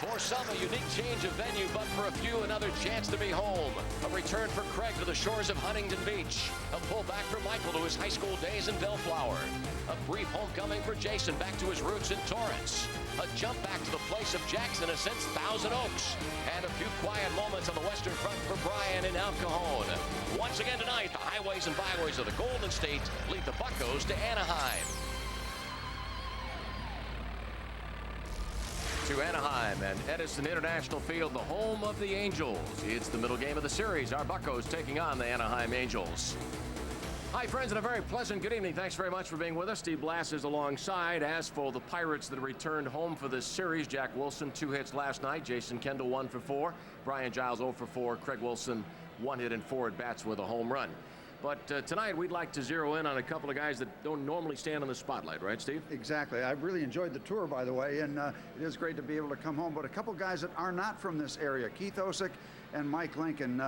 For some, a unique change of venue, but for a few, another chance to be home. A return for Craig to the shores of Huntington Beach. A pull back for Michael to his high school days in Bellflower. A brief homecoming for Jason back to his roots in Torrance. A jump back to the place of Jackson since Thousand Oaks. And a few quiet moments on the Western Front for Brian in El Cajon. Once again tonight, the highways and byways of the Golden State lead the Buccos to Anaheim. To Anaheim and Edison International Field, the home of the Angels. It's the middle game of the series. Our Buccos taking on the Anaheim Angels. Hi, friends, and a very pleasant good evening. Thanks very much for being with us. Steve Blass is alongside. As for the Pirates that returned home for this series, Jack Wilson, 2 hits last night. Jason Kendall, 1 for 4. Brian Giles, 0 for 4. Craig Wilson, 1 hit and 4 at bats with a home run. But tonight, we'd like to zero in on a couple of guys that don't normally stand in the spotlight, right, Steve? Exactly. I really enjoyed the tour, by the way, and it is great to be able to come home. But a couple guys that are not from this area, Keith Osick and Mike Lincoln.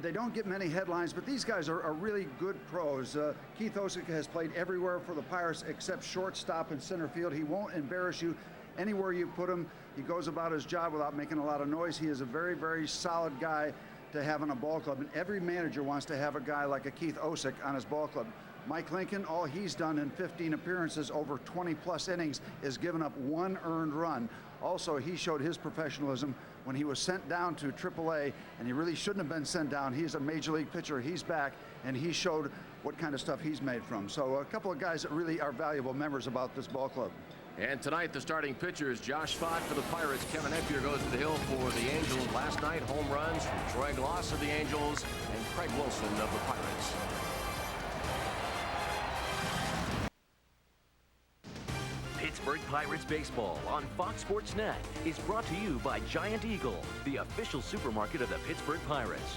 They don't get many headlines, but these guys are really good pros. Keith Osick has played everywhere for the Pirates except shortstop and center field. He won't embarrass you anywhere you put him. He goes about his job without making a lot of noise. He is a very, very solid guy to have in a ball club, and every manager wants to have a guy like a Keith Osick on his ball club. Mike Lincoln, all he's done in 15 appearances over 20-plus innings is given up 1 earned run. Also, he showed his professionalism when he was sent down to AAA, and he really shouldn't have been sent down. He's a major league pitcher. He's back, and he showed what kind of stuff he's made from. So a couple of guys that really are valuable members about this ball club. And tonight, the starting pitchers, Josh Pfaadt for the Pirates. Kevin Napier goes to the hill for the Angels. Last night, home runs from Troy Gloss of the Angels and Craig Wilson of the Pirates. Pittsburgh Pirates baseball on Fox Sports Net is brought to you by Giant Eagle, the official supermarket of the Pittsburgh Pirates.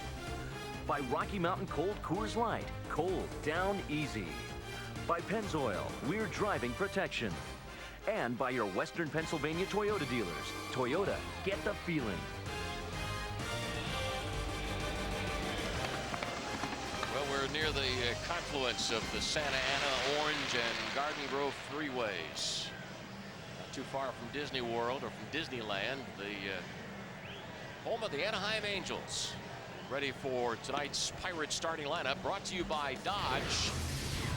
By Rocky Mountain Cold Coors Light, cold down easy. By Pennzoil, we're driving protection. And by your Western Pennsylvania Toyota dealers. Toyota, get the feeling. Well, we're near the confluence of the Santa Ana, Orange, and Garden Grove freeways. Not too far from Disney World or from Disneyland, the home of the Anaheim Angels. Ready for tonight's Pirates starting lineup, brought to you by Dodge.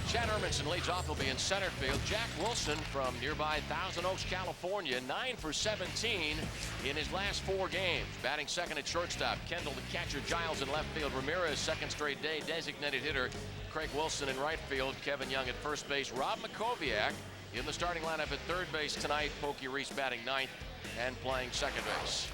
Chad Hermanson leads off. Will be in center field. Jack Wilson from nearby Thousand Oaks, California, 9 for 17 in his last 4 games. Batting second at shortstop. Kendall, the catcher. Giles in left field. Ramirez, second straight day, designated hitter. Craig Wilson in right field. Kevin Young at first base. Rob Makoviak in the starting lineup at third base tonight. Pokey Reese batting ninth and playing second base.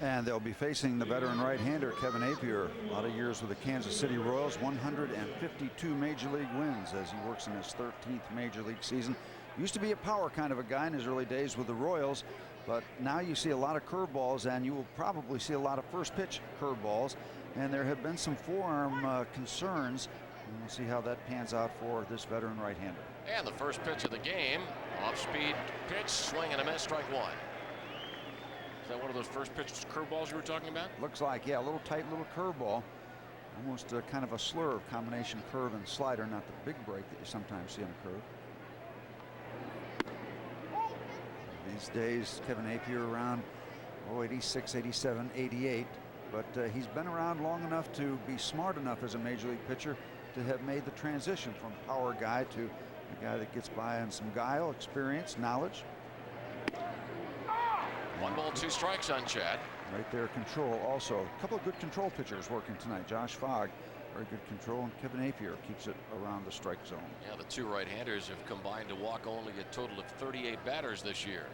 And they'll be facing the veteran right-hander, Kevin Napier. A lot of years with the Kansas City Royals, 152 major league wins as he works in his 13th major league season. Used to be a power kind of a guy in his early days with the Royals, but now you see a lot of curveballs, and you will probably see a lot of first pitch curveballs. And there have been some forearm concerns, and we'll see how that pans out for this veteran right-hander. And the first pitch of the game, off-speed pitch, swing and a miss, strike 1. Is that one of those first pitch curveballs you were talking about? Looks like, yeah, a little tight little curveball. Almost kind of a slur of combination curve and slider, not the big break that you sometimes see on a curve. These days, Kevin Napier around 86, 87, 88. But he's been around long enough to be smart enough as a major league pitcher to have made the transition from power guy to a guy that gets by on some guile, experience, knowledge. 1 ball, 2 strikes on Chad. Right there, control also. A couple of good control pitchers working tonight. Josh Fogg, very good control, and Kevin Napier keeps it around the strike zone. Yeah, the 2 right-handers have combined to walk only a total of 38 batters this year.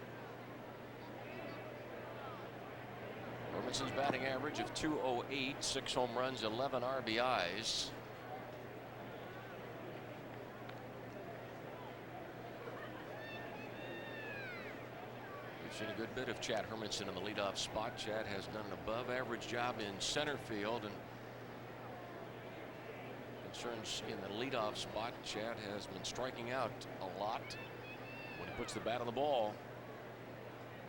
Hermanson's batting average of .208, 6 home runs, 11 RBIs. Seen a good bit of Chad Hermanson in the leadoff spot. Chad has done an above-average job in center field, and concerns in the leadoff spot. Chad has been striking out a lot. When he puts the bat on the ball,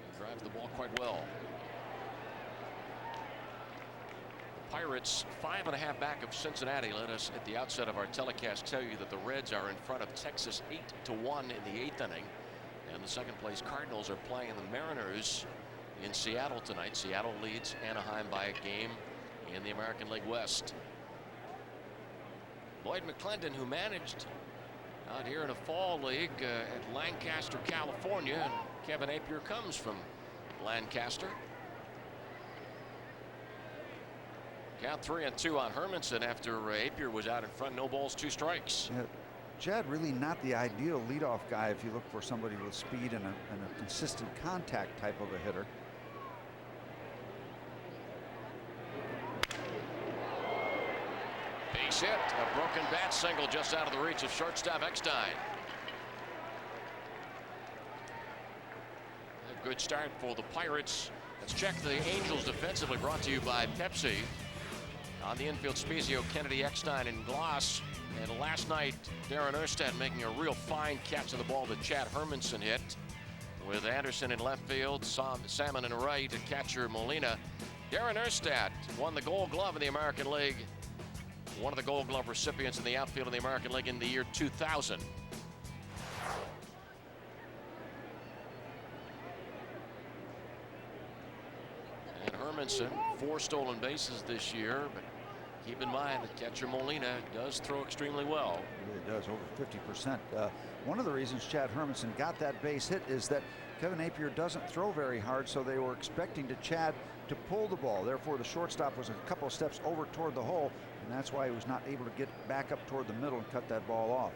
he drives the ball quite well. The Pirates 5.5 back of Cincinnati. Let us at the outset of our telecast tell you that the Reds are in front of Texas 8-1 in the 8th inning. And the second place Cardinals are playing the Mariners in Seattle tonight. Seattle leads Anaheim by a game in the American League West. Lloyd McClendon, who managed out here in a fall league at Lancaster, California, and Kevin Apier comes from Lancaster. Count 3-2 on Hermanson after Apier was out in front. No balls, 2 strikes. Yeah, Chad really not the ideal leadoff guy if you look for somebody with speed and a consistent contact type of a hitter. Base hit, a broken bat single just out of the reach of shortstop Eckstein. A good start for the Pirates. Let's check the Angels defensively, brought to you by Pepsi. On the infield, Spezio, Kennedy, Eckstein, and Glass. And last night, Darren Erstad making a real fine catch of the ball that Chad Hermanson hit. With Anderson in left field, Salmon in right, and catcher Molina. Darren Erstad won the Gold Glove in the American League. One of the Gold Glove recipients in the outfield of the American League in the year 2000. And Hermanson, 4 stolen bases this year, but keep in mind that catcher Molina does throw extremely well. He really does, over 50%. One of the reasons Chad Hermanson got that base hit is that Kevin Apier doesn't throw very hard, so they were expecting Chad to pull the ball. Therefore, the shortstop was a couple of steps over toward the hole, and that's why he was not able to get back up toward the middle and cut that ball off.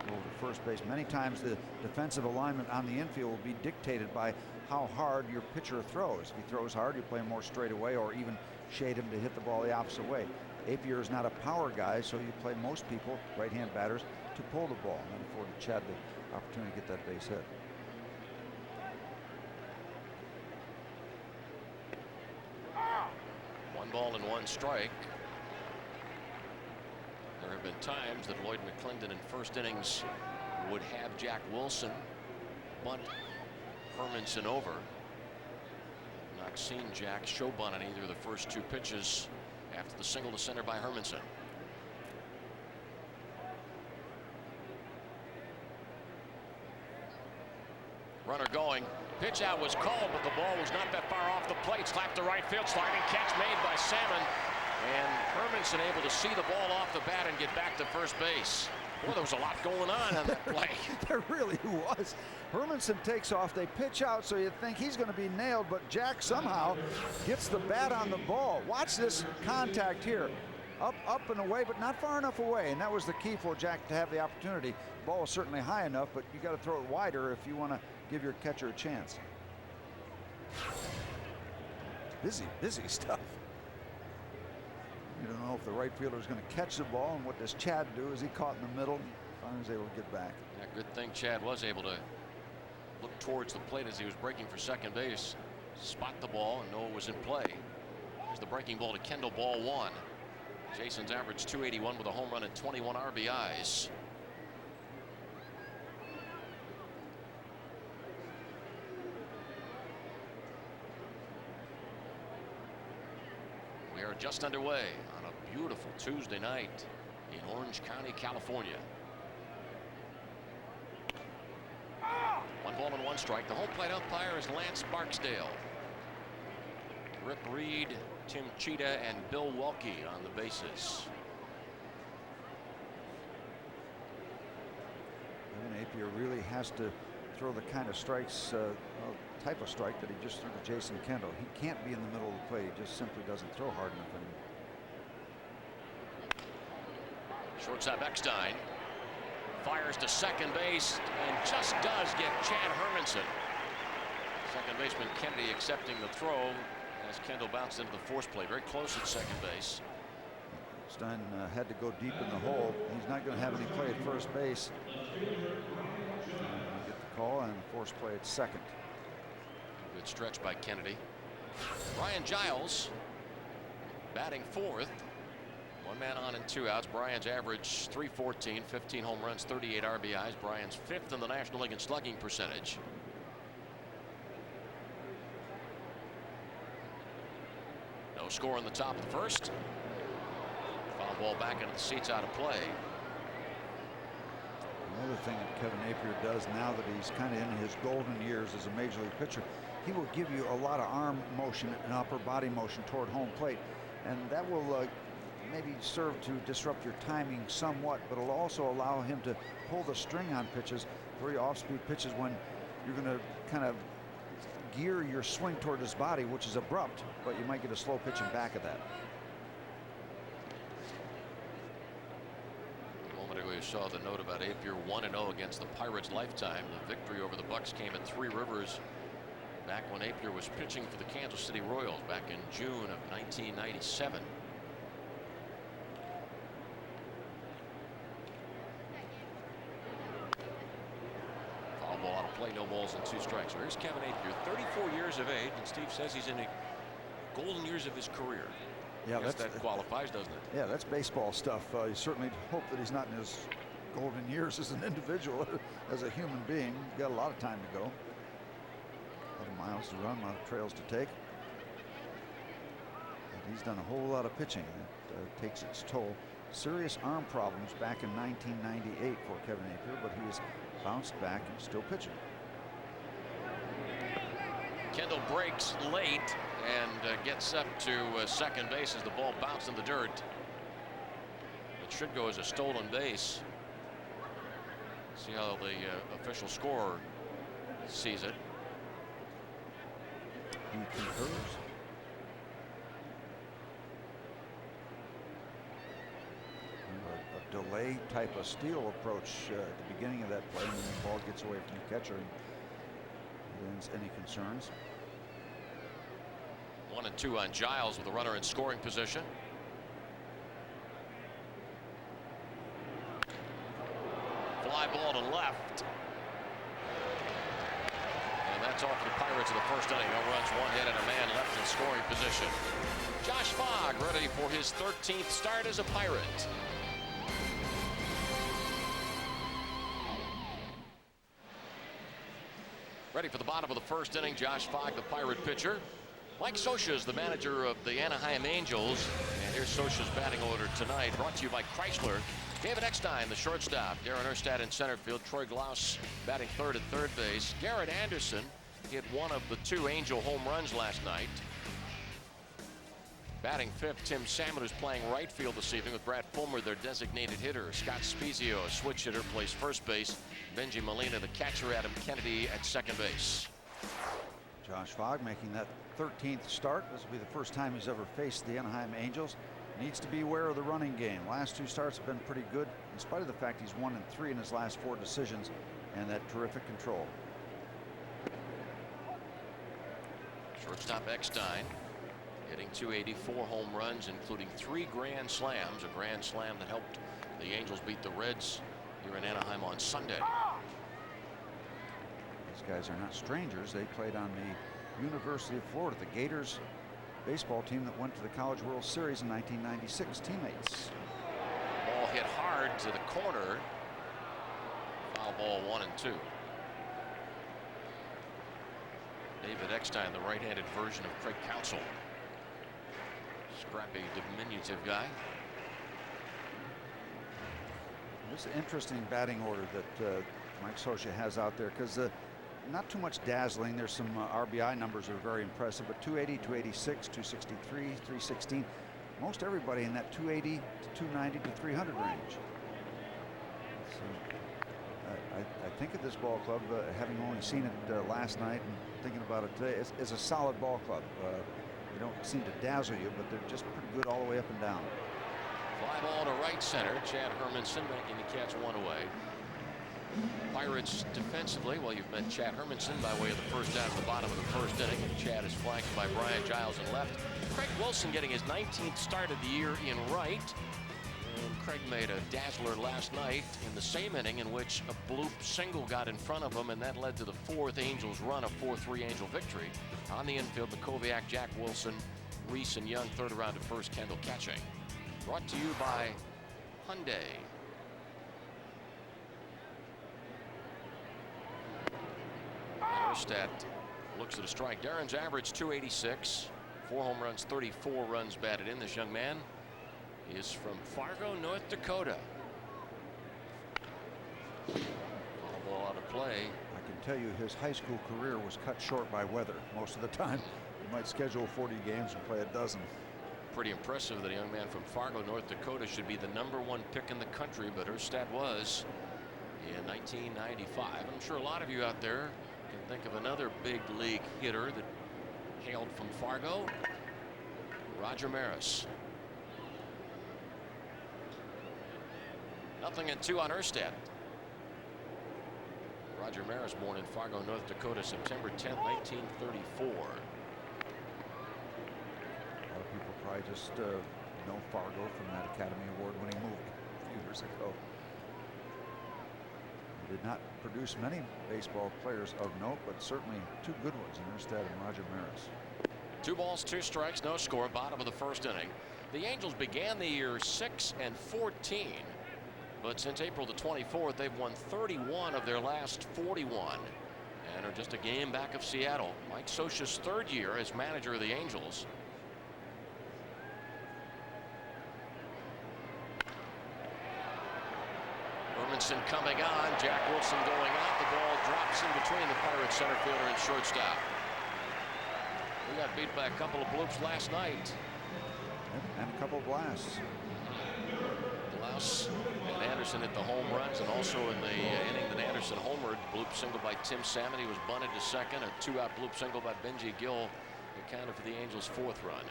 Over to first base. Many times the defensive alignment on the infield will be dictated by how hard your pitcher throws. If he throws hard, you play him more straight away or even shade him to hit the ball the opposite way. Apier is not a power guy, so you play most people, right-hand batters, to pull the ball and then afford Chad the opportunity to get that base hit. One ball and 1 strike. There have been times that Lloyd McClendon in first innings would have Jack Wilson bunt Hermanson over. Not seen Jack show bunt on either of the first 2 pitches after the single to center by Hermanson. Runner going. Pitch out was called, but the ball was not that far off the plate. Slapped to right field. Sliding catch made by Salmon. And Hermanson able to see the ball off the bat and get back to first base. Boy, there was a lot going on that play. There really was. Hermanson takes off. They pitch out, so you think he's going to be nailed, but Jack somehow gets the bat on the ball. Watch this contact here. Up and away, but not far enough away, and that was the key for Jack to have the opportunity. The ball was certainly high enough, but you got to throw it wider if you want to give your catcher a chance. Busy stuff. You don't know if the right fielder is going to catch the ball, and what does Chad do? Is he caught in the middle? Finally was able to get back. Yeah, good thing Chad was able to look towards the plate as he was breaking for second base, spot the ball, and know it was in play. Here's the breaking ball to Kendall, ball 1. Jason's averaged .281 with a home run and 21 RBIs. We are just underway on a beautiful Tuesday night in Orange County, California. 1 ball and 1 strike. The home plate umpire is Lance Barksdale. Rip Reed, Tim Cheetah, and Bill Welke on the bases. Kevin Apier really has to throw the kind of strikes, type of strike that he just threw to Jason Kendall. He can't be in the middle of the plate. He just simply doesn't throw hard enough anymore. Shortstop Eckstein fires to second base and just does get Chad Hermanson. Second baseman Kennedy accepting the throw as Kendall bounced into the force play. Very close at second base. Stein had to go deep in the hole. He's not going to have any play at first base. Get the call and force play at second. Good stretch by Kennedy. Brian Giles batting 4th. 1 man on and 2 outs. Brian's average .314, 15 home runs, 38 RBIs. Brian's 5th in the National League in slugging percentage. No score in the top of the first. Foul ball back into the seats, out of play. Another thing that Kevin Napier does now that he's kind of in his golden years as a major league pitcher, he will give you a lot of arm motion and upper body motion toward home plate, and that will maybe serve to disrupt your timing somewhat, but it'll also allow him to pull the string on pitches, very off-speed pitches, when you're going to kind of gear your swing toward his body, which is abrupt, but you might get a slow pitch in back of that. We saw the note about Napier 1-0 against the Pirates lifetime. The victory over the Bucks came at Three Rivers back when Napier was pitching for the Kansas City Royals back in June of 1997. Foul ball out of play, no balls and 2 strikes. So here's Kevin Napier, 34 years of age, and Steve says he's in the golden years of his career. Yeah, that qualifies, doesn't it? Yeah, that's baseball stuff. You certainly hope that he's not in his golden years as an individual, as a human being. He's got a lot of time to go. A lot of miles to run, a lot of trails to take. And he's done a whole lot of pitching that takes its toll. Serious arm problems back in 1998 for Kevin Napier, but he has bounced back and still pitching. Kendall breaks late and gets up to second base as the ball bounced in the dirt. It should go as a stolen base. See how the official scorer sees it. He concurs. A delay type of steal approach at the beginning of that play, and the ball gets away from the catcher. Any concerns? 1-2 on Giles with a runner in scoring position. Fly ball to left. And that's all for the Pirates in the first inning. No runs, 1 hit, and a man left in scoring position. Josh Fogg ready for his 13th start as a Pirate. Ready for the bottom of the first inning, Josh Fogg, the Pirate pitcher. Mike Scioscia is the manager of the Anaheim Angels. And here's Scioscia's batting order tonight, brought to you by Chrysler. David Eckstein, the shortstop. Darren Erstad in center field. Troy Glaus batting third at third base. Garrett Anderson hit one of the 2 Angel home runs last night. Batting fifth, Tim Salmon, who's playing right field this evening with Brad Fulmer, their designated hitter. Scott Spezio, a switch hitter, plays first base. Benji Molina, the catcher. Adam Kennedy at second base. Josh Fogg making that 13th start. This will be the first time he's ever faced the Anaheim Angels. Needs to be aware of the running game. Last 2 starts have been pretty good, in spite of the fact he's 1-3 in his last 4 decisions, and that terrific control. Shortstop Eckstein hitting .284 home runs, including 3 grand slams. A grand slam that helped the Angels beat the Reds here in Anaheim on Sunday. These guys are not strangers. They played on the University of Florida, the Gators baseball team that went to the College World Series in 1996. Teammates. Ball hit hard to the corner. Foul ball 1-2. David Eckstein, the right-handed version of Craig Counsell. Scrappy, diminutive guy. It's an interesting batting order that Mike Scioscia has out there, because not too much dazzling. There's some RBI numbers that are very impressive, but 280, 286, 263, 316. Most everybody in that 280 to 290 to 300 range. So, I think of this ball club, having only seen it last night and thinking about it today, it's a solid ball club. They don't seem to dazzle you, but they're just pretty good all the way up and down. Fly ball to right center. Chad Hermanson making the catch one away. Pirates defensively, well, you've met Chad Hermanson by way of the first out at the bottom of the first inning, and Chad is flanked by Brian Giles in left. Craig Wilson getting his 19th start of the year in right. And Craig made a dazzler last night in the same inning in which a bloop single got in front of him, and that led to the fourth Angels run, a 4-3 Angel victory. On the infield, Makoviak, Jack Wilson, Reese, and Young, third around to first, Kendall catching. Brought to you by Hyundai. Erstad looks at a strike. Darren's average 286, 4 home runs, 34 runs batted in. This young man is from Fargo, North Dakota. Foul ball out of play. I can tell you his high school career was cut short by weather most of the time. He might schedule 40 games and play a dozen. Pretty impressive that a young man from Fargo, North Dakota should be the #1 pick in the country, but Erstad was in 1995. I'm sure a lot of you out there can think of another big league hitter that hailed from Fargo. Roger Maris. 0-2 on Erstad. Roger Maris, born in Fargo, North Dakota, September 10th, 1934. A lot of people probably just know Fargo from that Academy Award-winning movie a few years ago. He did not produce many baseball players of note, but certainly two good ones in Erstad and Roger Maris. 2 balls, 2 strikes, no score, bottom of the first inning. The Angels began the year 6-14, but since April the 24th, they've won 31 of their last 41 and are just a game back of Seattle. Mike Scioscia's 3rd year as manager of the Angels. Hermanson coming on. Jack Wilson going out. The ball drops in between the Pirates center fielder and shortstop. We got beat by a couple of bloops last night. And a couple of blasts. Blouse and Anderson hit the home runs, and also in the inning that Anderson homered, bloop single by Tim Salmon. He was bunted to second. A 2-out bloop single by Benji Gill accounted for the Angels' 4th run.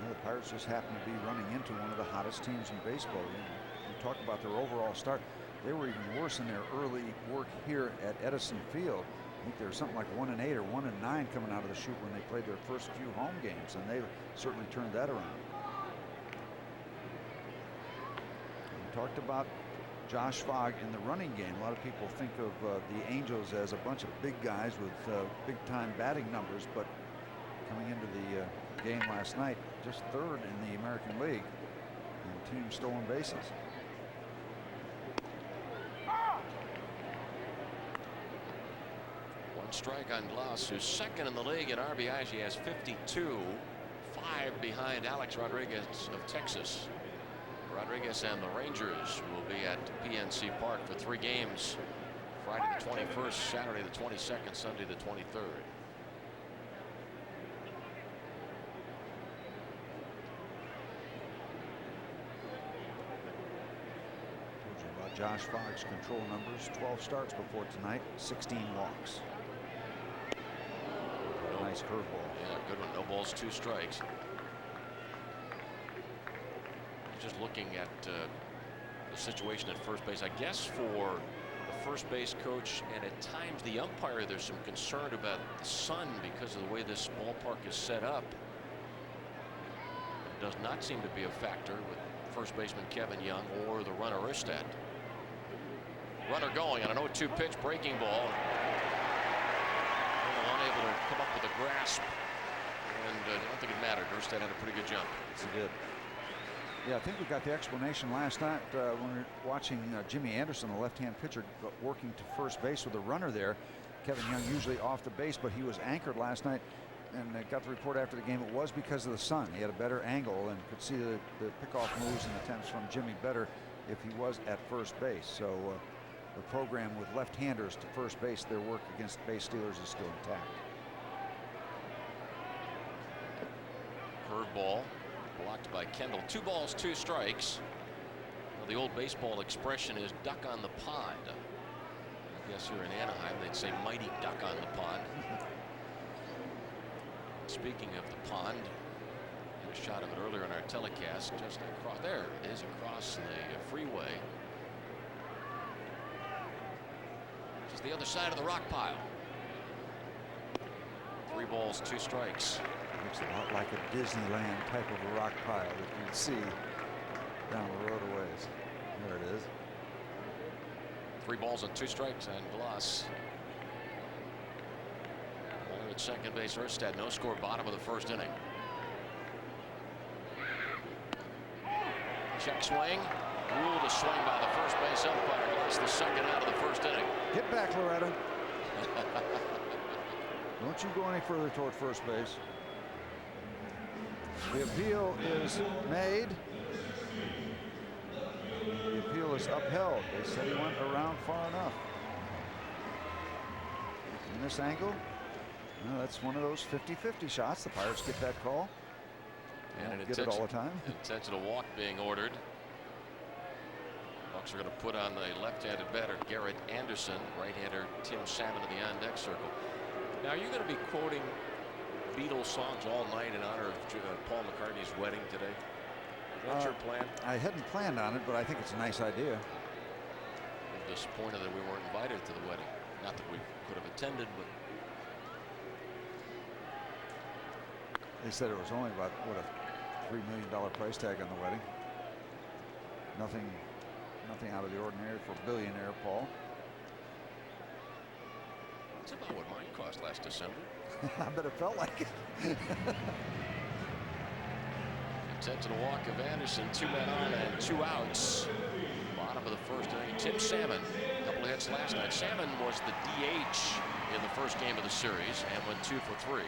Well, the Pirates just happen to be running into one of the hottest teams in baseball. You talk about their overall start. They were even worse in their early work here at Edison Field. I think they were something like 1-8 or 1-9 coming out of the chute when they played their first few home games, and they certainly turned that around. We talked about Josh Fogg in the running game. A lot of people think of the Angels as a bunch of big guys with big-time batting numbers, but coming into the game last night, just 3rd in the American League in team stolen bases. One strike on Glass, who's 2nd in the league in RBIs. He has 52, 5 behind Alex Rodriguez of Texas. Rodriguez and the Rangers will be at PNC Park for 3 games. Friday the 21st, Saturday the 22nd, Sunday the 23rd. Told you about Josh Fogg's control numbers. 12 starts before tonight, 16 walks. Nice curveball. Yeah, good one. No balls, 2 strikes. Just looking at the situation at first base, I guess for the first base coach and at times the umpire, there's some concern about the sun because of the way this ballpark is set up. It does not seem to be a factor with first baseman Kevin Young or the runner Erstad. Runner going on an 0-2 pitch, breaking ball. Unable to come up with a grasp, and I don't think it mattered. Erstad had a pretty good jump. Yes, he did. Yeah, I think we got the explanation last night when we were watching Jimmy Anderson, the left-hand pitcher, working to first base with a runner there. Kevin Young usually off the base, but he was anchored last night, and got the report after the game. It was because of the sun. He had a better angle and could see the pickoff moves and attempts from Jimmy better if he was at first base. So the program with left-handers to first base, their work against base stealers is still intact. Curveball blocked by Kendall. 2 balls, 2 strikes. Well, the old baseball expression is duck on the pond. I guess here in Anaheim they'd say mighty duck on the pond. Speaking of the pond, had a shot of it earlier in our telecast, just across there it is, across the freeway. Just the other side of the rock pile. 3 balls, 2 strikes. Looks a lot like a Disneyland type of a rock pile that you'd see down the road a ways. There it is. 3 balls and 2 strikes on Glass. Only at second base, Erstad, no score, bottom of the first inning. Check swing. Ruled a swing by the first base umpire. Glass the second out of the first inning. Get back, Loretta. Don't you go any further toward first base. The appeal is made. The appeal field is upheld. They said he went around far enough. In this angle, well, that's one of those 50-50 shots. The Pirates get that call. And get it all the time. Intentional walk being ordered. Bucks are going to put on the left-handed batter Garrett Anderson, right-hander Tim Salmon in the on-deck circle. Now, are you going to be quoting Beatles songs all night in honor of Paul McCartney's wedding today? Is that your plan? I hadn't planned on it, but I think it's a nice idea. I'm disappointed that we weren't invited to the wedding. Not that we could have attended, but they said it was only about, what, a $3 million price tag on the wedding. Nothing out of the ordinary for billionaire Paul. it's about what mine cost last December. I bet it felt like it. Intentional walk of Anderson, 2 men on and 2 outs. Bottom of the first inning. Tim Salmon, a couple of hits last night. Salmon was the DH in the first game of the series and went 2 for 3.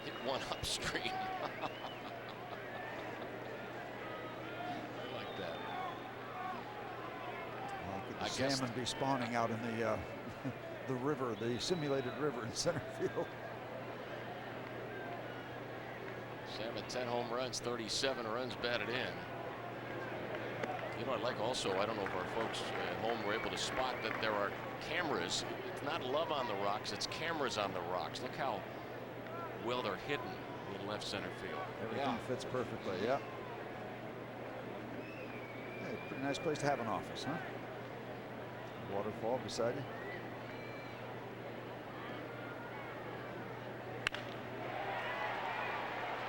Hit one upstream. I like that. Well, could I the guess salmon be spawning out in the the river, the simulated river in center field? Salmon 10 home runs, 37 runs batted in. You know, I'd like also, I don't know if our folks at home were able to spot that there are cameras. It's not love on the rocks, it's cameras on the rocks. Look how well they're hidden in left center field. Everything fits perfectly, yeah. Hey, pretty nice place to have an office, huh? Waterfall beside you.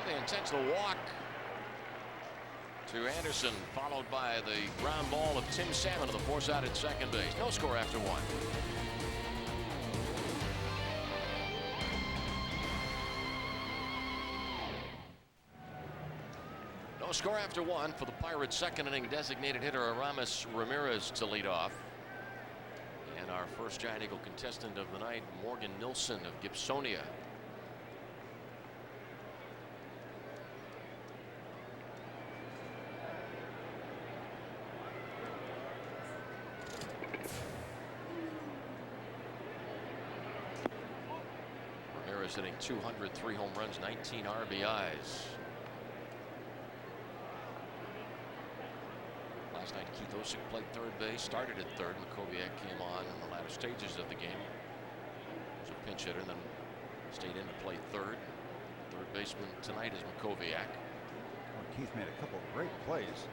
The intentional walk to Anderson, followed by the ground ball of Tim Salmon to the force out at second base. No score after 1. No score after 1 for the Pirates' second inning designated hitter Aramis Ramirez to lead off. And our first Giant Eagle contestant of the night, Morgan Nilsson of Gibsonia. Ramirez hitting 203 home runs, 19 RBIs. Last night, Keith Osick played third base, started at third. Makoviak came on in the latter stages of the game. Was a pinch hitter, and then stayed in to play third. Third baseman tonight is Makoviak. Well, Keith made a couple of great plays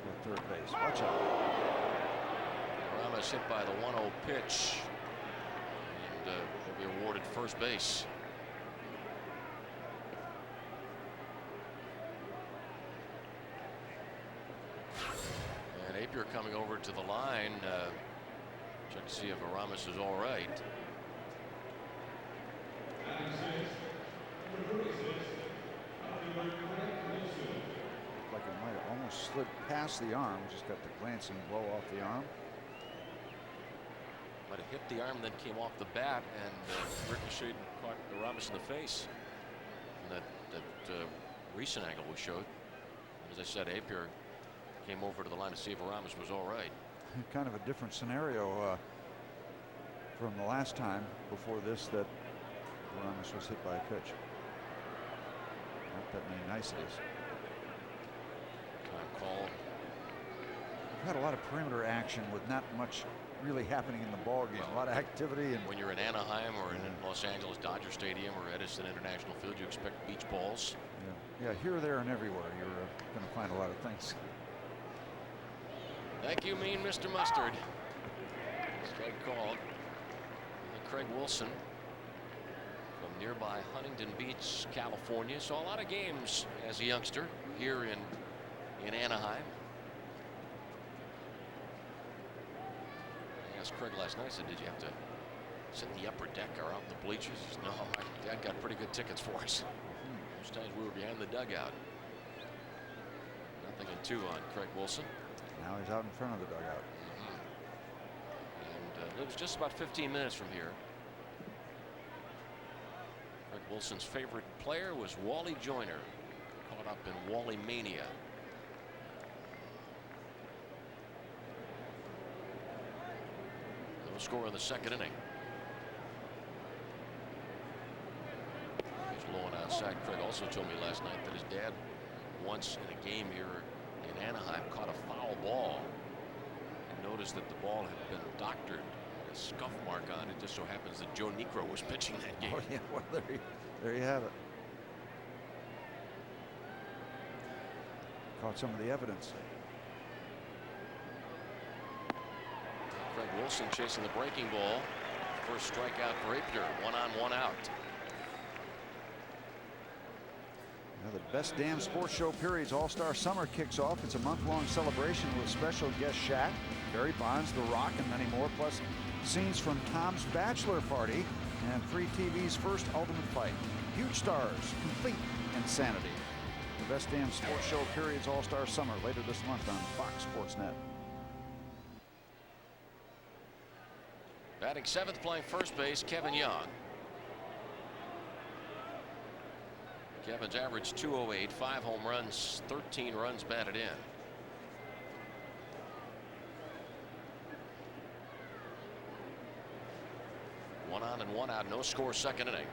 with third base. Watch out. Ramos hit by the 1-0 pitch, and will be awarded first base. Napier coming over to the line. Check to see if Aramis is all right. Like it might have almost slid past the arm. Just got the glancing blow off the arm. Might have hit the arm, then came off the bat and ricocheted and caught Aramis in the face. And that recent angle we showed. As I said, Napier came over to the line to see if Aramis was all right. Kind of a different scenario from the last time before this that Aramis was hit by a pitch. Not that many niceties. Time call. We've had a lot of perimeter action with not much really happening in the ball game. A lot of activity. And when you're in Anaheim or in Los Angeles Dodger Stadium or Edison International Field, you expect beach balls. Yeah, here, there, and everywhere. You're going to find a lot of things. Thank you, mean Mr. Mustard. Strike called. Craig Wilson from nearby Huntington Beach, California. Saw a lot of games as a youngster here in Anaheim. I asked Craig last night, I said, did you have to sit in the upper deck or out in the bleachers? He said, no, my dad got pretty good tickets for us. Most times we were behind the dugout. 0-2 on Craig Wilson. Now he's out in front of the dugout. And lives just about 15 minutes from here. Craig Wilson's favorite player was Wally Joyner. Caught up in Wally mania. score in the second inning. He's blowing out sack. Craig also told me last night that his dad once in a game here in Anaheim caught a foul ball and noticed that the ball had been doctored, a scuff mark on it. Just so happens that Joe Niekro was pitching that game. Oh, yeah, well, there you have it. Caught some of the evidence. Craig Wilson chasing the breaking ball. First strikeout for Apier. 1 on, 1 out. Now the Best Damn Sports Show Periods All-Star Summer kicks off. It's a month-long celebration with special guest Shaq, Barry Bonds, The Rock, and many more, plus scenes from Tom's bachelor party and Free TV's first Ultimate Fight. Huge stars, complete insanity. The Best Damn Sports Show Periods All-Star Summer later this month on Fox Sports Net. Batting seventh, playing first base, Kevin Young. Kevin's averaged .208, 5 home runs, 13 runs batted in. One on and 1 out, no score, second inning.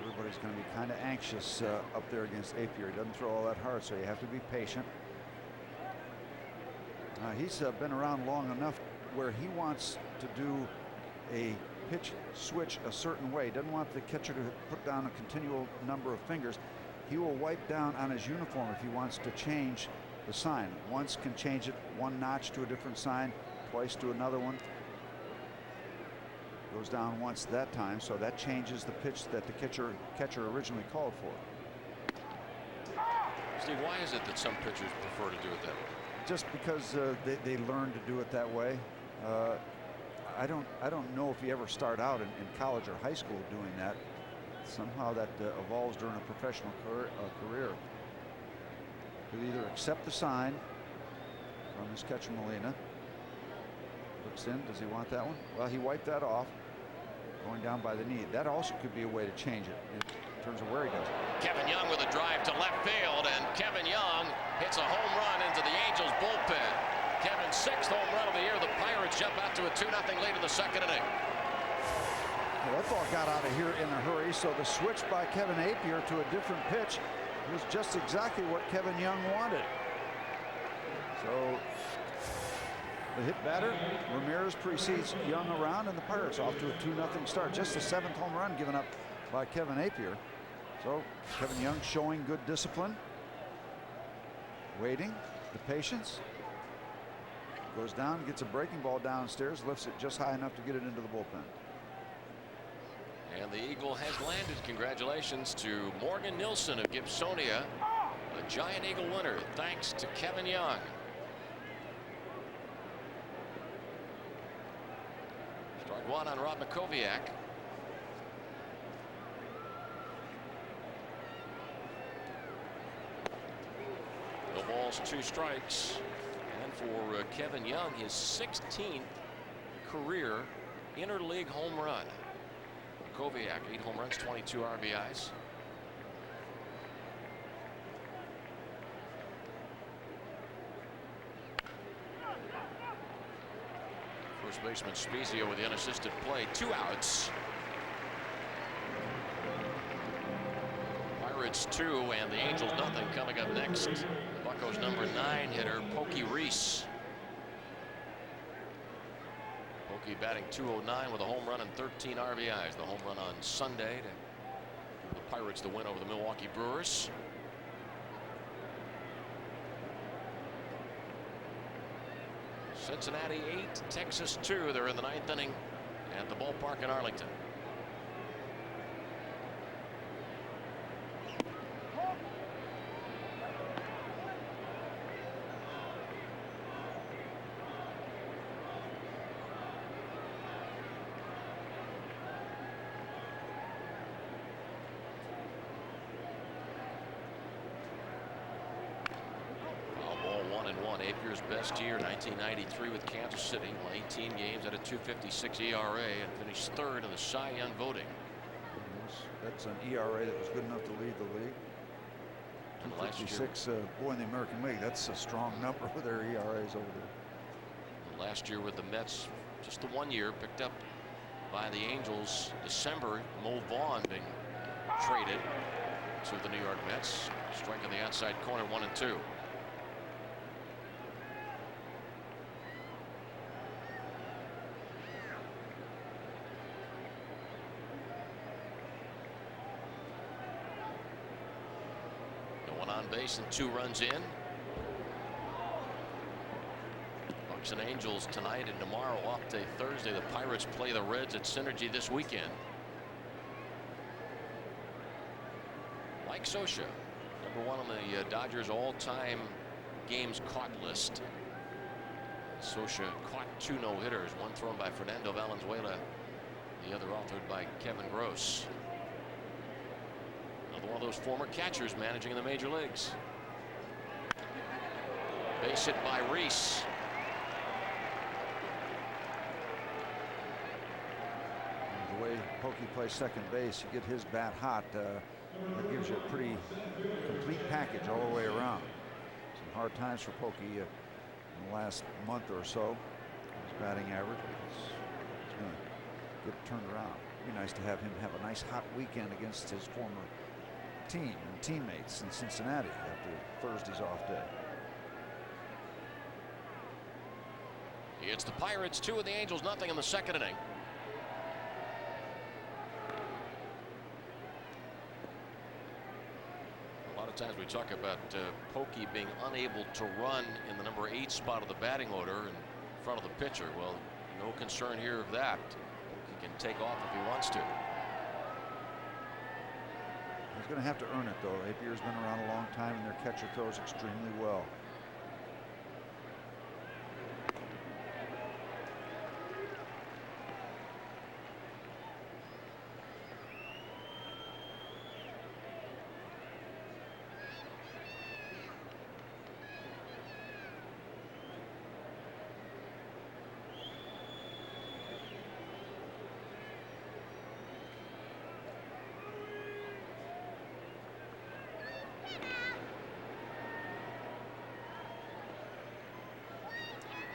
Everybody's going to be kind of anxious up there against Apier. He doesn't throw all that hard, so you have to be patient. He's been around long enough where he wants to do a pitch switch a certain way. Doesn't want the catcher to put down a continual number of fingers. He will wipe down on his uniform if he wants to change the sign. Once can change it 1 notch to a different sign, twice to another one. Goes down once that time, so that changes the pitch that the catcher originally called for. Steve, why is it that some pitchers prefer to do it that way? Just because they learn to do it that way. I don't know if you ever start out in college or high school doing that. Somehow that evolves during a professional career. He'll either accept the sign from his catcher Molina. Looks in. Does he want that one? Well, he wiped that off. Going down by the knee. That also could be a way to change it in terms of where he does it. Kevin Young with a drive to left field, and Kevin Young hits a home run into the Angels bullpen. Kevin's 6th home run of the year. The Pirates jump out to a 2-0 lead in the second inning. Well, that ball got out of here in a hurry, so the switch by Kevin Apier to a different pitch was just exactly what Kevin Young wanted. So the hit batter, Ramirez, precedes Young around, and the Pirates off to a 2-0 start. Just the 7th home run given up by Kevin Apier. So Kevin Young showing good discipline, waiting, the patience. Goes down, gets a breaking ball downstairs, lifts it just high enough to get it into the bullpen. And the Eagle has landed. Congratulations to Morgan Nilsson of Gibsonia, a Giant Eagle winner, thanks to Kevin Young. Strike one on Rob Makoviak. No balls, 2 strikes. And for Kevin Young, his 16th career interleague home run. Makoviak, 8 home runs, 22 RBIs. First baseman Spezia with the unassisted play. 2 outs. Pirates 2 and the Angels nothing. Coming up next, Buccos number 9 hitter Pokey Reese. Pokey batting .209 with a home run and 13 RBIs. The home run on Sunday to give the Pirates the win over the Milwaukee Brewers. Cincinnati 8, Texas 2. They're in the 9th inning at the ballpark in Arlington. Apier's best year, 1993 with Kansas City, won 18 games at a .256 ERA and finished 3rd in the Cy Young voting. That's an ERA that was good enough to lead the league. And last year, 256, boy, in the American League, that's a strong number for their ERAs over there. last year with the Mets, just the 1 year, picked up by the Angels. December, Mo Vaughn being traded to the New York Mets, striking the outside corner, 1-2. No one on base and 2 runs in. Bucks and Angels tonight, and tomorrow off day Thursday. The Pirates play the Reds at Synergy this weekend. Mike Scioscia, #1 on the Dodgers all-time games caught list. Scioscia caught 2 no-hitters, one thrown by Fernando Valenzuela, the other authored by Kevin Gross. Another one of those former catchers managing in the major leagues. Base hit by Reese. The way Pokey plays second base, you get his bat hot. That gives you a pretty complete package all the way around. Some hard times for Pokey in the last month or so. His batting average, but he's going to get it turned around. It'd be nice to have him have a nice hot weekend against his former team and teammates in Cincinnati after Thursday's off day. It's the Pirates 2 and the Angels nothing in the second inning. A lot of times we talk about Pokey being unable to run in the number 8 spot of the batting order in front of the pitcher. Well, no concern here of that. He can take off if he wants to. He's going to have to earn it, though. Apier's been around a long time, and their catcher throws extremely well.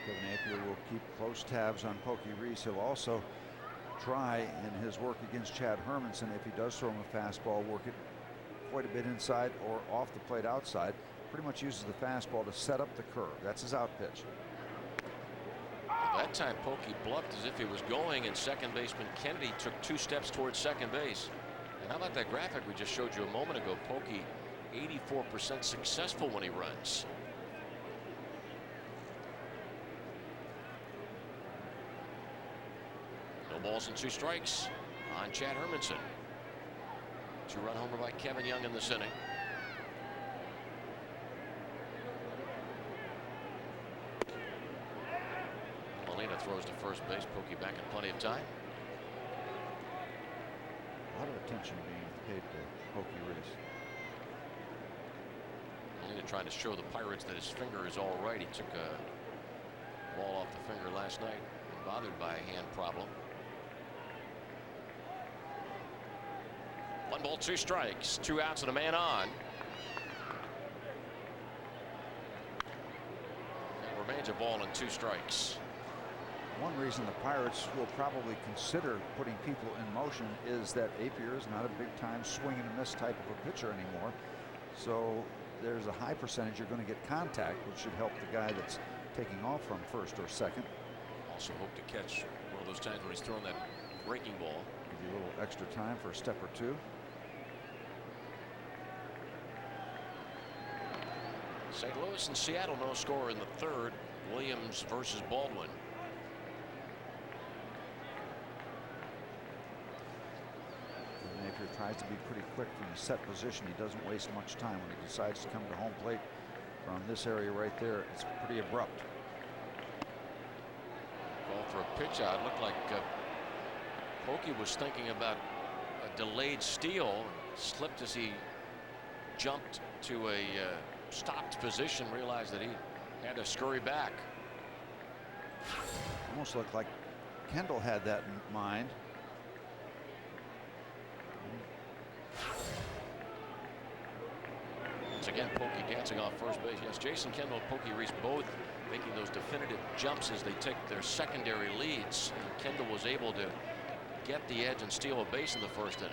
Kevin Appier will keep close tabs on Pokey Reese. He'll also try in his work against Chad Hermanson, if he does throw him a fastball, work it quite a bit inside or off the plate outside. Pretty much uses the fastball to set up the curve. That's his out pitch. Well, that time Pokey bluffed as if he was going, and second baseman Kennedy took 2 steps towards second base. And how about that graphic we just showed you a moment ago? Pokey 84% successful when he runs. No balls and 2 strikes on Chad Hermanson. 2-run homer by Kevin Young in this inning. Molina throws to first base. Pokey back in plenty of time. A lot of attention being paid to Pokey Reese. Molina trying to show the Pirates that his finger is all right. He took a ball off the finger last night, bothered by a hand problem. 1 ball, 2 strikes, 2 outs and a man on. It remains a ball and 2 strikes. One reason the Pirates will probably consider putting people in motion is that Appier is not a big time swing and a miss type of a pitcher anymore. So there's a high percentage you're going to get contact, which should help the guy that's taking off from first or second. Also hope to catch one of those times when he's throwing that breaking ball. Give you a little extra time for a step or 2. St. Louis and Seattle no score in the 3rd. Williams versus Baldwin. Napier tries to be pretty quick from the set position. He doesn't waste much time when he decides to come to home plate from this area right there. It's pretty abrupt. Call for a pitch out. Looked like Pokey was thinking about a delayed steal. Slipped as he jumped to a stopped position. Realized that he had to scurry back. Almost looked like Kendall had that in mind. Once again, Pokey dancing off first base. Yes, Jason Kendall and Pokey Reese both making those definitive jumps as they take their secondary leads. Kendall was able to get the edge and steal a base in the first inning.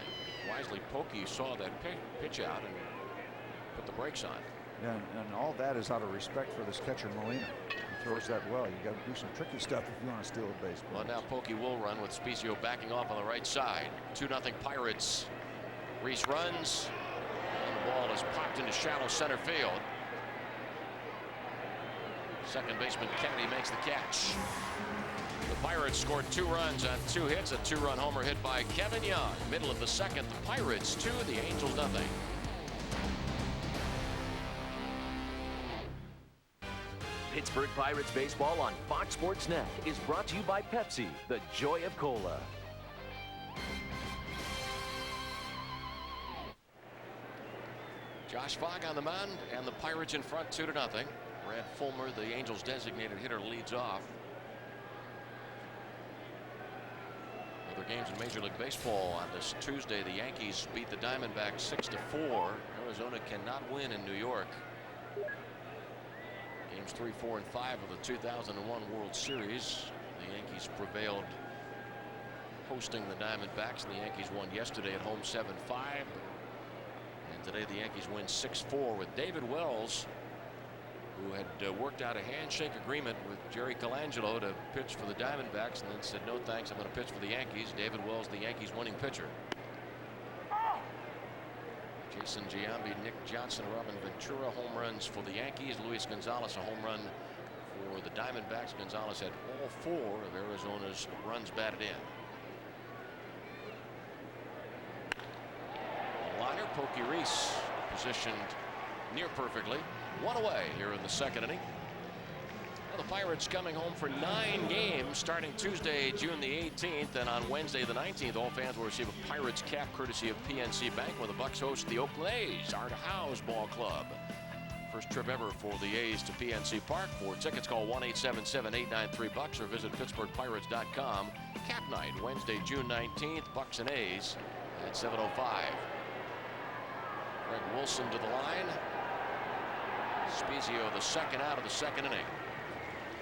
Wisely, Pokey saw that pitch out and put the brakes on. Yeah, and all that is out of respect for this catcher Molina. He throws that well. You got to do some tricky stuff if you want to steal a base. Well, now Pokey will run with Spezio backing off on the right side. 2-0 Pirates. Reese runs, and the ball is popped into shallow center field. Second baseman Kennedy makes the catch. The Pirates scored 2 runs on 2 hits. A 2-run homer hit by Kevin Young. Middle of the second, the Pirates 2, the Angels nothing. Pittsburgh Pirates baseball on Fox Sports Net is brought to you by Pepsi, the joy of cola. Josh Fogg on the mound, and the Pirates in front 2-0. Brad Fulmer, the Angels' designated hitter, leads off. Other games in Major League Baseball on this Tuesday. The Yankees beat the Diamondbacks 6-4. Arizona cannot win in New York. Games 3, 4, and 5 of the 2001 World Series. The Yankees prevailed hosting the Diamondbacks, and the Yankees won yesterday at home 7-5. And today the Yankees win 6-4 with David Wells, who had worked out a handshake agreement with Jerry Colangelo to pitch for the Diamondbacks, and then said, no thanks, I'm going to pitch for the Yankees. David Wells, the Yankees winning pitcher. Jason Giambi, Nick Johnson, Robin Ventura home runs for the Yankees. Luis Gonzalez a home run for the Diamondbacks. Gonzalez had all 4 of Arizona's runs batted in. Liner, Pokey Reese positioned near perfectly. 1 away here in the second inning. Well, the Pirates coming home for 9 games starting Tuesday, June the 18th, and on Wednesday the 19th, all fans will receive a Pirates cap courtesy of PNC Bank when the Bucks host the Oakland A's, Art House Ball Club. First trip ever for the A's to PNC Park. For tickets, call 1-877-893-BUCKS or visit PittsburghPirates.com. Cap night, Wednesday, June 19th, Bucks and A's at 7:05. Greg Wilson to the line. Spezio the second out of the second inning.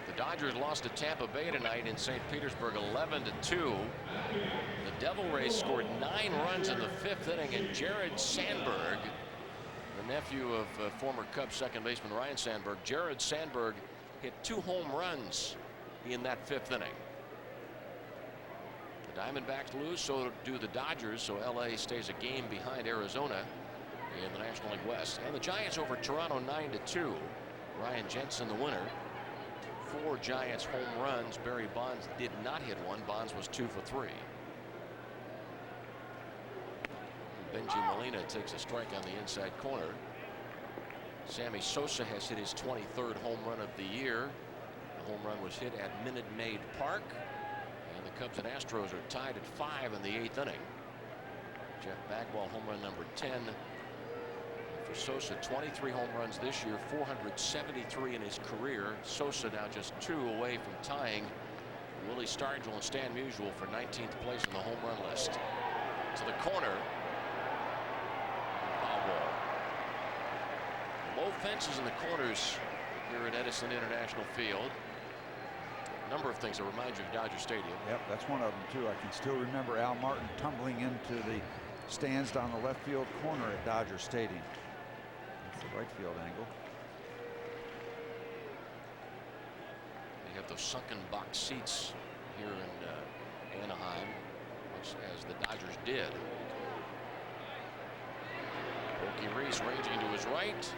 The Dodgers lost to Tampa Bay tonight in St. Petersburg 11-2. The Devil Rays scored 9 runs in the 5th inning, and Jared Sandberg, the nephew of former Cubs second baseman Ryan Sandberg, Jared Sandberg hit 2 home runs in that 5th inning. The Diamondbacks lose, so do the Dodgers, so LA stays a game behind Arizona in the National League West. And the Giants over Toronto 9-2. Ryan Jensen the winner. 4 Giants home runs. Barry Bonds did not hit one. Bonds was 2 for 3. Benji Molina takes a strike on the inside corner. Sammy Sosa has hit his 23rd home run of the year. The home run was hit at Minute Maid Park. And the Cubs and Astros are tied at 5 in the 8th inning. Jeff Bagwell home run number 10. For Sosa, 23 home runs this year, 473 in his career. Sosa now just 2 away from tying Willie Stargell and Stan Musial for 19th place in the home run list. To the corner. Foul ball. Low fences in the corners here at Edison International Field. A number of things that remind you of Dodger Stadium. Yep, that's one of them too. I can still remember Al Martin tumbling into the stands down the left field corner at Dodger Stadium. That's the right field angle. They have those sunken box seats here in Anaheim, much as the Dodgers did. Pokey Reese ranging to his right.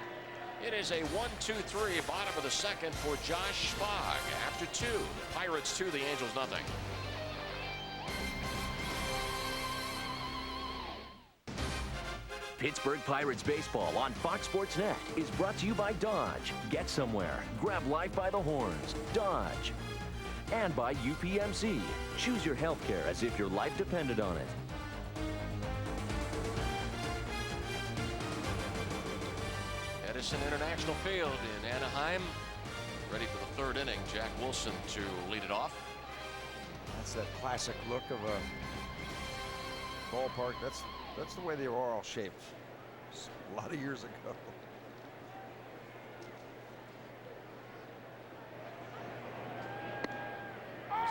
It is a 1-2-3 bottom of the second for Josh Fogg. After 2, the Pirates 2, the Angels nothing. Pittsburgh Pirates baseball on Fox Sports Net is brought to you by Dodge. Get somewhere. Grab life by the horns. Dodge. And by UPMC. Choose your healthcare as if your life depended on it. Edison International Field in Anaheim. Ready for the 3rd inning. Jack Wilson to lead it off. That's that classic look of a ballpark. That's the way they were all shaped a lot of years ago.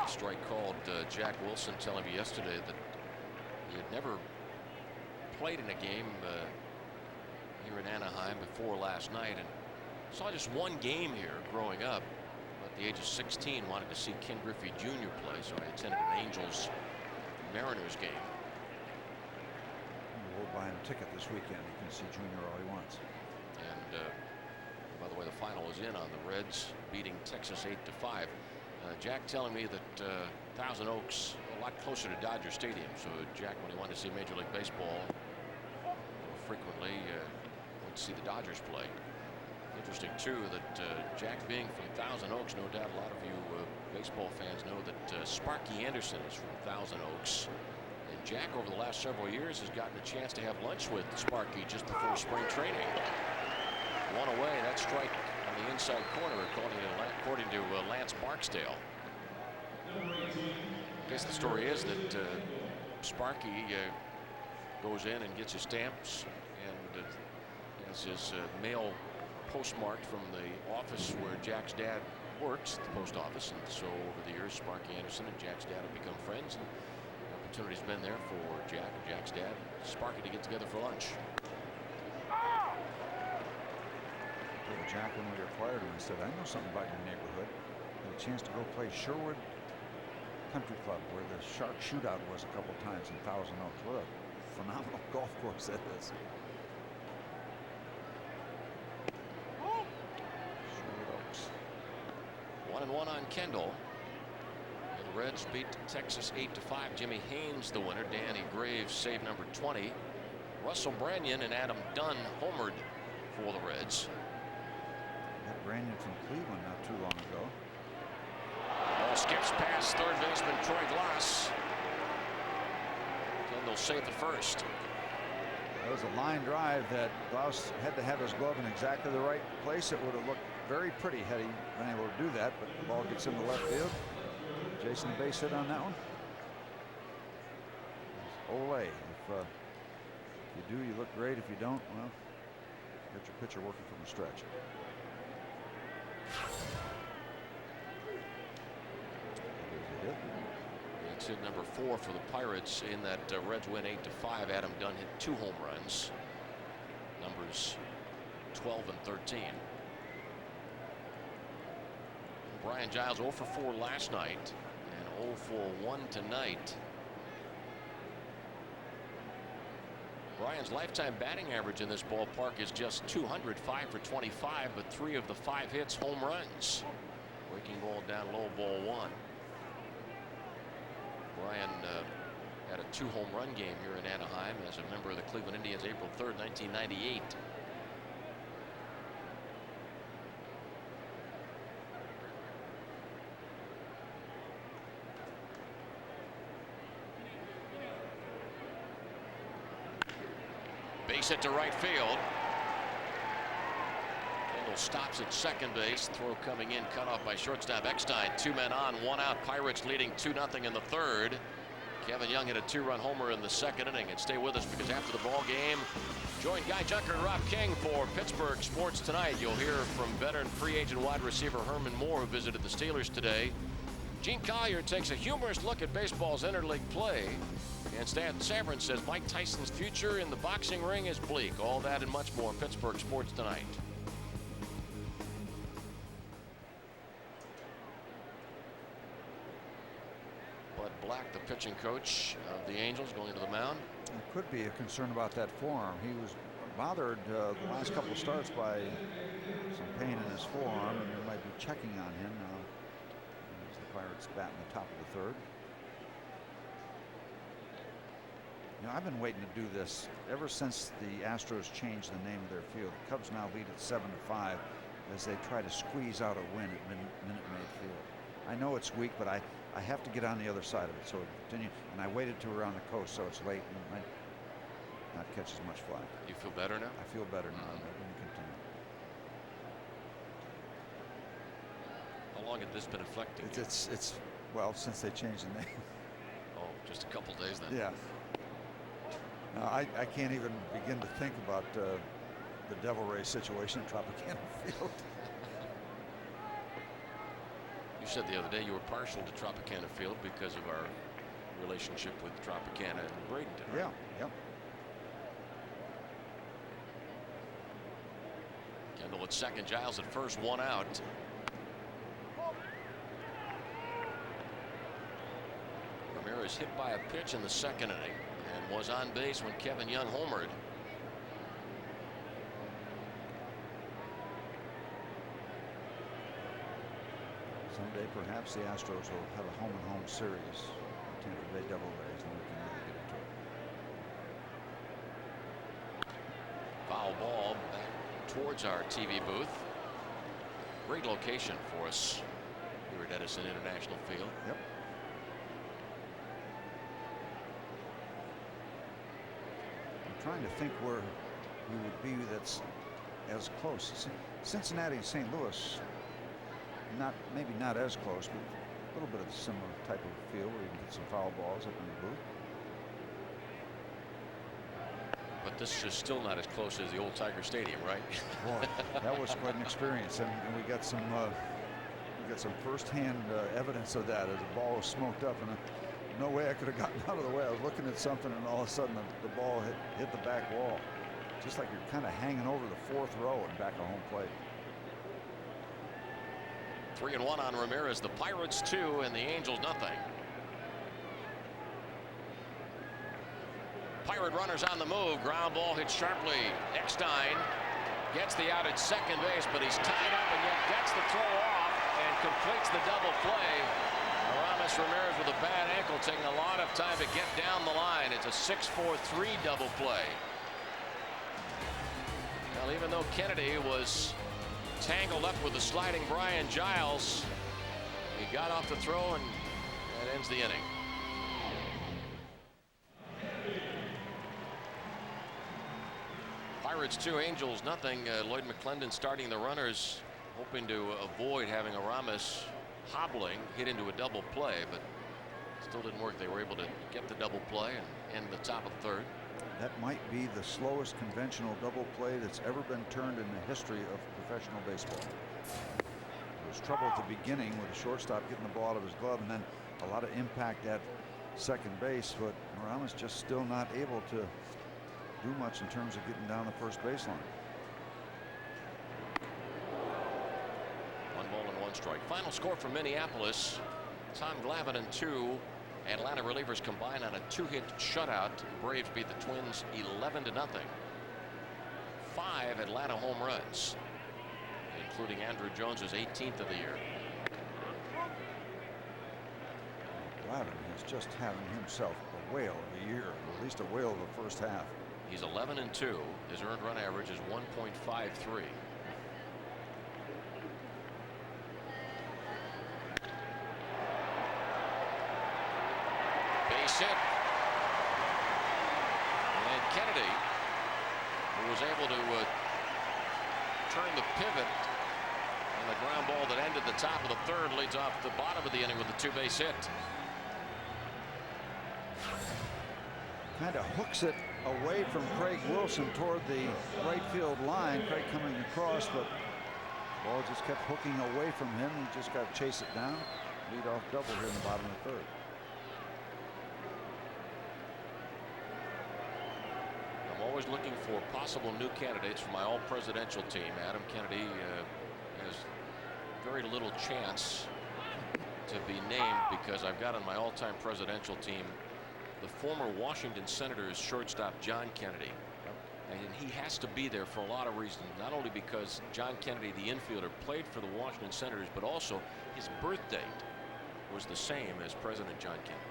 Strike called. Jack Wilson telling me yesterday that he had never played in a game here in Anaheim before last night, and saw just one game here growing up. At the age of 16, wanted to see Ken Griffey Jr. play, so I attended an Angels Mariners game. We'll buy him a ticket this weekend. He can see Junior all he wants. And by the way, the final was in on the Reds beating Texas 8-5. Jack telling me that Thousand Oaks a lot closer to Dodger Stadium, so Jack, when he wanted to see Major League Baseball, frequently went to see the Dodgers play. Interesting too that Jack being from Thousand Oaks, no doubt a lot of you baseball fans know that Sparky Anderson is from Thousand Oaks. And Jack, over the last several years, has gotten a chance to have lunch with Sparky just before spring training. One away, that strike on the inside corner, according to Lance Barksdale. I guess the story is that Sparky goes in and gets his stamps and has his mail postmarked from the office where Jack's dad works, the post office. And so over the years, Sparky Anderson and Jack's dad have become friends. And the opportunity's been there for Jack and Jack's dad, Sparky, to get together for lunch. I told Jack when we acquired him, I said, I know something about your neighborhood. I had a chance to go play Sherwood Country Club, where the Shark Shootout was a couple times in Thousand Oaks. What a phenomenal golf course that is. 1-1 on Kendall. And the Reds beat Texas 8-5. Jimmy Haynes the winner. Danny Graves save number 20. Russell Branyan and Adam Dunn homered for the Reds. That Branyan from Cleveland not too long ago. Ball skips past third baseman Troy Glass. Kendall saved the first. That was a line drive that Glaus had to have his glove in exactly the right place. It would have looked very pretty had he been able to do that, but the ball gets into left field. Jason, the base hit on that one. Ole, if you do, you look great. If you don't, well, get your pitcher working from the stretch. It's hit number 4 for the Pirates in that Reds win 8-5. Adam Dunn hit 2 home runs. Numbers 12 and 13. Brian Giles 0 for 4 last night and 0 for 1 tonight. Brian's lifetime batting average in this ballpark is just 200, 5 for 25, but 3 of the 5 hits home runs. Breaking ball down low, ball 1. Brian had a 2 home run game here in Anaheim as a member of the Cleveland Indians April 3rd, 1998. Base hit to right field. Kendall stops at second base. Throw coming in, cut off by shortstop Eckstein. 2 men on, 1 out. Pirates leading 2-0 in the third. Kevin Young hit a 2-run homer in the second inning. And stay with us, because after the ball game, join Guy Junker and Rob King for Pittsburgh Sports Tonight. You'll hear from veteran free agent wide receiver Herman Moore, who visited the Steelers today. Gene Collier takes a humorous look at baseball's interleague play. And Stan Savran says Mike Tyson's future in the boxing ring is bleak. All that and much more. Pittsburgh Sports Tonight. Bud Black, the pitching coach of the Angels, going to the mound. There could be a concern about that forearm. He was bothered the last couple of starts by some pain in his forearm, and they might be checking on him now as the Pirates bat in the top of the third. You know, I've been waiting to do this ever since the Astros changed the name of their field. The Cubs now lead at 7-5 as they try to squeeze out a win at Minute Maid Field. I know it's weak, but I have to get on the other side of it, so continue. And I waited till we're on the coast, so it's late and might not catch as much flack. You feel better now? I feel better now. I'm going to continue. How long had this been affecting you? It's well, since they changed the name. Oh, just a couple days then. Yeah. No, I can't even begin to think about the Devil Rays situation at Tropicana Field. You said the other day you were partial to Tropicana Field because of our relationship with Tropicana and Bradenton. Right? Yeah. Kendall at second, Giles at first, one out. Ramirez hit by a pitch in the second inning and was on base when Kevin Young homered. Someday perhaps the Astros will have a home-and-home series. Tampa Bay Devil Rays, and we can really get into it. Foul ball back towards our TV booth. Great location for us here at Edison International Field. Yep. I'm trying to think where we would be that's as close. Cincinnati and St. Louis, maybe not as close, but a little bit of a similar type of feel where you can get some foul balls up in the booth. But this is still not as close as the old Tiger Stadium, right? Boy, that was quite an experience, and we got some first-hand evidence of that as the ball was smoked up, and no way I could have gotten out of the way. I was looking at something, and all of a sudden the ball hit the back wall, just like you're kind of hanging over the fourth row and back of home plate. 3-1 on Ramirez. The Pirates 2 and the Angels nothing. Pirate runners on the move. Ground ball hit sharply. Eckstein gets the out at second base, but he's tied up and yet gets the throw off and completes the double play. Aramis Ramirez with a bad ankle, taking a lot of time to get down the line. It's a 6-4-3 double play. Well, even though Kennedy was tangled up with the sliding Brian Giles, he got off the throw, and that ends the inning. Pirates 2, Angels nothing. Lloyd McClendon starting the runners, hoping to avoid having Aramis hobbling, hit into a double play, but still didn't work. They were able to get the double play and end the top of third. That might be the slowest conventional double play that's ever been turned in the history of professional baseball. There was trouble at the beginning with the shortstop getting the ball out of his glove, and then a lot of impact at second base, but Aramis just still not able to do much in terms of getting down the first baseline. 1 ball and 1 strike. Final score for Minneapolis. Tom Glavine 2. Atlanta relievers combine on a 2-hit shutout. Braves beat the Twins 11-0. 5 Atlanta home runs, including Andrew Jones's 18th of the year. Glavine is just having himself a whale of a year, or at least a whale of the first half. He's 11-2. His earned run average is 1.53. Base hit. And Kennedy, who was able to turn the pivot on the ground ball that ended the top of the third, leads off the bottom of the inning with a 2-base hit. Kind of hooks it away from Craig Wilson toward the right field line. Craig coming across, but the ball just kept hooking away from him. He just got to chase it down. Lead off double here in the bottom of the third. I'm always looking for possible new candidates for my all-presidential team. Adam Kennedy has very little chance to be named because I've got on my all-time presidential team the former Washington Senators shortstop John Kennedy. And he has to be there for a lot of reasons, not only because John Kennedy, the infielder, played for the Washington Senators, but also his birth date was the same as President John Kennedy.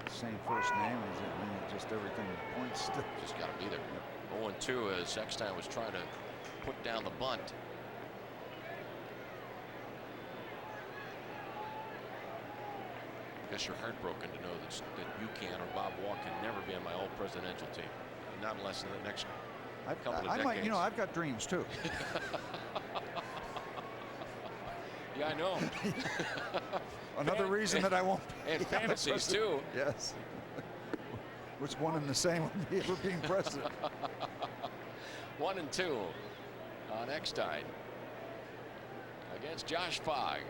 Same first name, as just everything points to. Just got to be there. 0-2 as Eckstein was trying to put down the bunt. I guess you're heartbroken to know that you can or Bob Waugh can never be on my all-presidential team. Not unless in the next couple of decades. I've got dreams too. Yeah, I know. Another reason that I won't. And fantasies too. Yes. Which one and the same would be ever being president? 1-2 on Eckstein. against Josh Fogg.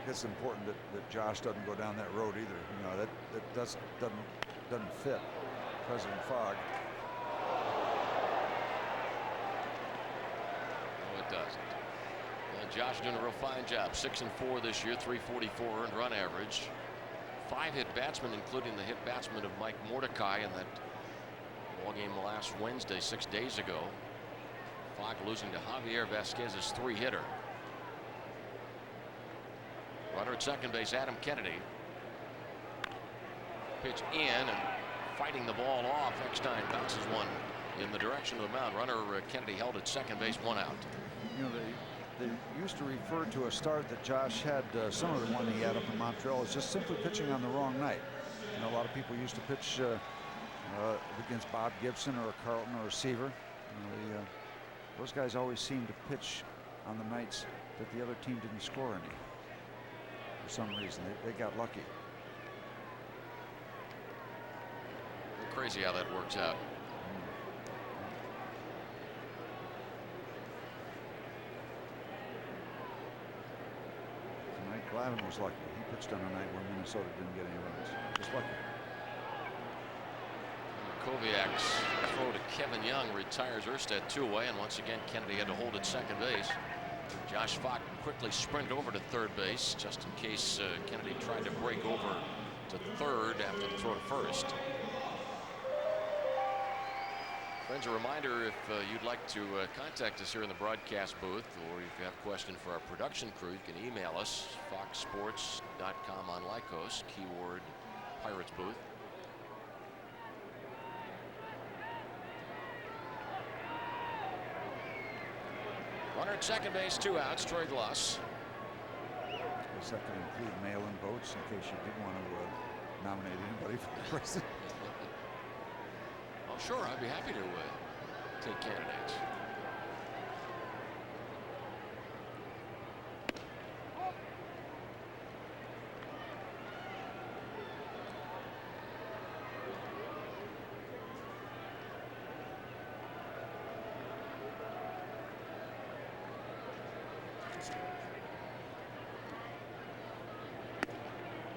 It's important that Josh doesn't go down that road either. You know, that doesn't fit President Fogg. No, it doesn't. And Josh doing a real fine job. 6-4 this year, 344 earned run average. 5 hit batsmen, including the hit batsman of Mike Mordecai in that ball game last Wednesday, 6 days ago. Fogg losing to Javier Vasquez's 3-hitter. Runner at second base, Adam Kennedy. Pitch in and fighting the ball off. Eckstein bounces one in the direction of the mound. Runner Kennedy held at second base, 1 out. You know, they used to refer to a start that Josh had, similar to one he had up in Montreal, as just simply pitching on the wrong night. You know, a lot of people used to pitch against Bob Gibson or a Carlton or a Seaver. You know, those guys always seemed to pitch on the nights that the other team didn't score any. For some reason, they got lucky. Crazy how that works out. Tonight, Glavine was lucky. He pitched on a night where Minnesota didn't get any runs. Just lucky. Koviak's throw to Kevin Young retires Erstad 2 away, and once again Kennedy had to hold at second base. Josh Fogg quickly sprinted over to third base just in case Kennedy tried to break over to third after the throw to first. Friends, a reminder, if you'd like to contact us here in the broadcast booth, or if you have a question for our production crew, you can email us, foxsports.com on Lycos, keyword Pirates booth. Runner at second base, 2 outs, Troy Glaus. Guess that could include mail-in votes in case you did want to nominate anybody for president. Oh, sure, I'd be happy to take candidates.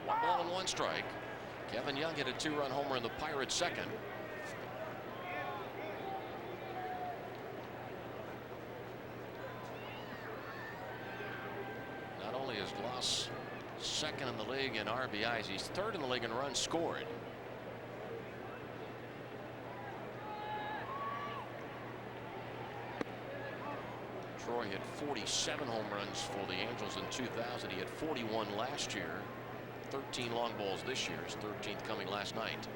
One ball and 1 strike. Kevin Young hit a 2-run homer in the Pirates' second. Not only is Glaus second in the league in RBIs, he's third in the league in runs scored. Troy had 47 home runs for the Angels in 2000. He had 41 last year. 13 long balls this year. His 13th coming last night.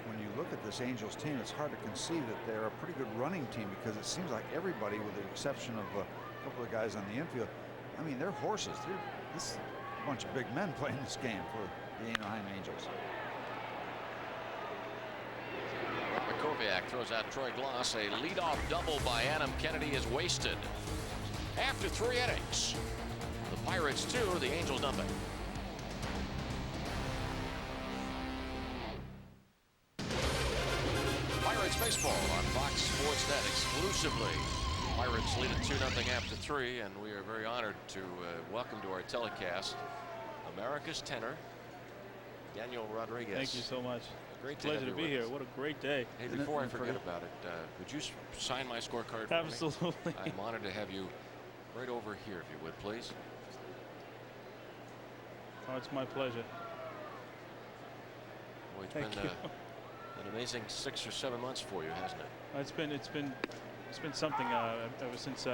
When you look at this Angels team, it's hard to conceive that they're a pretty good running team, because it seems like everybody, with the exception of a couple of guys on the infield, I mean, they're horses. This is a bunch of big men playing this game for the Anaheim Angels. Robert Koviak throws out Troy Glaus. A leadoff double by Adam Kennedy is wasted. After 3 innings, the Pirates 2, the Angels nothing. Pirates baseball on Fox Sports Net exclusively. Pirates lead at 2-0 after 3, and we are very honored to welcome to our telecast America's tenor, Daniel Rodriguez. Thank you so much. Great Pleasure to be here. What a great day. Hey, before I forget about it, would you sign my scorecard for Absolutely. me? I'm honored to have you right over here, if you would, please. Oh, it's my pleasure. Boy, it's Thank been you. an amazing 6 or 7 months for you, hasn't it? It's been something ever since.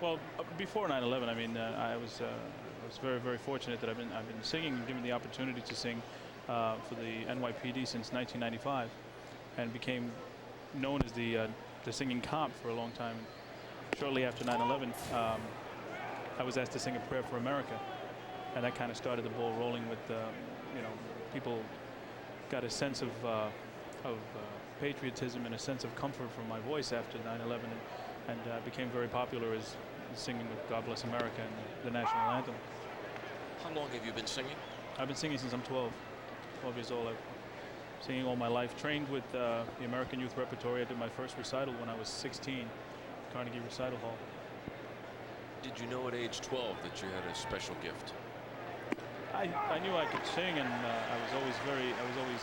Well, before 9/11, I mean, I was very, very fortunate that I've been singing and given the opportunity to sing for the NYPD since 1995, and became known as the singing cop for a long time. Shortly after 9/11, I was asked to sing a prayer for America, and that kind of started the ball rolling with, you know, people got a sense of patriotism and a sense of comfort from my voice after 9/11, and became very popular as singing with God Bless America and the national anthem. How long have you been singing? I've been singing since I'm 12 years old. singing all my life. Trained with the American Youth Repertory. I did my first recital when I was 16, Carnegie Recital Hall. Did you know at age 12 that you had a special gift? I knew I could sing, and I was always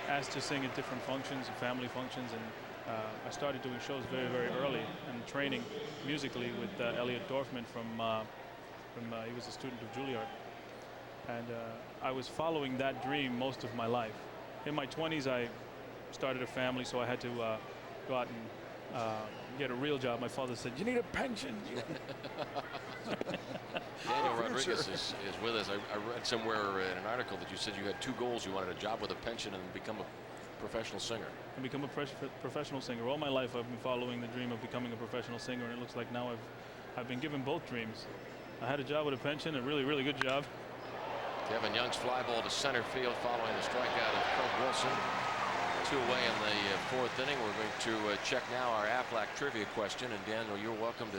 asked to sing at different functions, family functions, and I started doing shows very, very early and training musically with Elliot Dorfman from he was a student of Juilliard, and I was following that dream most of my life. In my 20s, I started a family, so I had to go out and get a real job. My father said, "You need a pension." Daniel Rodriguez is with us. I read somewhere in an article that you said you had 2 goals. You wanted a job with a pension and become a professional singer. And become a professional singer. All my life I've been following the dream of becoming a professional singer, and it looks like now I've been given both dreams. I had a job with a pension, a really, really good job. Kevin Young's fly ball to center field following the strikeout of Craig Wilson. 2 away in the 4th inning. We're going to check now our Aflac trivia question, and Daniel, you're welcome to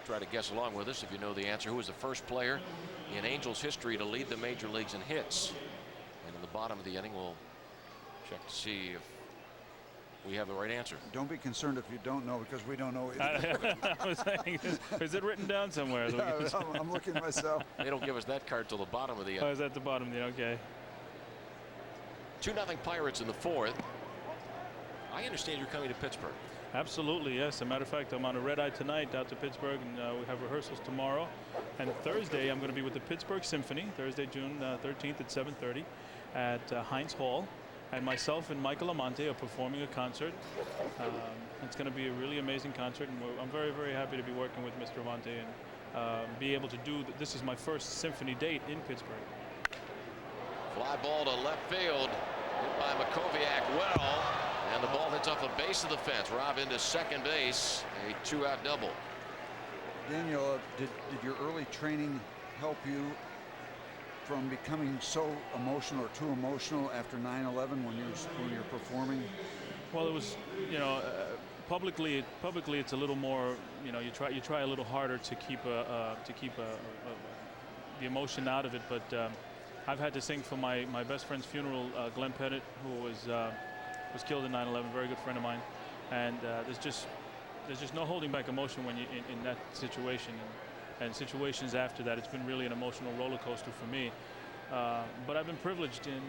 try to guess along with us if you know the answer. Who was the first player in Angels history to lead the major leagues in hits? And in the bottom of the inning, we'll check to see if we have the right answer. Don't be concerned if you don't know, because we don't know either. I was saying, is it written down somewhere? Yeah, I'm looking myself. They don't give us that card till the bottom of the inning. Oh, is at the bottom? Yeah, okay. 2-0 Pirates in the 4th. I understand you're coming to Pittsburgh. Absolutely, yes. As a matter of fact, I'm on a red-eye tonight out to Pittsburgh, and we have rehearsals tomorrow. And Thursday, I'm going to be with the Pittsburgh Symphony, Thursday, June 13th at 7:30 at Heinz Hall. And myself and Michael Amante are performing a concert. It's going to be a really amazing concert, and I'm very, very happy to be working with Mr. Amante and be able to do. This is my first symphony date in Pittsburgh. Fly ball to left field, hit by Makoviak well, and the ball hits off the base of the fence. Rob into second base, a 2-out double. Daniel, did your early training help you from becoming so emotional or too emotional after 9/11 when you're performing? Well, it was, you know, publicly it's a little more, you know, you try a little harder to keep the emotion out of it. But I've had to sing for my best friend's funeral, Glenn Pettit, who was killed in 9/11, very good friend of mine, and there's just no holding back emotion when you in that situation. And situations after that, it's been really an emotional roller coaster for me. But I've been privileged and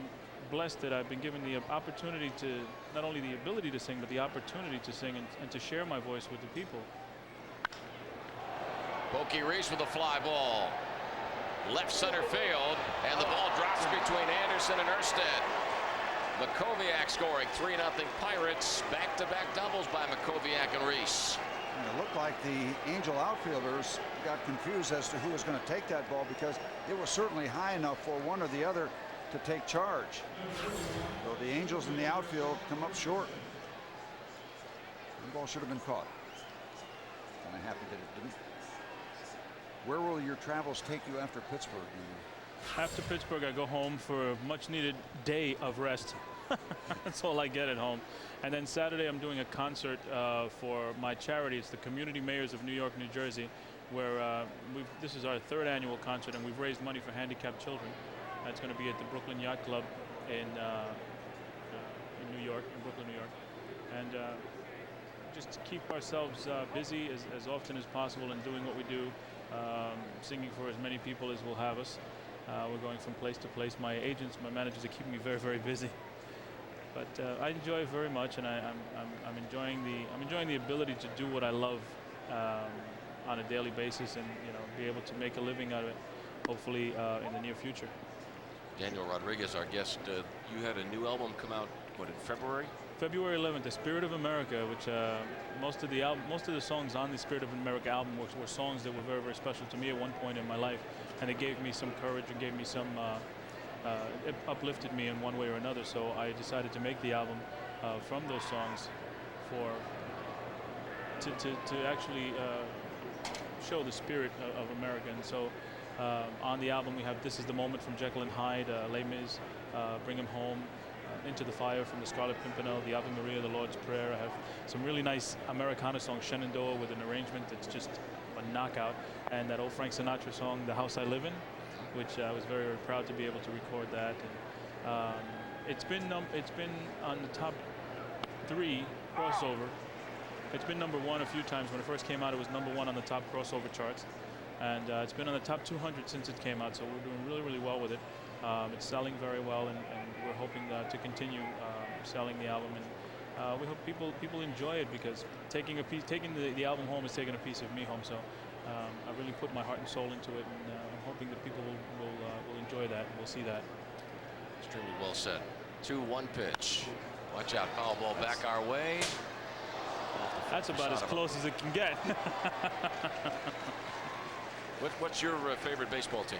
blessed that I've been given the opportunity to, not only the ability to sing, but the opportunity to sing and to share my voice with the people. Pokey Reese with a fly ball. Left center field, and the ball drops between Anderson and Erstad. Makoviak scoring 3-0 Pirates. Back-to-back doubles by Makoviak and Reese. And it looked like the Angel outfielders got confused as to who was going to take that ball, because it was certainly high enough for one or the other to take charge. So the Angels in the outfield come up short. The ball should have been caught. And I'm happy that it didn't. Where will your travels take you after Pittsburgh? After Pittsburgh, I go home for a much-needed day of rest. That's all I get at home. And then Saturday, I'm doing a concert for my charity. It's the Community Mayors of New York, New Jersey, where this is our 3rd annual concert, and we've raised money for handicapped children. It's going to be at the Brooklyn Yacht Club in New York, in Brooklyn, New York. And just keep ourselves busy as often as possible in doing what we do, singing for as many people as will have us. We're going from place to place. My agents, my managers are keeping me very, very busy. But I enjoy it very much, and I'm enjoying the ability to do what I love on a daily basis, and be able to make a living out of it, hopefully in the near future. Daniel Rodriguez, our guest. You had a new album come out, what, in February? February 11th, The Spirit of America, which most of the songs on the Spirit of America album were songs that were very, very special to me at one point in my life, and it gave me some courage and gave me some. It uplifted me in one way or another, so I decided to make the album from those songs to actually show the spirit of America. And so on the album we have This Is the Moment from Jekyll and Hyde, Les Mis, Bring 'Em Home, Into the Fire from the Scarlet Pimpernel, the Ave Maria, the Lord's Prayer. I have some really nice Americana songs, Shenandoah, with an arrangement that's just a knockout, and that old Frank Sinatra song, The House I Live In, which I was very, very proud to be able to record that. And It's been on the top 3 crossover. It's been #1 a few times. When it first came out, it was #1 on the top crossover charts, and it's been on the top 200 since it came out. So we're doing really, really well with it. It's selling very well, and we're hoping to continue selling the album. And we hope people enjoy it, because taking the album home is taking a piece of me home. So I really put my heart and soul into it, and I'm hoping that people will enjoy that. We'll see that. Extremely well said. 2-1 pitch. Watch out, foul ball back our way. That's about as close as it can get. What's your favorite baseball team?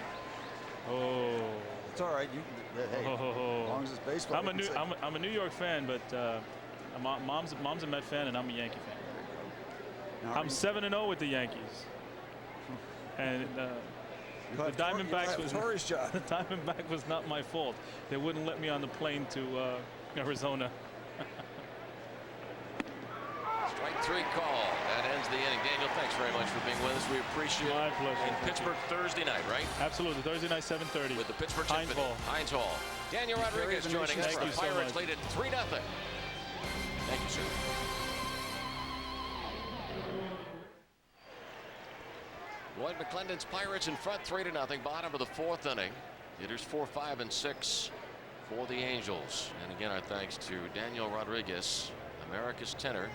Oh. It's all right. Hey, as long as it's baseball. I'm a New York fan, but mom's a Met fan, and I'm a Yankee fan. Now, I'm 7-0 with the Yankees. And the Diamondbacks was not my fault. They wouldn't let me on the plane to Arizona. Strike 3 call. That ends the inning. Daniel, thanks very much for being with us. We appreciate it. My pleasure. In Pittsburgh Thursday night, right? Absolutely. Thursday night, 7:30. With the Pittsburgh Heinz Hall. Heinz Hall. Daniel Rodriguez joining us. The Pirates lead at 3-0. Thank you, sir. Lloyd McClendon's Pirates in front 3-0. Bottom of the 4th inning. Hitters 4, 5, and 6 for the Angels. And again, our thanks to Daniel Rodriguez, America's tenor,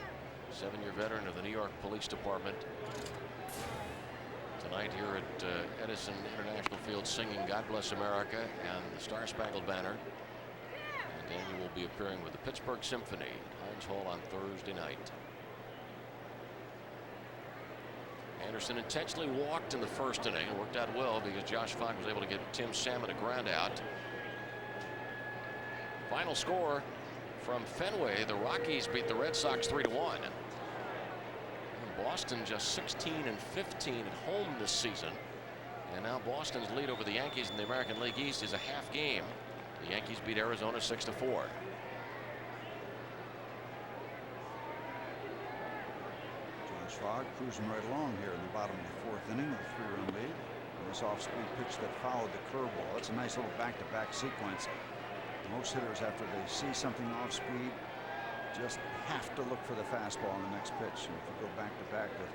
7-year veteran of the New York Police Department. Tonight here at Edison International Field, singing God Bless America and the Star Spangled Banner. And Daniel will be appearing with the Pittsburgh Symphony at Heinz Hall on Thursday night. Anderson intentionally walked in the 1st inning. It worked out well because Josh Fogg was able to get Tim Salmon a ground out. Final score from Fenway: the Rockies beat the Red Sox 3-1. Boston just 16-15 at home this season, and now Boston's lead over the Yankees in the American League East is a half game. The Yankees beat Arizona 6-4. Josh Fogg cruising right along here in the bottom of the 4th inning with a 3-run lead. And this off-speed pitch that followed the curveball. That's a nice little back-to-back sequence. Most hitters, after they see something off-speed, just have to look for the fastball in the next pitch. And if you go back-to-back with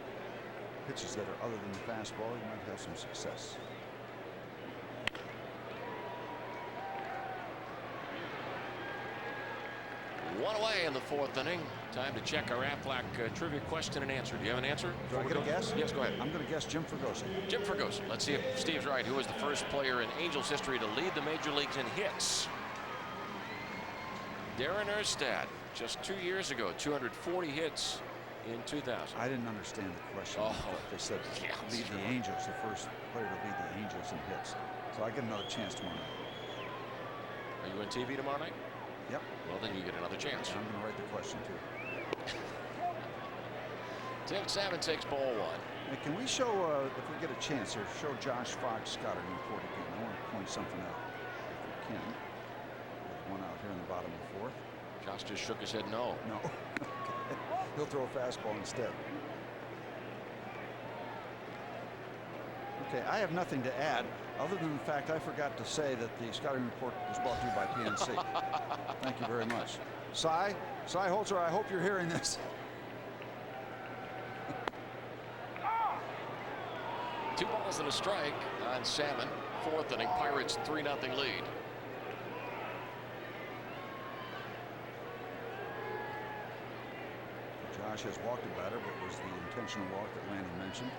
pitches that are other than the fastball, you might have some success. One away in the 4th inning. Time to check our Aflac trivia question and answer. Do you have an answer? Do I get a guess? Yes, go ahead. I'm going to guess Jim Fregosi. Jim Fregosi. Let's see if Steve's right. Who was the first player in Angels history to lead the major leagues in hits? Darren Erstad, just 2 years ago, 240 hits in 2000. I didn't understand the question. Oh, they said lead the Angels, the first player to lead the Angels in hits. So I get another chance tomorrow night. Are you on TV tomorrow night? Yep. Well, then you get another chance. And I'm going to write the question too. Tim Salmon takes ball 1. Hey, can we show, if we get a chance here, show Josh Fogg's scouting report again? I want to point something out, if we can. With one out here in the bottom of the 4th. Josh just shook his head no. No. He'll throw a fastball instead. Okay, I have nothing to add other than the fact I forgot to say that the scouting report was brought to you by PNC. Thank you very much. Cy Holzer, I hope you're hearing this. Two balls and a strike on Salmon. 4th inning, Pirates 3-0 lead. Josh has walked a batter, but was the intentional walk that Lanny mentioned.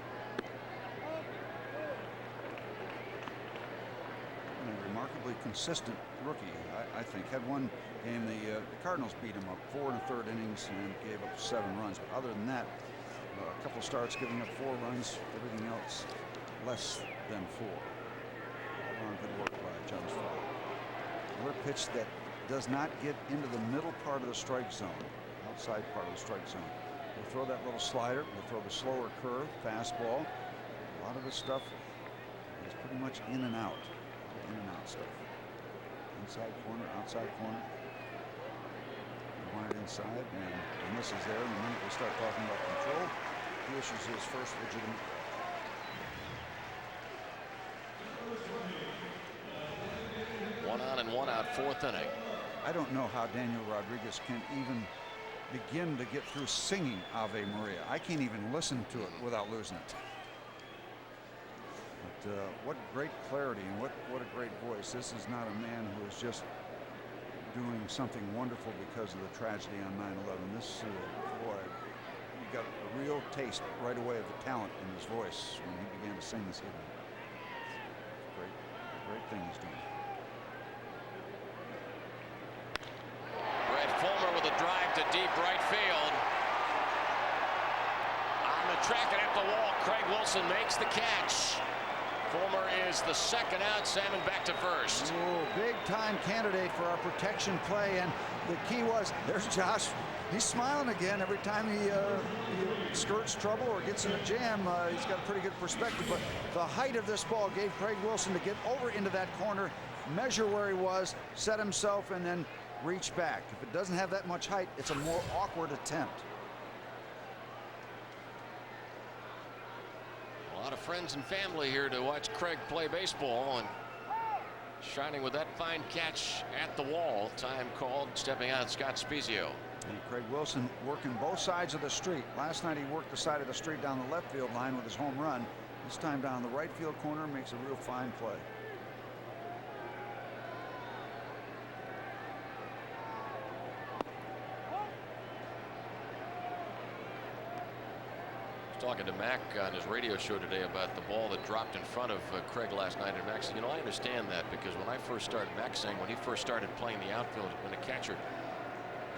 And a remarkably consistent rookie, I think. Had one game, the Cardinals beat him up 4 1/3 innings and gave up 7 runs. But other than that, a couple starts giving up 4 runs, everything else less than 4. Good work by Josh Fogg. Another pitch that does not get into the middle part of the strike zone, outside part of the strike zone. He'll throw that little slider, he'll throw the slower curve, fastball. A lot of this stuff is pretty much in and out stuff. Inside corner, outside corner. He wanted inside, and the miss is there. And the minute we start talking about control, he issues his first legitimate. One on and one out, 4th inning. I don't know how Daniel Rodriguez can even begin to get through singing Ave Maria. I can't even listen to it without losing it. But what great clarity and what a great voice. This is not a man who is just doing something wonderful because of the tragedy on 9/11. This boy, you got a real taste right away of the talent in his voice when he began to sing this evening. Great thing he's doing. Brett Fulmer with a drive to deep right field. On the track and at the wall, Craig Wilson makes the catch. Fulmer is the second out. Salmon back to first. Oh, big time candidate for our protection play, and the key was, there's Josh. He's smiling again every time he skirts trouble or gets in a jam. He's got a pretty good perspective, but the height of this ball gave Craig Wilson to get over into that corner, measure where he was, set himself, and then reach back. If it doesn't have that much height, it's a more awkward attempt. A lot of friends and family here to watch Craig play baseball, and shining with that fine catch at the wall. Time called. Stepping out, Scott Spezio. And Craig Wilson working both sides of the street. Last night he worked the side of the street down the left field line with his home run. This time down the right field corner, makes a real fine play. Talking to Mac on his radio show today about the ball that dropped in front of Craig last night, and Mac said, you know, I understand that, because when I first started, Mac saying when he first started playing the outfield, when a catcher,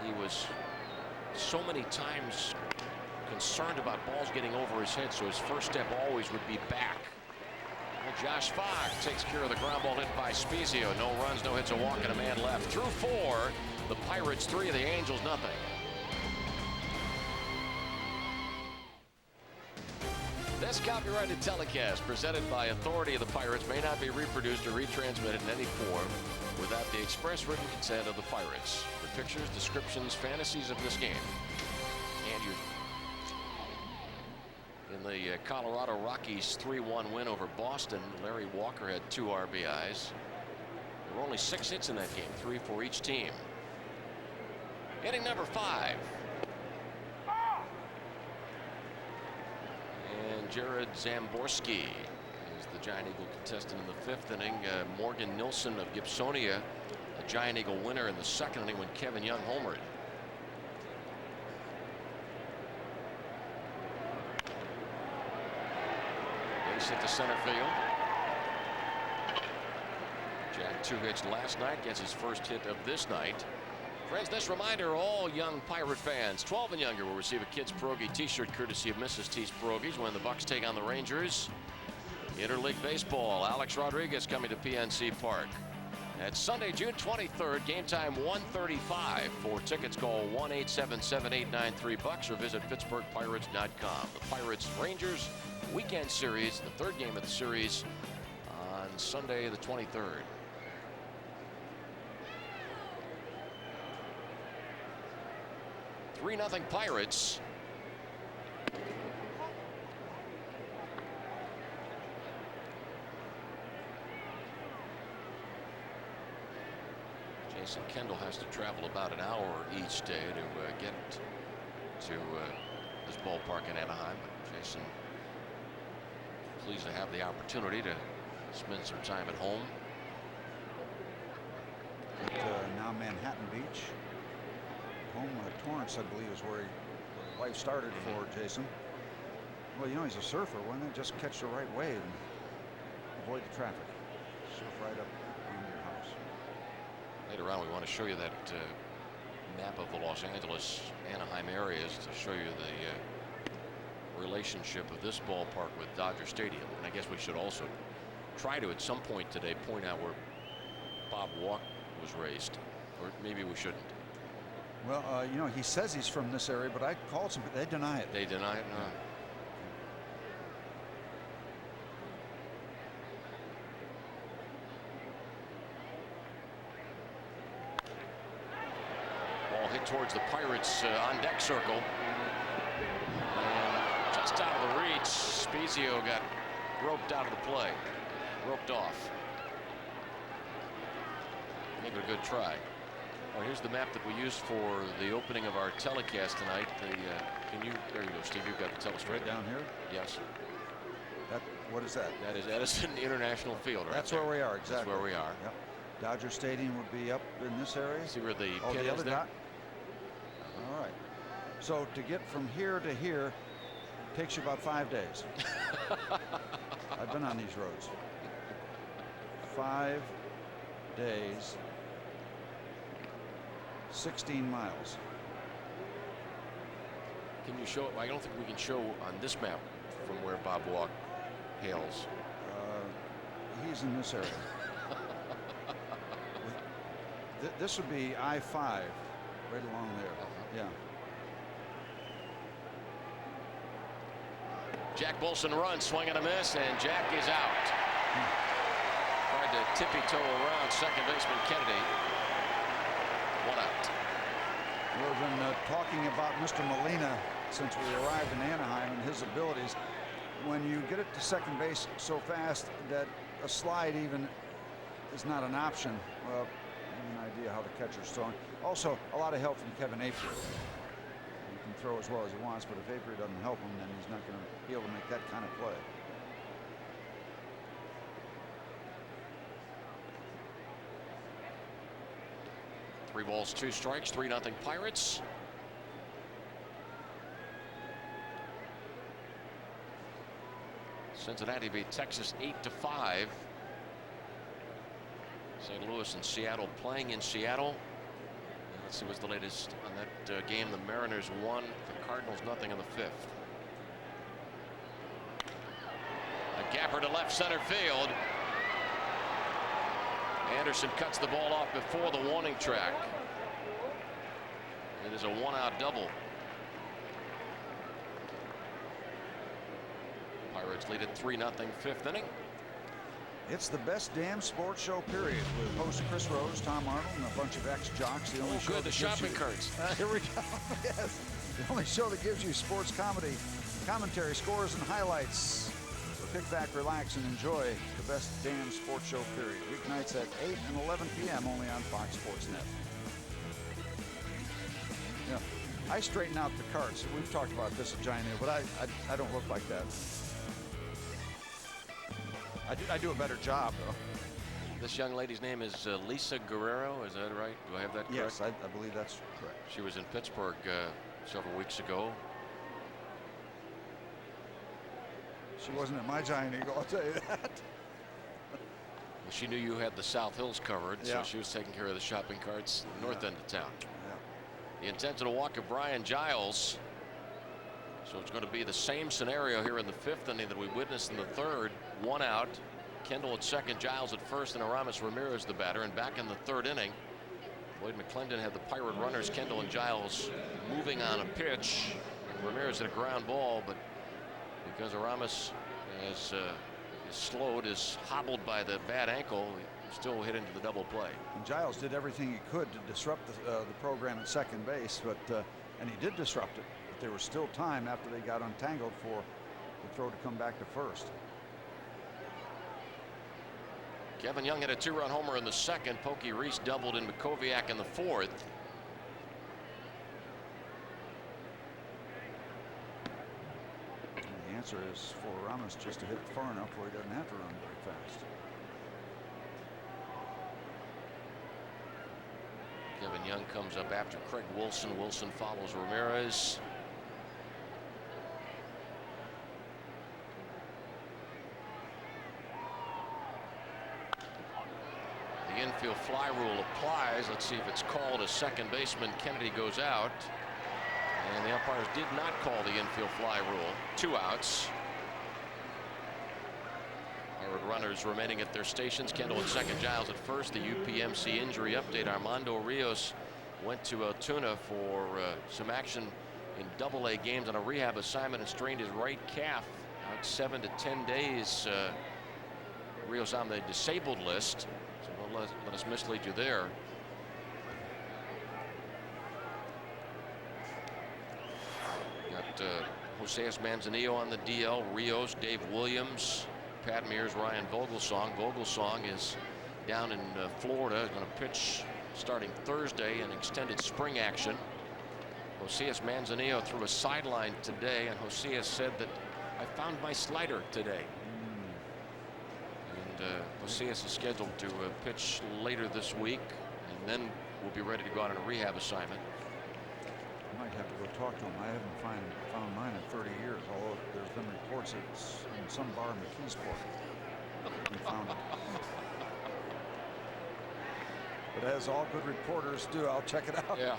he was so many times concerned about balls getting over his head, so his first step always would be back. Well, Josh Fox takes care of the ground ball hit by Spezio. No runs, no hits, a walk, and a man left. Through 4, the Pirates 3, the Angels nothing. This copyrighted telecast presented by authority of the Pirates may not be reproduced or retransmitted in any form without the express written consent of the Pirates. For pictures, descriptions, fantasies of this game, and in the Colorado Rockies 3-1 win over Boston, Larry Walker had 2 RBIs. There were only 6 hits in that game, 3 for each team. Inning number 5. And Jared Zamborski is the Giant Eagle contestant in the 5th inning. Morgan Nilsson of Gibsonia, a Giant Eagle winner in the 2nd inning when Kevin Young homered. Base hit to center field. Jack 2 hits last night, gets his first hit of this night. Friends, this reminder, all young Pirate fans 12 and younger will receive a Kids Pierogi t-shirt courtesy of Mrs. T's Pierogies when the Bucks take on the Rangers. Interleague Baseball, Alex Rodriguez coming to PNC Park. That's Sunday, June 23rd, game time 1:35. For tickets, call 1-877-893-BUCKS or visit PittsburghPirates.com. The Pirates Rangers weekend series, the 3rd game of the series on Sunday the 23rd. Nothing Pirates. Jason Kendall has to travel about an hour each day to get to this ballpark in Anaheim. But Jason, pleased to have the opportunity to spend some time at home. Now Manhattan Beach. Home Torrance, I believe, is where life started for Jason. Well, you know, he's a surfer. Why not just catch the right wave and avoid the traffic? Surf right up on your house. Later on, we want to show you that map of the Los Angeles Anaheim areas to show you the relationship of this ballpark with Dodger Stadium. And I guess we should also try to, at some point today, point out where Bob Walk was raised. Or maybe we shouldn't. Well, you know, he says he's from this area, but I called some, but they deny it. They deny it? No. Ball hit towards the Pirates on deck circle. And just out of the reach, Spezio got roped out of the play. Roped off. Make it a good try. Well, here's the map that we used for the opening of our telecast tonight. Can you? There you go, Steve. You've got the telestrator. Right down here. Yes. What is that? That is Edison International Field. Right. That's there. where we are. Exactly. That's where we are. Yep. Dodger Stadium would be up in this area. See where the Oh, pin the is other there? dot. All right. So to get from here to here takes you about 5 days. I've been on these roads. 5 days, 16 miles. Can you show? I don't think we can show on this map from where Bob Walk hails. He's in this area. This would be I-5, right along there. Yeah. Jack Wilson runs, swing and a miss, and Jack is out. Tried to tippy-toe around second baseman Kennedy. 1 out. We've been talking about Mr. Molina since we arrived in Anaheim and his abilities. When you get it to second base so fast that a slide even is not an option, well, you have an idea how the catcher's throwing. Also, a lot of help from Kevin Appier. He can throw as well as he wants, but if Appier doesn't help him, then he's not going to be able to make that kind of play. Three balls, 2 strikes, 3-0 Pirates. Cincinnati beat Texas 8-5. St. Louis and Seattle playing in Seattle. And let's see what's the latest on that game. The Mariners won, the Cardinals nothing in the 5th. A gapper to left center field. Anderson cuts the ball off before the warning track. It is a 1-out double. Pirates lead at 3-0 5th inning. It's the best damn sports show period with host Chris Rose, Tom Arnold, and a bunch of ex-jocks. The only show good, the that gives shopping you, carts. Here we go. Yes, the only show that gives you sports comedy, commentary, scores, and highlights. So kick back, relax, and enjoy the best damn sports show period. Weeknights at 8 and 11 p.m. only on Fox Sports Net. Yeah, I straighten out the carts. We've talked about this at Giant Eagle, but I don't look like that. I do a better job, though. This young lady's name is Lisa Guerrero. Is that right? Do I have that correct? Yes, I believe that's correct. She was in Pittsburgh several weeks ago. She wasn't at my Giant Eagle, I'll tell you that. Well, she knew you had the South Hills covered, Yeah. so she was taking care of the shopping carts north end of town. Yeah. The intentional walk of Brian Giles. So it's going to be the same scenario here in the 5th inning that we witnessed in the 3rd. 1 out. Kendall at second, Giles at first, and Aramis Ramirez the batter. And back in the 3rd inning, Lloyd McClendon had the Pirate runners, Kendall and Giles, moving on a pitch. Ramirez hit a ground ball, but because Aramis is slowed, is hobbled by the bad ankle, he still hit into the double play. And Giles did everything he could to disrupt the program at second base, but and he did disrupt it. But there was still time after they got untangled for the throw to come back to first. Kevin Young had a 2-run homer in the 2nd. Pokey Reese doubled in Makoviak in the 4th. And the answer is for Ramos just to hit it far enough where he doesn't have to run very fast. Kevin Young comes up after Craig Wilson. Wilson follows Ramirez. The infield fly rule applies. Let's see if it's called. As second baseman Kennedy goes out. And the umpires did not call the infield fly rule. 2 outs. Pirate runners remaining at their stations. Kendall at second, Giles at first. The UPMC injury update. Armando Rios went to Altoona for some action in Double-A games on a rehab assignment and strained his right calf. Out 7 to 10 days. Rios on the disabled list. So don't let us mislead you there. Got Jose Manzanillo on the DL. Rios, Dave Williams, Pat Mears, Ryan Vogelsong. Vogelsong is down in Florida. Going to pitch starting Thursday in extended spring action. Josias Manzanillo threw a sideline today, and Josias said that I found my slider today. And Josias is scheduled to pitch later this week, and then we'll be ready to go out on a rehab assignment. I might have to go talk to him. I haven't found mine in 30 years, although there's been reports that it's in some bar in McKeesport. We found it. But as all good reporters do, I'll check it out. Yeah.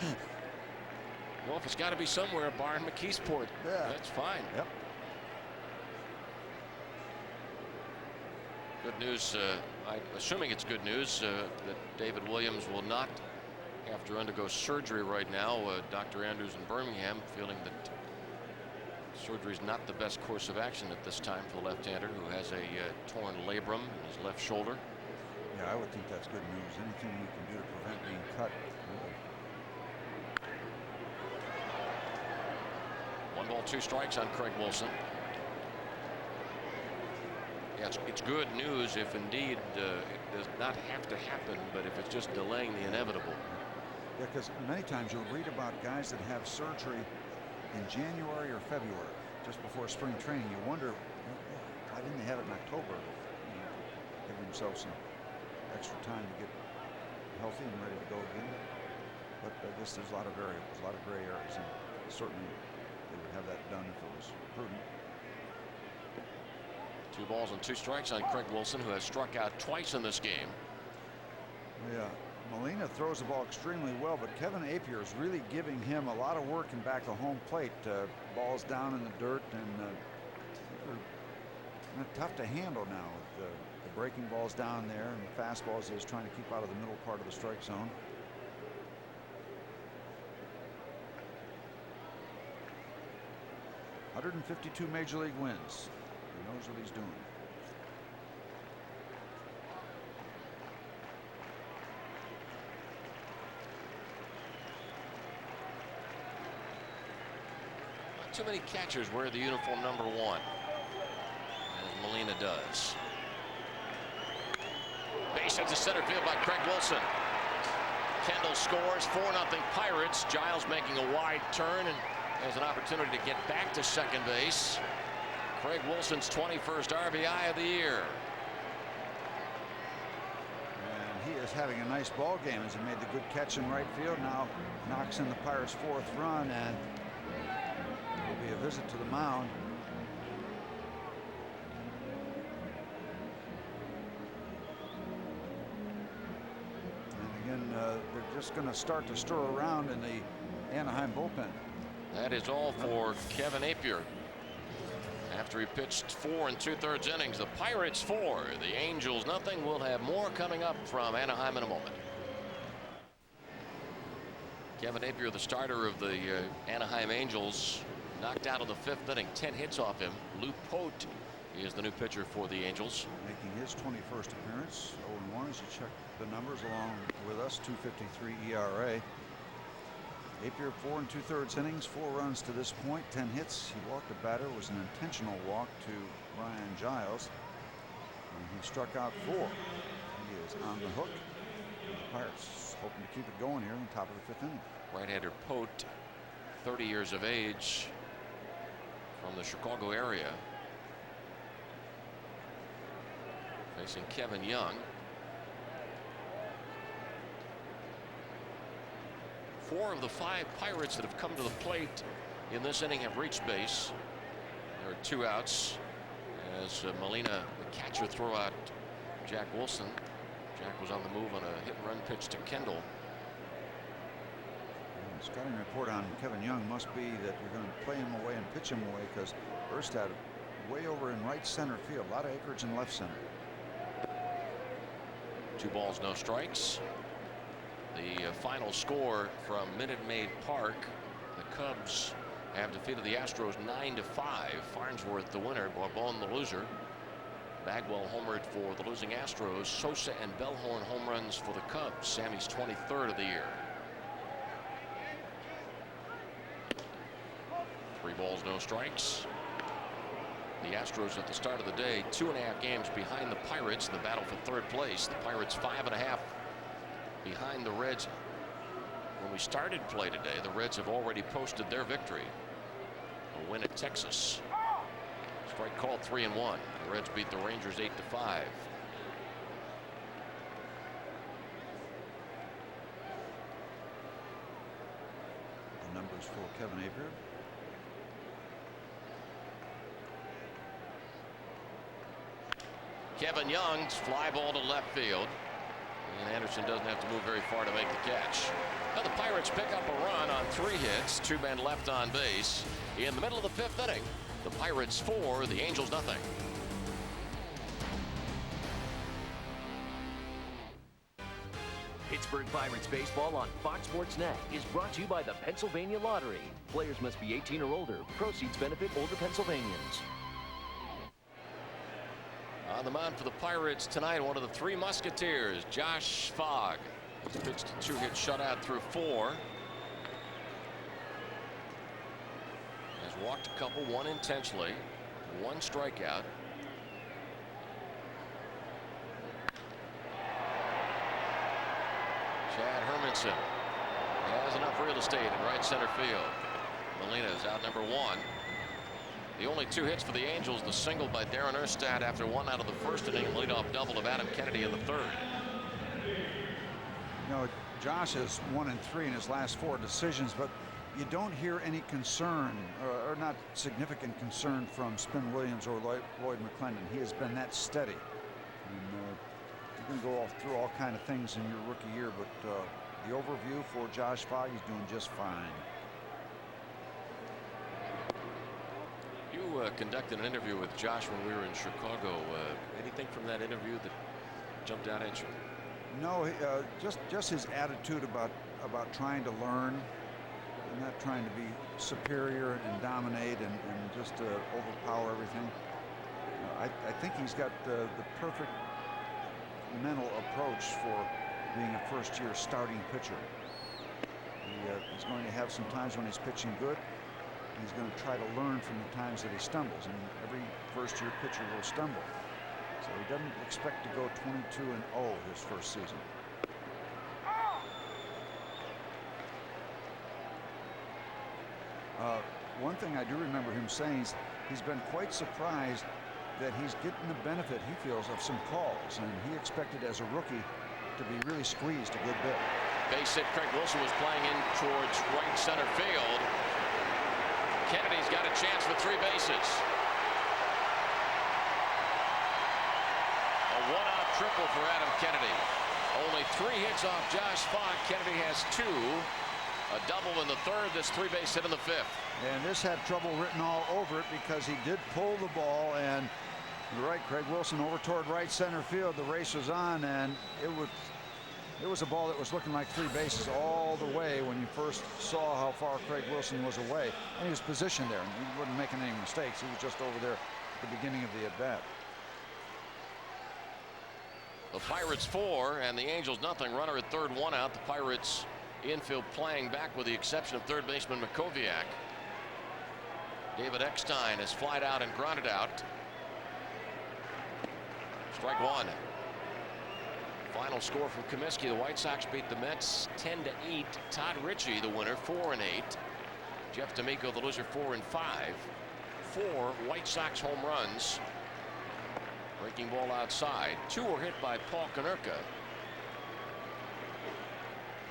Well, if it's got to be somewhere, a bar in McKeesport, yeah, that's fine. Yep. Good news. I'm assuming it's good news that David Williams will not have to undergo surgery right now. Dr. Andrews in Birmingham feeling that surgery is not the best course of action at this time for the left-hander who has a torn labrum in his left shoulder. Yeah, I would think that's good news. Anything we can do to prevent being cut. One ball, 2 strikes on Craig Wilson. Yeah, it's good news if indeed it does not have to happen, but if it's just delaying the inevitable. Yeah, because many times you'll read about guys that have surgery in January or February, just before spring training. You wonder, why didn't they have it in October? You know, give themselves some extra time to get healthy and ready to go again. But I guess there's a lot of variables, a lot of gray areas, and certainly they would have that done if it was prudent. 2 balls and 2 strikes on Craig Wilson, who has struck out twice in this game. Yeah, Molina throws the ball extremely well, but Kevin Apier is really giving him a lot of work in back of home plate. Balls down in the dirt, and they're tough to handle now with the breaking balls down there and the fastballs he's trying to keep out of the middle part of the strike zone. .152 major league wins. He knows what he's doing. Not too many catchers wear the uniform number 1, as Molina does. Base hit to center field by Craig Wilson. Kendall scores. 4-0 Pirates. Giles making a wide turn and has an opportunity to get back to second base. Craig Wilson's 21st RBI of the year. And he is having a nice ball game as he made the good catch in right field. Now knocks in the Pirates' 4th run, and will be a visit to the mound. And again, they're just going to start to stir around in the Anaheim bullpen. That is all for Kevin Apier. After he pitched 4 2/3 innings, the Pirates 4, the Angels nothing. We'll have more coming up from Anaheim in a moment. Kevin Apier, the starter of the Anaheim Angels, knocked out in the 5th inning. 10 hits off him. Lou Pote is the new pitcher for the Angels. Making his 21st appearance. 0-1 as you check the numbers along with us. .253 ERA. Apier 4 2/3 innings, 4 runs to this point, 10 hits. He walked a batter. Was an intentional walk to Ryan Giles, and he struck out 4. He is on the hook. The Pirates hoping to keep it going here on top of the 5th inning. Right-hander Pote, 30 years of age, from the Chicago area, facing Kevin Young. 4 of the 5 Pirates that have come to the plate in this inning have reached base. There are 2 outs as Molina, the catcher, throw out Jack Wilson. Jack was on the move on a hit-and-run pitch to Kendall. The scouting report on Kevin Young must be that you're going to play him away and pitch him away, because Erstad way over in right center field. A lot of acreage in left center. 2 balls, no strikes. The final score from Minute Maid Park: the Cubs have defeated the Astros 9-5. Farnsworth the winner, Barbone the loser. Bagwell homered for the losing Astros. Sosa and Bellhorn home runs for the Cubs. Sammy's 23rd of the year. 3 balls, no strikes. The Astros at the start of the day 2.5 games behind the Pirates in the battle for 3rd place. The Pirates 5.5 behind the Reds. When we started play today, the Reds have already posted their victory. A win at Texas. Strike called 3-1. The Reds beat the Rangers 8-5. The numbers for Kevin Apier. Kevin Young's fly ball to left field. And Anderson doesn't have to move very far to make the catch. Now the Pirates pick up a run on 3 hits, 2 men left on base. In the middle of the 5th inning, the Pirates 4, the Angels nothing. Pittsburgh Pirates baseball on Fox Sports Net is brought to you by the Pennsylvania Lottery. Players must be 18 or older. Proceeds benefit older Pennsylvanians. On the mound for the Pirates tonight, one of the 3 Musketeers, Josh Fogg. He's pitched a 2-hit shutout through 4. Has walked a couple, 1 intentionally, 1 strikeout. Chad Hermanson has enough real estate in right center field. Molina's out number 1. The only 2 hits for the Angels, the single by Darren Erstad after 1 out of the 1st inning, leadoff double of Adam Kennedy in the 3rd. You know, Josh is 1-3 in his last 4 decisions, but you don't hear any concern or not significant concern from Spin Williams or Lloyd McClendon. He has been that steady. And, you can go through all kind of things in your rookie year, but the overview for Josh Fogg, he's doing just fine. You conducted an interview with Josh when we were in Chicago. Anything from that interview that jumped out at you? No, just his attitude about trying to learn, and not trying to be superior and dominate and just overpower everything. I think he's got the perfect mental approach for being a first-year starting pitcher. He's going to have some times when he's pitching good. He's going to try to learn from the times that he stumbles, and every first-year pitcher will stumble. So he doesn't expect to go 22-0 his first season. One thing I do remember him saying is he's been quite surprised that he's getting the benefit, he feels, of some calls, and he expected as a rookie to be really squeezed a good bit. Base hit. Craig Wilson was playing in towards right center field. Kennedy's got a chance for 3 bases. A 1-out triple for Adam Kennedy. Only 3 hits off Josh Fogg. Kennedy has 2. A double in the 3rd. This 3-base hit in the 5th. And this had trouble written all over it because he did pull the ball, and you're right, Craig Wilson over toward right center field. The race was on, and it was a ball that was looking like 3 bases all the way when you first saw how far Craig Wilson was away. And he was positioned there, and he wasn't making any mistakes. He was just over there at the beginning of the at-bat. The Pirates 4 and the Angels nothing. Runner at 3rd, 1 out. The Pirates infield playing back with the exception of 3rd baseman Makoviak. David Eckstein has flied out and grounded out. Strike 1. Final score from Comiskey. The White Sox beat the Mets 10-8. Todd Ritchie the winner, 4-8. Jeff D'Amico the loser, 4-5. 4 White Sox home runs. Breaking ball outside. 2 were hit by Paul Konerka.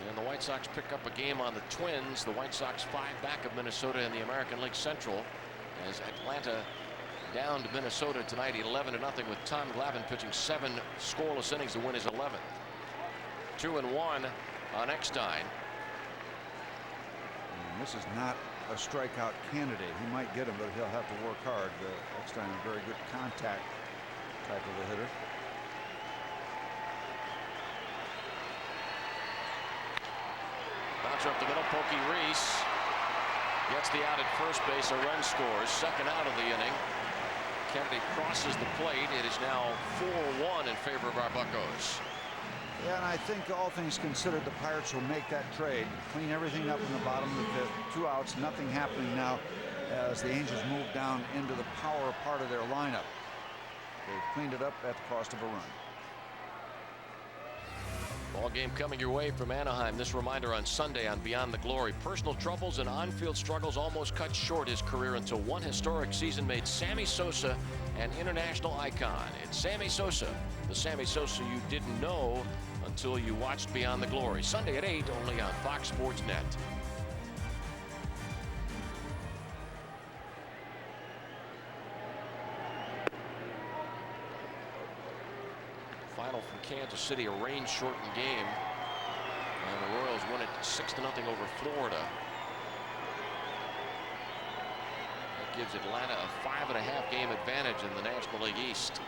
And the White Sox pick up a game on the Twins. The White Sox 5 back of Minnesota in the American League Central, as Atlanta down to Minnesota tonight 11-0 with Tom Glavine pitching 7 scoreless innings to win his 11th. 2-1 on Eckstein. And this is not a strikeout candidate. He might get him, but he'll have to work hard. Eckstein, a very good contact type of a hitter. Bouncer up the middle. Pokey Reese gets the out at first base. A run scores. 2nd out of the inning. Kennedy crosses the plate. It is now 4-1 in favor of our Buccos. Yeah, and I think all things considered, the Pirates will make that trade, clean everything up in the bottom of the 5th. 2 outs, nothing happening now as the Angels move down into the power part of their lineup. They've cleaned it up at the cost of a run. Ball game coming your way from Anaheim. This reminder on Sunday on Beyond the Glory. Personal troubles and on-field struggles almost cut short his career until one historic season made Sammy Sosa an international icon. It's Sammy Sosa, the Sammy Sosa you didn't know until you watched Beyond the Glory. Sunday at 8, only on Fox Sports Net. Final from Kansas City, a rain-shortened game. And the Royals win it 6-0 over Florida. That gives Atlanta a 5.5 game advantage in the National League East.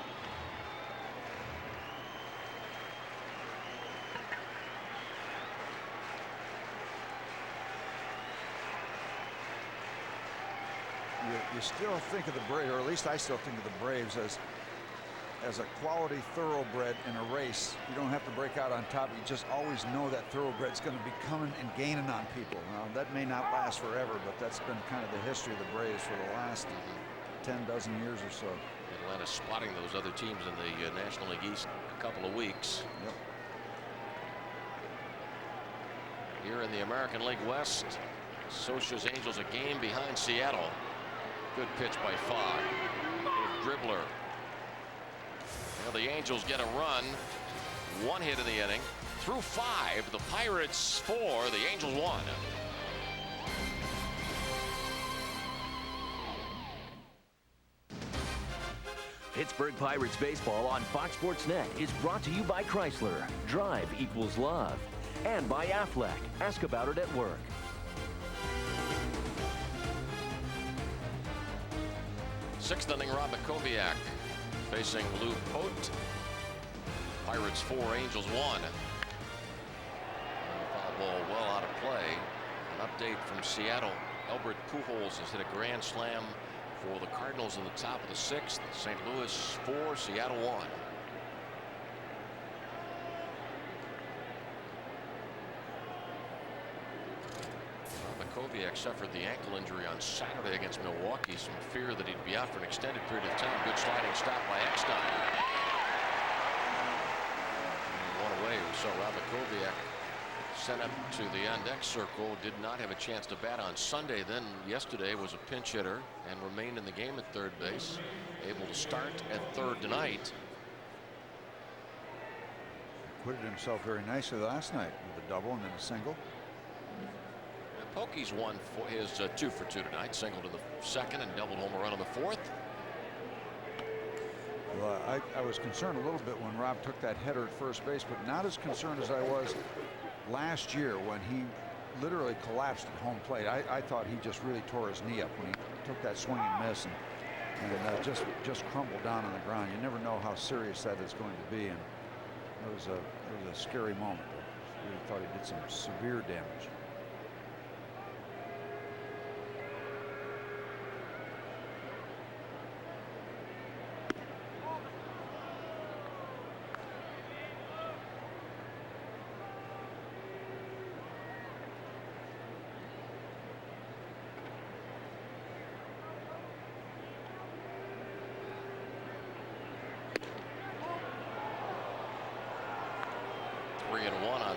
You still think of the Braves, or at least I still think of the Braves as a quality thoroughbred in a race. You don't have to break out on top. You just always know that thoroughbred's going to be coming and gaining on people. Now, that may not last forever, but that's been kind of the history of the Braves for the last 10 dozen years or so. Atlanta spotting those other teams in the National League East a couple of weeks. Yep. Here in the American League West, Sosa's Angels a game behind Seattle. Good pitch by Fogg. Good dribbler. Well, the Angels get a run. One hit in the inning. Through 5, the Pirates 4, the Angels 1. Pittsburgh Pirates baseball on Fox Sports Net is brought to you by Chrysler. Drive equals love. And by Aflac. Ask about it at work. Sixth inning, Rob Makoviak facing Lou Pote. Pirates 4, Angels 1. Foul ball well out of play. An update from Seattle. Albert Pujols has hit a grand slam for the Cardinals in the top of the 6th. St. Louis 4, Seattle 1. Makoviak suffered the ankle injury on Saturday against Milwaukee. Some fear that he'd be out for an extended period of time. Good sliding stop by Eckstein. One away. We saw Rob Makoviak sent up to the on-deck circle. Did not have a chance to bat on Sunday. Then yesterday was a pinch hitter and remained in the game at third base. Able to start at third tonight. Acquitted himself very nicely last night with a double and then a single. Pokey's won for his 2 for 2 tonight. Singled in the 2nd and doubled home run on the 4th. Well, I was concerned a little bit when Rob took that header at first base, but not as concerned as I was last year when he literally collapsed at home plate. I thought he just really tore his knee up when he took that swing and miss and just crumbled down on the ground. You never know how serious that is going to be, and it was a scary moment. I really thought he did some severe damage.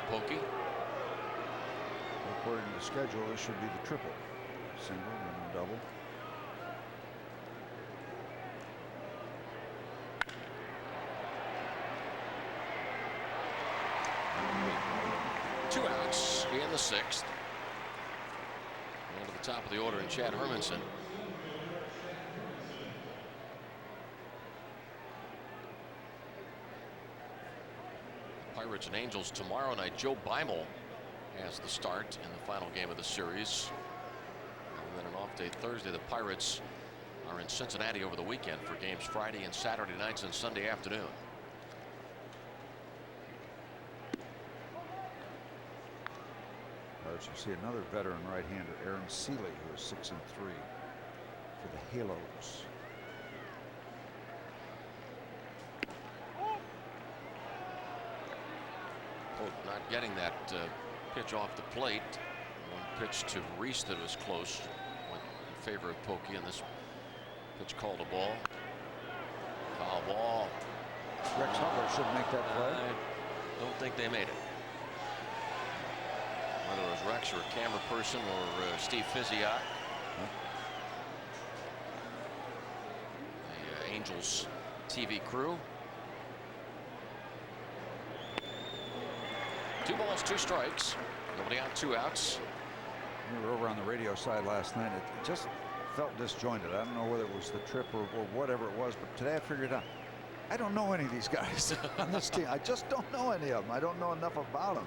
Pokey. According to the schedule, this should be the triple. Single and double. Two outs in the 6th. And to the top of the order in Chad Hermanson. Pirates and Angels tomorrow night. Joe Beimel has the start in the final game of the series. And then an off day Thursday. The Pirates are in Cincinnati over the weekend for games Friday and Saturday nights and Sunday afternoon. Pirates will see another veteran right-hander, Aaron Seeley, who is 6-3 for the Halos. Not getting that pitch off the plate. One pitch to Reese that was close. Went in favor of Pokey, and this pitch called a ball. Foul ball. Rex Hubler should make that play. I don't think they made it. Whether it was Rex or a camera person or Steve Physiak. The Angels TV crew. 2 balls, 2 strikes. Nobody out, 2 outs. We were over on the radio side last night. It just felt disjointed. I don't know whether it was the trip or whatever it was, but today I figured out I don't know any of these guys on this team. I just don't know any of them. I don't know enough about them.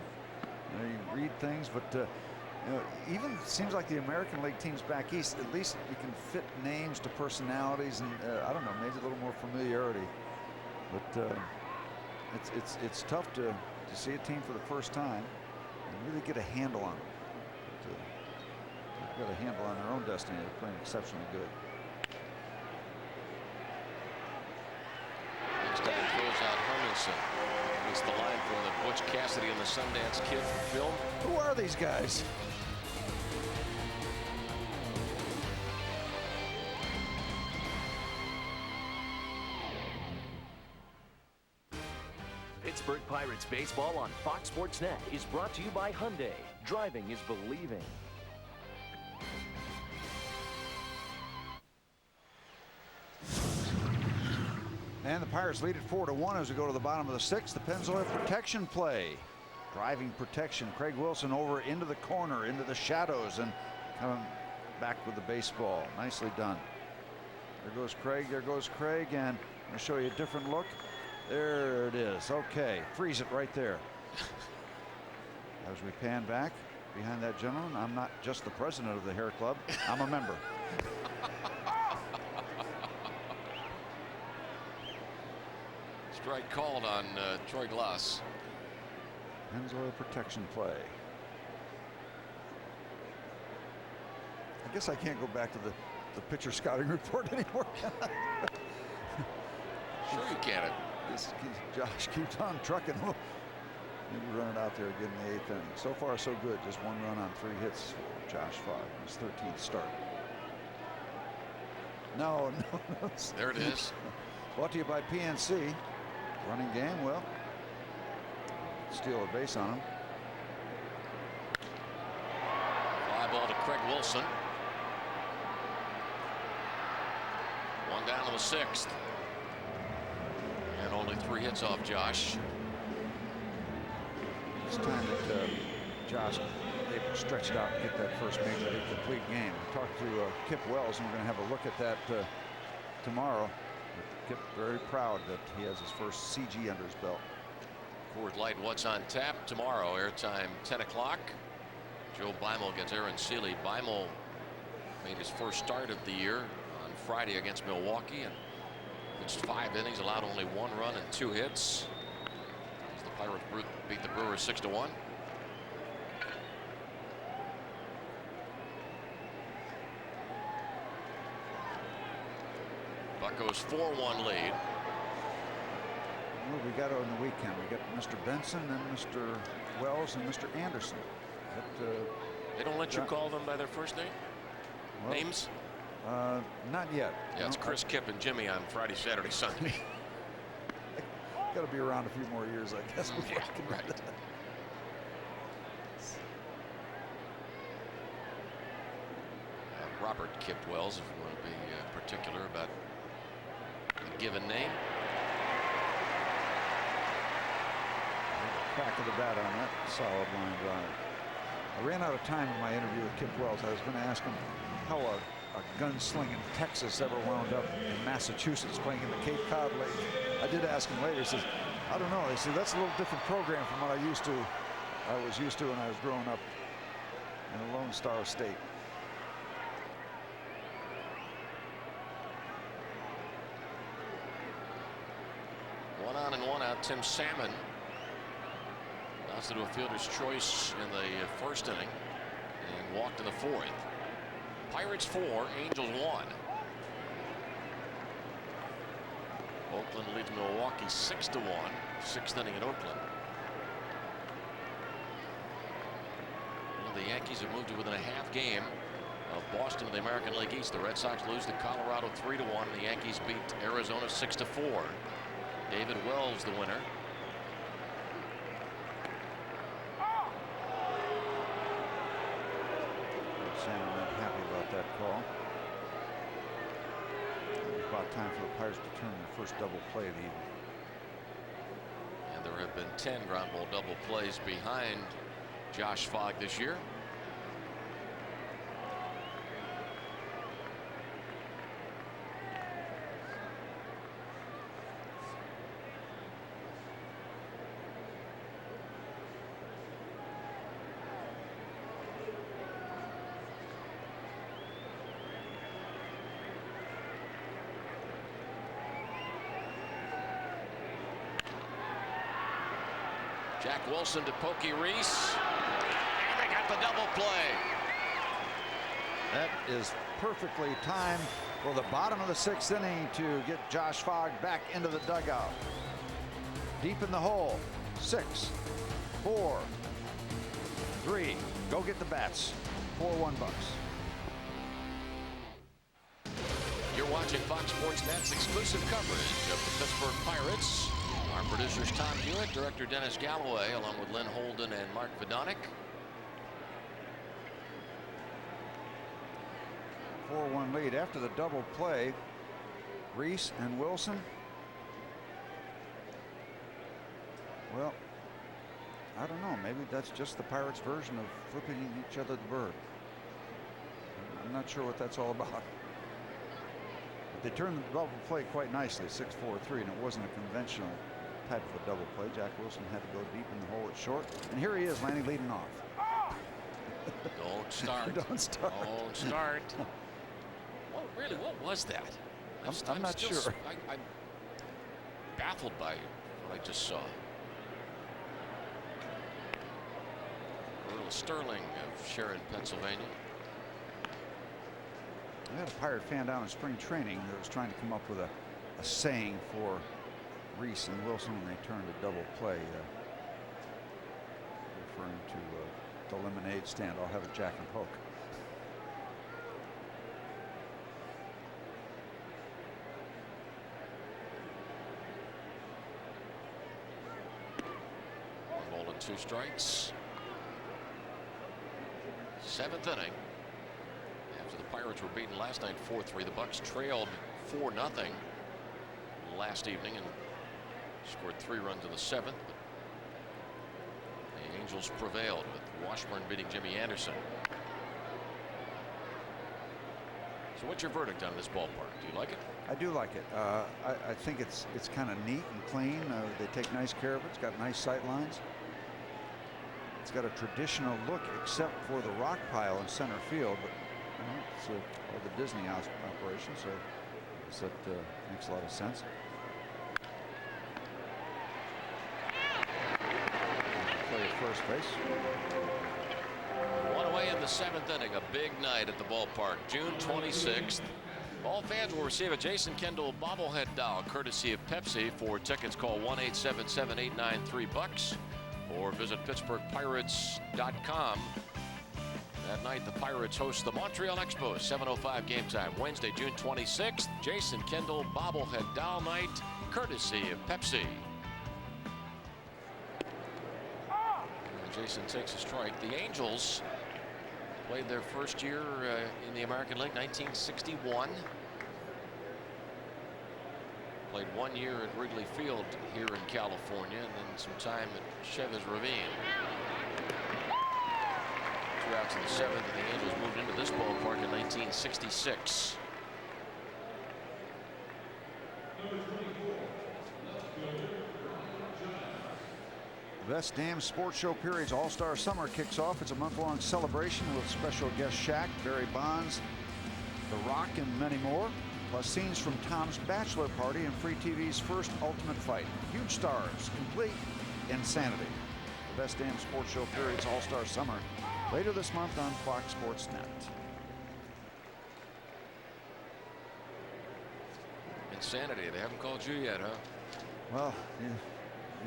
You read things, but even seems like the American League teams back east, at least you can fit names to personalities, and I don't know, maybe a little more familiarity. But it's tough to see a team for the first time and really get a handle on them. They've got a handle on their own destiny. They're playing exceptionally good. Next time throws out Hermanson. It's the line from the Butch Cassidy and the Sundance Kid from film. Who are these guys? Pittsburgh Pirates baseball on Fox Sports Net is brought to you by Hyundai. Driving is believing. And the Pirates lead it 4-1 as we go to the bottom of the 6th. The Pennzoil protection play. Driving protection. Craig Wilson over into the corner, into the shadows, and coming back with the baseball. Nicely done. There goes Craig. There goes Craig. And I'm going to show you a different look. There it is. Okay. Freeze it right there. As we pan back behind that gentleman, I'm not just the president of the Hair Club. I'm a member. Strike called on Troy Glass. Pennzoil protection play. I guess I can't go back to the pitcher scouting report anymore. Sure you can. Josh keeps on trucking. Maybe running out there again in the 8th inning. So far so good. Just 1 run on 3 hits for Josh Fogg. His 13th start. No. There it is. Brought to you by PNC. Running game, well, steal a base on him. Fly ball to Craig Wilson. 1 down in the 6th. And only 3 hits off Josh. It's time that Josh stretched out and get that first major league complete game. We talked to Kip Wells, and we're going to have a look at that tomorrow. Kip very proud that he has his first CG under his belt. Coors Light, what's on tap tomorrow? Airtime 10 o'clock. Joe Beimel gets Aaron Seeley. Beimel made his first start of the year on Friday against Milwaukee and pitched 5 innings, allowed only 1 run and 2 hits. As the Pirates beat the Brewers 6-1. Buccos 4-1 lead. Well, we got on the weekend. We got Mr. Benson and Mr. Wells and Mr. Anderson. But, they don't let you call them by their first name? Well, Names? Not yet. Yeah, it's Chris, Kip, and Jimmy on Friday, Saturday, Sunday. Got to be around a few more years, I guess. Before I can Right. Robert Kip Wells, if you want to be particular about a given name. Crack of the bat on that solid line drive. I ran out of time in my interview with Kip Wells. I was going to ask him how a gunslinging Texas ever wound up in Massachusetts playing in the Cape Cod League. I did ask him later. He says, I don't know. He said, that's a little different program from what I was used to when I was growing up in a Lone Star State. One on and 1 out. Tim Salmon bounced into a fielder's choice in the first inning and walked in the 4th. Pirates 4, Angels 1. Oakland leads Milwaukee 6-1. 6th inning in Oakland. Well, the Yankees have moved to within a half game of Boston in the American League East. The Red Sox lose to Colorado 3-1. The Yankees beat Arizona 6-4. David Wells the winner. about time for the Pirates to turn their first double play of the evening. And there have been 10 ground ball double plays behind Josh Fogg this year. Jack Wilson to Pokey Reese, and they got the double play. That is perfectly timed for the bottom of the 6th inning to get Josh Fogg back into the dugout. Deep in the hole. 6, 4, 3. Go get the bats. 4-1 Bucks. You're watching Fox Sports Net's exclusive coverage of the Pittsburgh Pirates. Our producers Tom Hewitt, director Dennis Galloway, along with Lynn Holden and Mark Vidonic. 4-1 lead after the double play. Reese and Wilson. Well, I don't know. Maybe that's just the Pirates' version of flipping each other the bird. I'm not sure what that's all about. But they turned the double play quite nicely, 6-4-3, and it wasn't a conventional type of a double play. Jack Wilson had to go deep in the hole at short, and here he is, Lanny, leading off. Don't start. Don't start. Don't start. What really? What was that? I'm not sure. I'm baffled by what I just saw. Earl Sterling of Sharon, Pennsylvania. I had a Pirate fan down in spring training that was trying to come up with a saying for Reese and Wilson when they turned a double play, referring to the lemonade stand. I'll have a Jack and Coke. One ball and 2 strikes. 7th inning. After the Pirates were beaten last night 4-3, the Bucks trailed 4-0 last evening and scored 3 runs in the 7th. But the Angels prevailed with Washburn beating Jimmy Anderson. So what's your verdict on this ballpark? Do you like it? I do like it. I think it's kind of neat and clean. They take nice care of it. It's got nice sight lines. It's got a traditional look except for the rock pile in center field, but you know, it's all the Disney operation, so that makes a lot of sense. Play at first base. One away in the 7th inning. A big night at the ballpark. June 26th. All fans will receive a Jason Kendall bobblehead doll courtesy of Pepsi. For tickets, call 1-877-893-BUCKS or visit PittsburghPirates.com. That night, the Pirates host the Montreal Expos. 7:05 game time. Wednesday, June 26th. Jason Kendall bobblehead doll night courtesy of Pepsi. And Jason takes a strike. The Angels played their first year in the American League, 1961. Played 1 year at Wrigley Field here in California, and then some time at Chavez Ravine. 2 outs in the 7th, and the Angels moved into this ballpark in 1966. The Best Damn Sports Show Period's All-Star Summer kicks off. It's a month-long celebration with special guest Shaq, Barry Bonds, The Rock, and many more. Plus scenes from Tom's bachelor party and Free TV's first Ultimate Fight. Huge stars, complete insanity. The Best Damn Sports Show Period's All-Star Summer later this month on Fox Sports Net. Insanity. They haven't called you yet, huh? Well,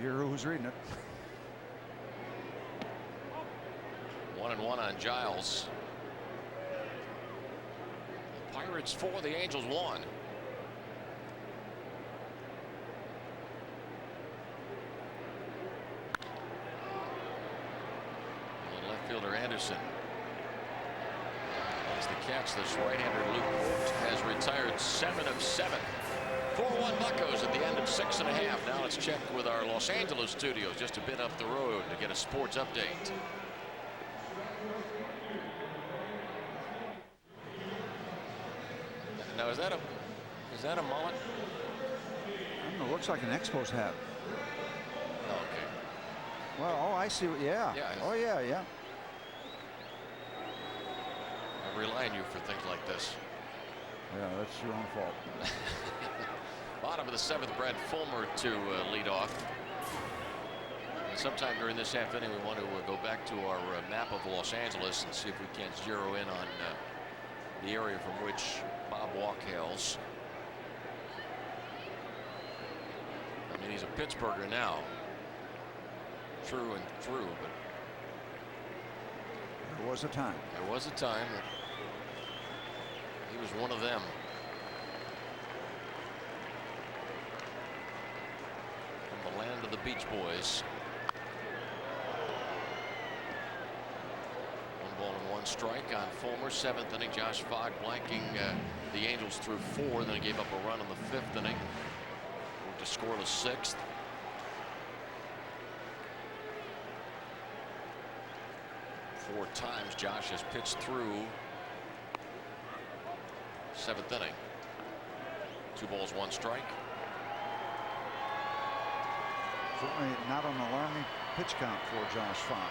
you're who's reading it. 1-1 on Giles. The Pirates 4, the Angels 1. And left fielder Anderson. That's the catch. This right-hander Luke Vogt has retired 7 of 7. 4-1 Buccos at the end of 6.5. Now let's check with our Los Angeles studios just a bit up the road to get a sports update. Now is that a mullet? I don't know, looks like an Expos hat. Oh, okay. Well, oh, I see. Yeah. Yeah. Oh, yeah, yeah. I rely on you for things like this. Yeah, that's your own fault. Bottom of the 7th, Brad Fulmer to lead off. And sometime during this half inning, we want to go back to our map of Los Angeles and see if we can zero in on the area from which Bob Walk hails. I mean, he's a Pittsburgher now, through and through, but There was a time. there was a time that he was one of them. From the land of the Beach Boys. 1 strike on Fulmer. 7th inning. Josh Fogg blanking the Angels through 4. Then he gave up a run in the 5th inning. Moved to scoreless 6th. Four times Josh has pitched through 7th inning. 2 balls, 1 strike. Certainly not an alarming pitch count for Josh Fogg.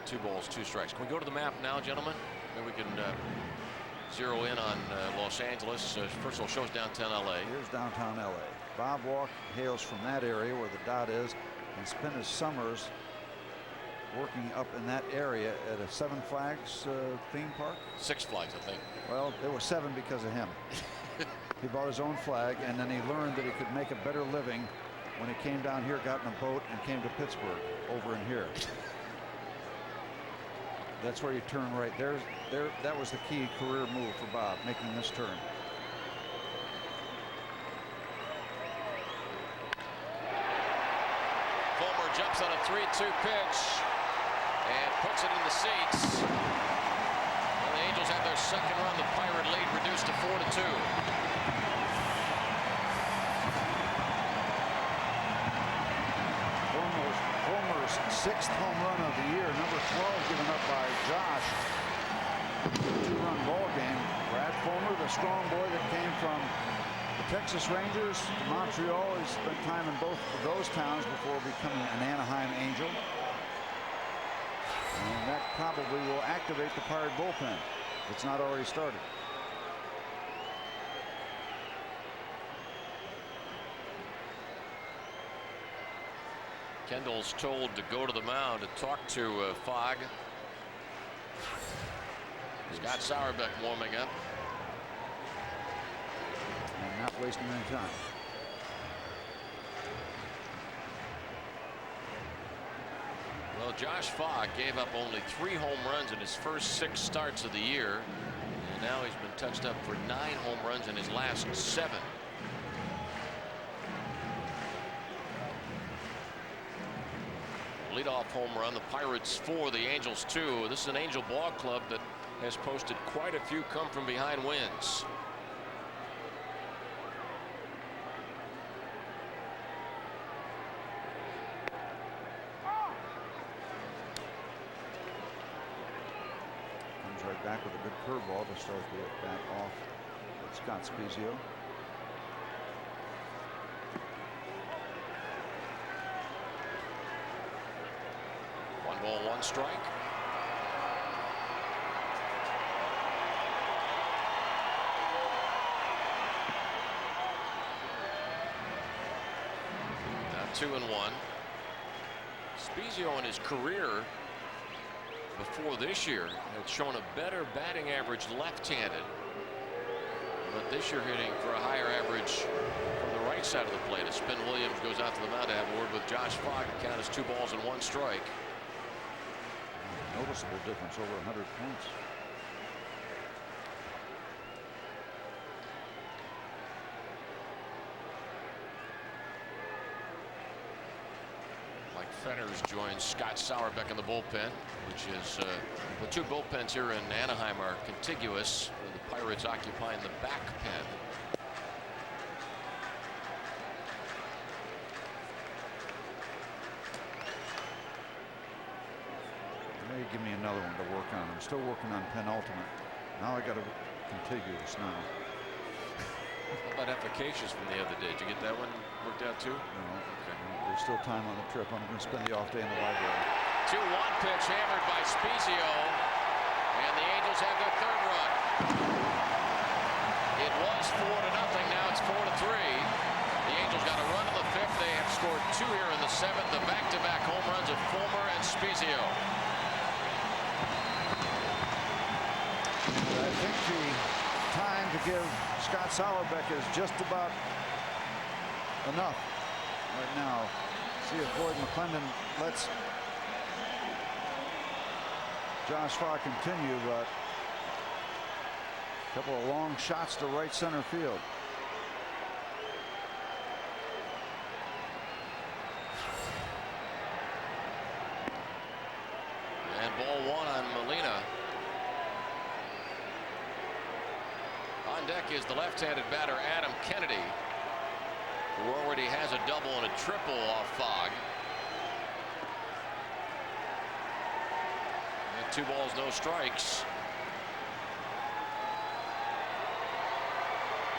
2 balls, 2 strikes. Can we go to the map now, gentlemen? Then we can zero in on Los Angeles. First of all, shows downtown LA. Here's downtown LA. Bob Walk hails from that area where the dot is and spent his summers working up in that area at a Seven Flags theme park. 6 Flags, I think. Well, there were 7 because of him. He bought his own flag, and then he learned that he could make a better living when he came down here, got in a boat, and came to Pittsburgh over in here. That's where you turn right there. That was the key career move for Bob, making this turn. Fulmer jumps on a 3-2 pitch and puts it in the seats. And the Angels have their second run. The Pirate lead reduced to 4-2. Fulmer's 6th home run of the year, number 12 given up by Josh. 2-run ball game. Brad Fulmer, the strong boy that came from the Texas Rangers to Montreal. He spent time in both of those towns before becoming an Anaheim Angel. And that probably will activate the Pirate bullpen if it's not already started. Kendall's told to go to the mound to talk to Fogg. Scott Sauerbeck warming up. And not wasting any time. Well, Josh Fogg gave up only 3 home runs in his first 6 starts of the year. And now he's been touched up for 9 home runs in his last 7. Leadoff home run. The Pirates 4, the Angels 2. This is an Angel ball club that has posted quite a few come from behind wins. Comes right back with a good curveball to start the bat off with Scott Spezio. One ball, 1 strike. Now 2-1. Spezio in his career before this year had shown a better batting average left-handed, but this year hitting for a higher average from the right side of the plate. As Spin Williams goes out to the mound to have a word with Josh Fogg. The count is 2 balls and 1 strike. Noticeable difference, over 100 points. Fenners joins Scott Sauerbeck in the bullpen, which is the two bullpens here in Anaheim are contiguous, with the Pirates occupying the back pen. Maybe give me another one to work on. I'm still working on penultimate. Now I got a contiguous now. How about efficacious from the other day? Did you get that one worked out too? No. Okay. There's still time on the trip. I'm going to spend the off day in the library. 2-1 pitch hammered by Spezio, and the Angels have their third run. It was 4-0. Now it's 4-3. The Angels got a run in the fifth. They have scored 2 here in the seventh. The back-to-back home runs of Fulmer and Spezio. I think the time to give Scott Sauerbeck is just about enough right now. See if Lloyd McClendon lets Josh Fogg continue, but a couple of long shots to right center field. And ball 1 on Molina. On deck is the left-handed batter Adam Kennedy, who already has a double and a triple off Fogg. And 2 balls, no strikes.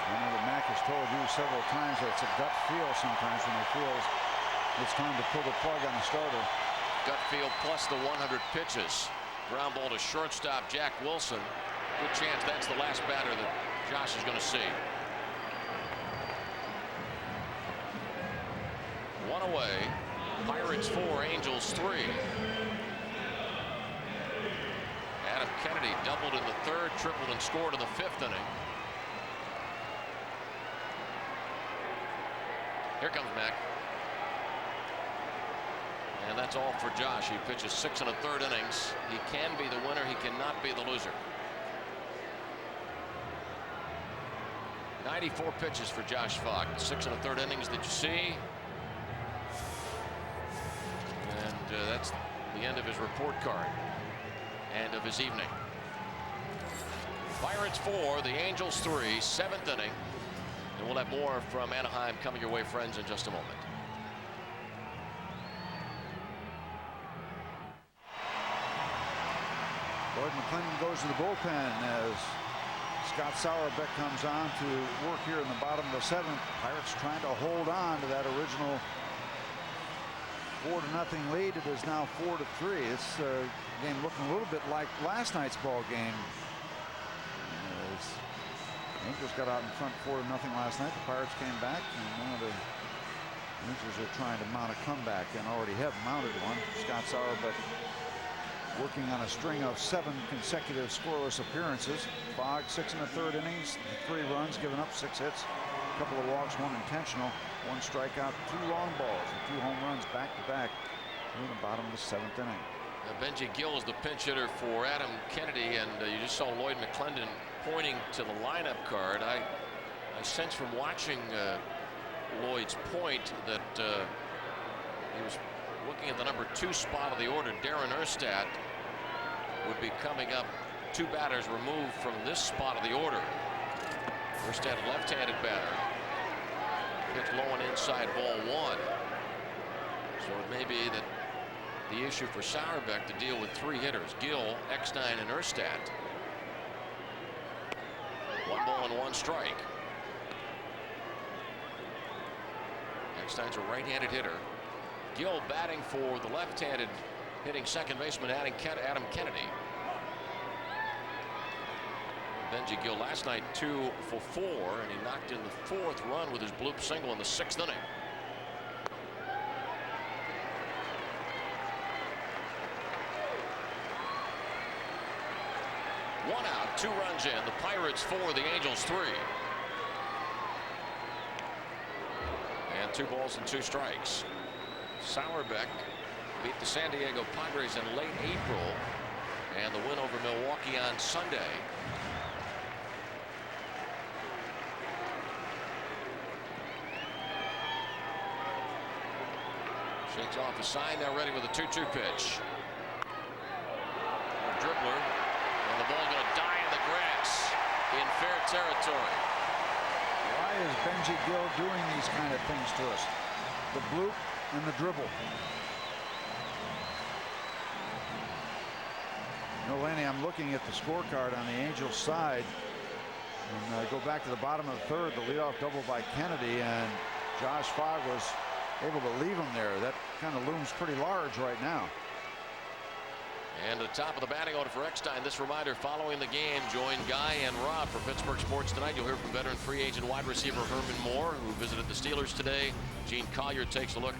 I know that Mac has told you several times that it's a gut feel sometimes when he feels it's time to pull the plug on the starter. Gut feel plus the 100 pitches. Ground ball to shortstop Jack Wilson. Good chance that's the last batter that Josh is going to see. 1 away. Pirates 4, Angels 3. Adam Kennedy doubled in the third, tripled and scored in the 5th inning. Here comes Mac. And that's all for Josh. He pitches 6 1/3 innings. He can be the winner. He cannot be the loser. 94 pitches for Josh Fogg. 6 1/3 innings that you see. And that's the end of his report card and of his evening. Pirates 4, the Angels 3, 7th inning. And we'll have more from Anaheim coming your way, friends, in just a moment. Lloyd McClendon goes to the bullpen as Scott Sauerbeck comes on to work here in the bottom of the 7th. Pirates trying to hold on to that original 4-0 lead. It is now 4-3. It's game looking a little bit like last night's ball game. As Angels got out in front 4-0 last night. The Pirates came back, and one of the Angels are trying to mount a comeback and already have mounted one. Scott Sauerbeck working on a string of 7 consecutive scoreless appearances. Fogg 6 1/3 innings, 3 runs, giving up 6 hits, a couple of walks, 1 intentional, 1 strikeout, 2 long balls, and 2 home runs back to back in the bottom of the 7th inning. Benji Gill is the pinch hitter for Adam Kennedy, and you just saw Lloyd McClendon pointing to the lineup card. I sense from watching Lloyd's point that he was looking at the number 2 spot of the order. Darren Erstad would be coming up 2 batters removed from this spot of the order. Erstad, left-handed batter, pitched low and inside, ball 1. So it may be that the issue for Sauerbeck to deal with 3 hitters: Gill, Eckstein, and Erstad. 1 ball and 1 strike. Eckstein's a right-handed hitter. Gill batting for the left-handed hitting second baseman Adam Kennedy. Benji Gill last night 2 for 4, and he knocked in the 4th run with his bloop single in the 6th inning. One out, 2 runs in. The Pirates 4, the Angels 3. And 2 balls and 2 strikes. Sauerbeck beat the San Diego Padres in late April, and the win over Milwaukee on Sunday. Shakes off a sign, now ready with a 2-2 pitch. A dribbler, and the ball going to die in the grass in fair territory. Why is Benji Gill doing these kind of things to us? The bloop and the dribble. No, Lanny, I'm looking at the scorecard on the Angels side. And go back to the bottom of the third, the leadoff double by Kennedy, and Josh Fogg was able to leave him there. That kind of looms pretty large right now. And the top of the batting order for Eckstein. This reminder following the game. Join Guy and Rob for Pittsburgh Sports Tonight. You'll hear from veteran free agent wide receiver Herman Moore, who visited the Steelers today. Gene Collier takes a look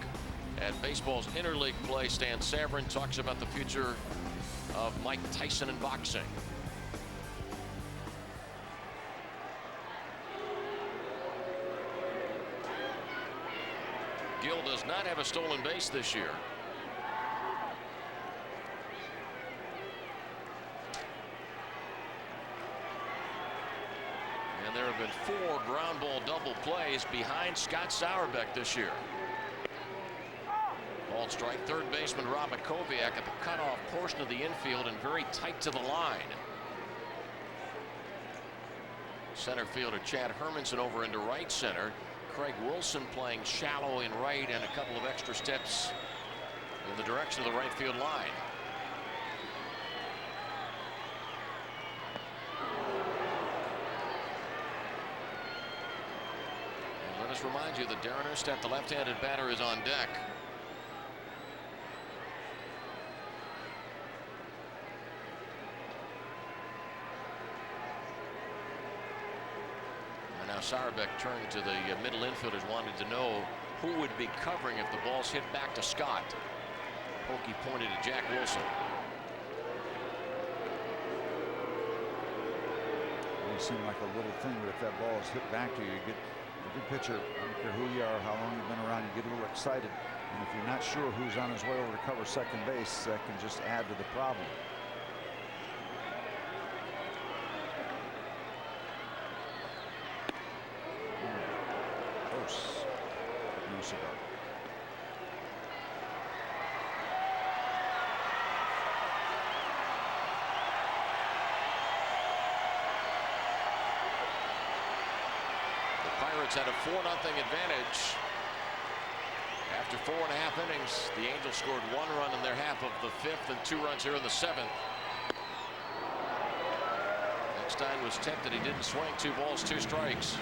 at baseball's interleague play. Stan Savran talks about the future of Mike Tyson in boxing. Gill does not have a stolen base this year. And there have been 4 ground ball double plays behind Scott Sauerbeck this year. Ball strike, third baseman Rob Makoviak at the cutoff portion of the infield and very tight to the line. Center fielder Chad Hermanson over into right center. Craig Wilson playing shallow in right and a couple of extra steps in the direction of the right field line. And let us remind you that Darren Erstad, the left-handed batter, is on deck. Sauerbeck turned to the middle infielders, wanted to know who would be covering if the ball's hit back to Scott. Pokey pointed to Jack Wilson. It may seem like a little thing, but if that ball is hit back to you, you get a good pitcher. I don't care who you are, how long you've been around, you get a little excited. And if you're not sure who's on his way over to cover second base, that can just add to the problem. Ago. The Pirates had a 4-0 advantage. After 4.5 innings, the Angels scored 1 run in their half of the 5th and 2 runs here in the 7th. Eckstein was tempted. He didn't swing. 2 balls, 2 strikes.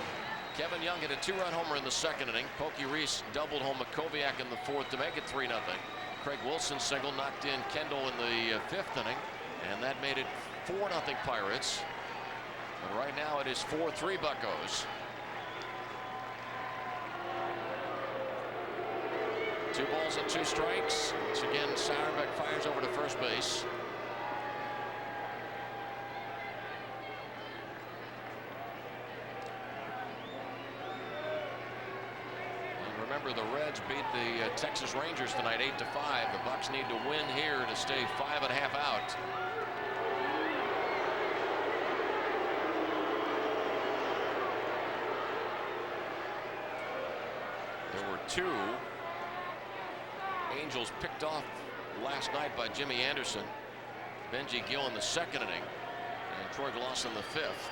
Kevin Young hit a 2-run homer in the 2nd inning. Pokey Reese doubled home Makoviak in the 4th to make it 3-0. Craig Wilson single knocked in Kendall in the 5th inning, and that made it 4-0 Pirates. But right now it is 4-3 Buccos. 2 balls and 2 strikes. Once again, Sauerbeck fires over to first base. Remember, the Reds beat the Texas Rangers tonight 8-5. The Bucs need to win here to stay 5.5 out. There were 2 Angels picked off last night by Jimmy Anderson. Benji Gill in the 2nd inning and Troy Gloss in the 5th.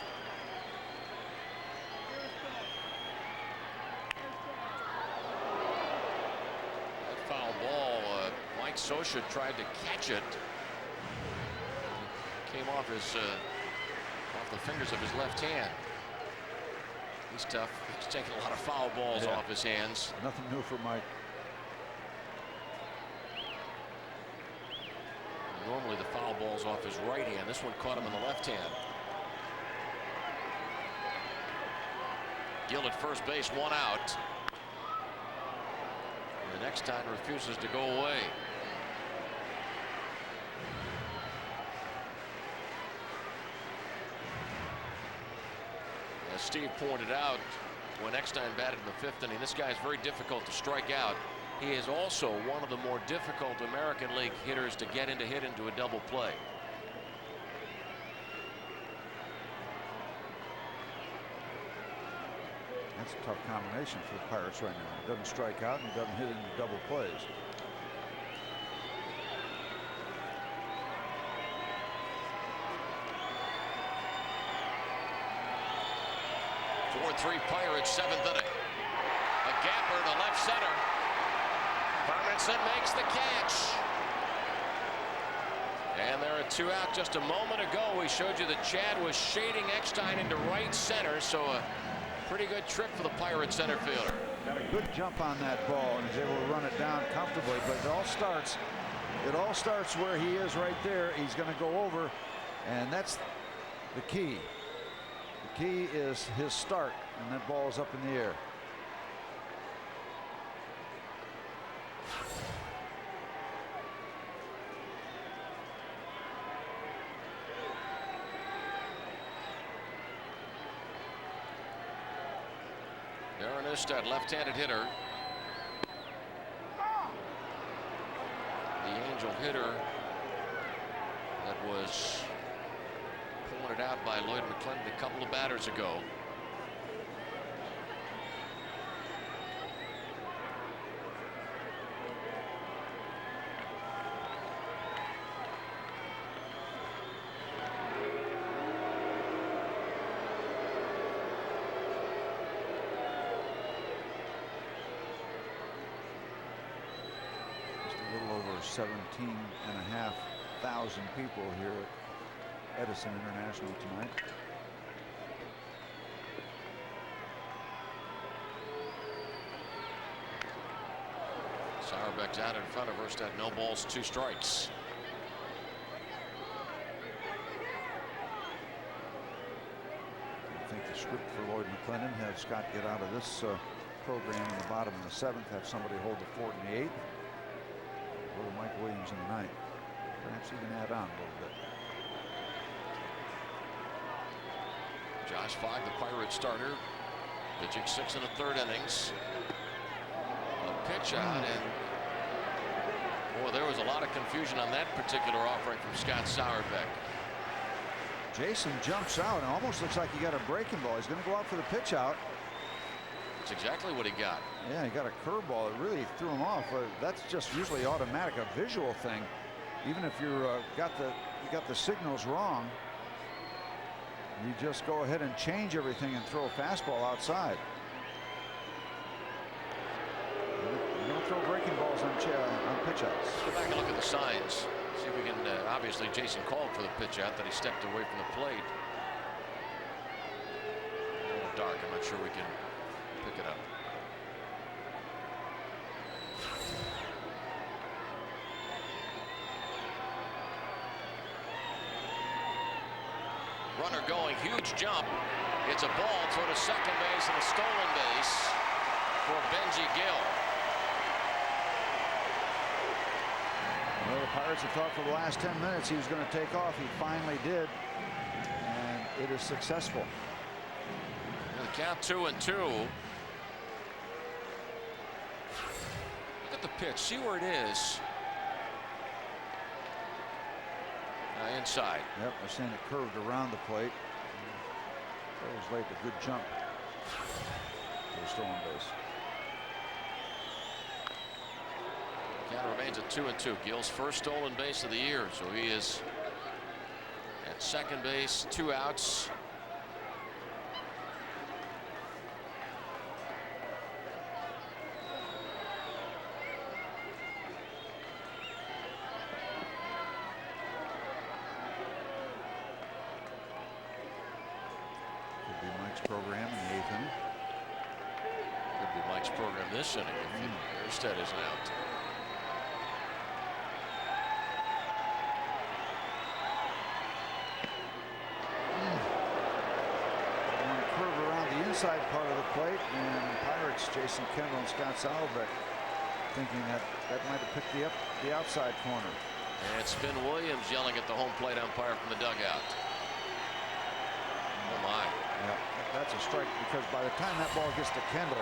Scioscia tried to catch it. Came off off the fingers of his left hand. He's tough. He's taking a lot of foul balls off his hands. Nothing new for Mike. Normally the foul ball's off his right hand. This one caught him in the left hand. Gill at first base, 1 out. And the Eckstein refuses to go away. As Steve pointed out, when Eckstein batted in the 5th inning, this guy is very difficult to strike out. He is also one of the more difficult American League hitters to get into a double play. That's a tough combination for the Pirates right now. He doesn't strike out and he doesn't hit into double plays. 7-3 Pirates, 7th inning. A gapper to left center. Hermanson makes the catch. And there are 2 out. Just a moment ago, we showed you that Chad was shading Eckstein into right center, so a pretty good trick for the Pirates center fielder. Got a good jump on that ball and is able to run it down comfortably, but it all starts where he is right there. He's going to go over, and that's the key. The key is his start, and that ball is up in the air. Aaron Oostad, left-handed hitter. The Angel hitter that was pointed out by Lloyd McClendon a couple of batters ago. Just a little over 17,500 people here at Edison International tonight. Sauerbeck's out in front of Erstad. No balls, 2 strikes. I think the script for Lloyd McClendon had Scott get out of this program in the bottom of the 7th, have somebody hold the fort in the 8th. Go to Mike Williams in the 9th. Perhaps even add on a little bit. Josh Fogg, the Pirate starter, pitching 6 1/3 innings. A pitch out, and boy, there was a lot of confusion on that particular offering from Scott Sauerbeck. Jason jumps out and almost looks like he got a breaking ball. He's going to go out for the pitch out. That's exactly what he got. Yeah, he got a curveball. It really threw him off. That's just usually automatic, a visual thing. Even if you got the signals wrong, you just go ahead and change everything and throw a fastball outside. You don't throw breaking balls on pitch outs. Let's go back and look at the signs. See if we can. Obviously, Jason called for the pitch out, that he stepped away from the plate. A little dark. I'm not sure we can pick it up. Runner going, huge jump. It's a ball thrown to second base and a stolen base for Benji Gill. Well, the Pirates have thought for the last 10 minutes he was going to take off. He finally did, and it is successful. And the count 2-2. Look at the pitch. See where it is. Inside. Yep, they're saying it curved around the plate. That was late, a good jump to the stolen base. Count remains at 2-2. Gill's first stolen base of the year, so he is at second base, 2 outs. Program in the 8th inning. Could be Mike's program this inning if Erstad isn't out. One curve around the inside part of the plate, and Pirates Jason Kendall and Scott Sauerbeck thinking that might have picked the outside corner. And it's Finn Williams yelling at the home plate umpire from the dugout. Oh my. Yeah, that's a strike, because by the time that ball gets to Kendall,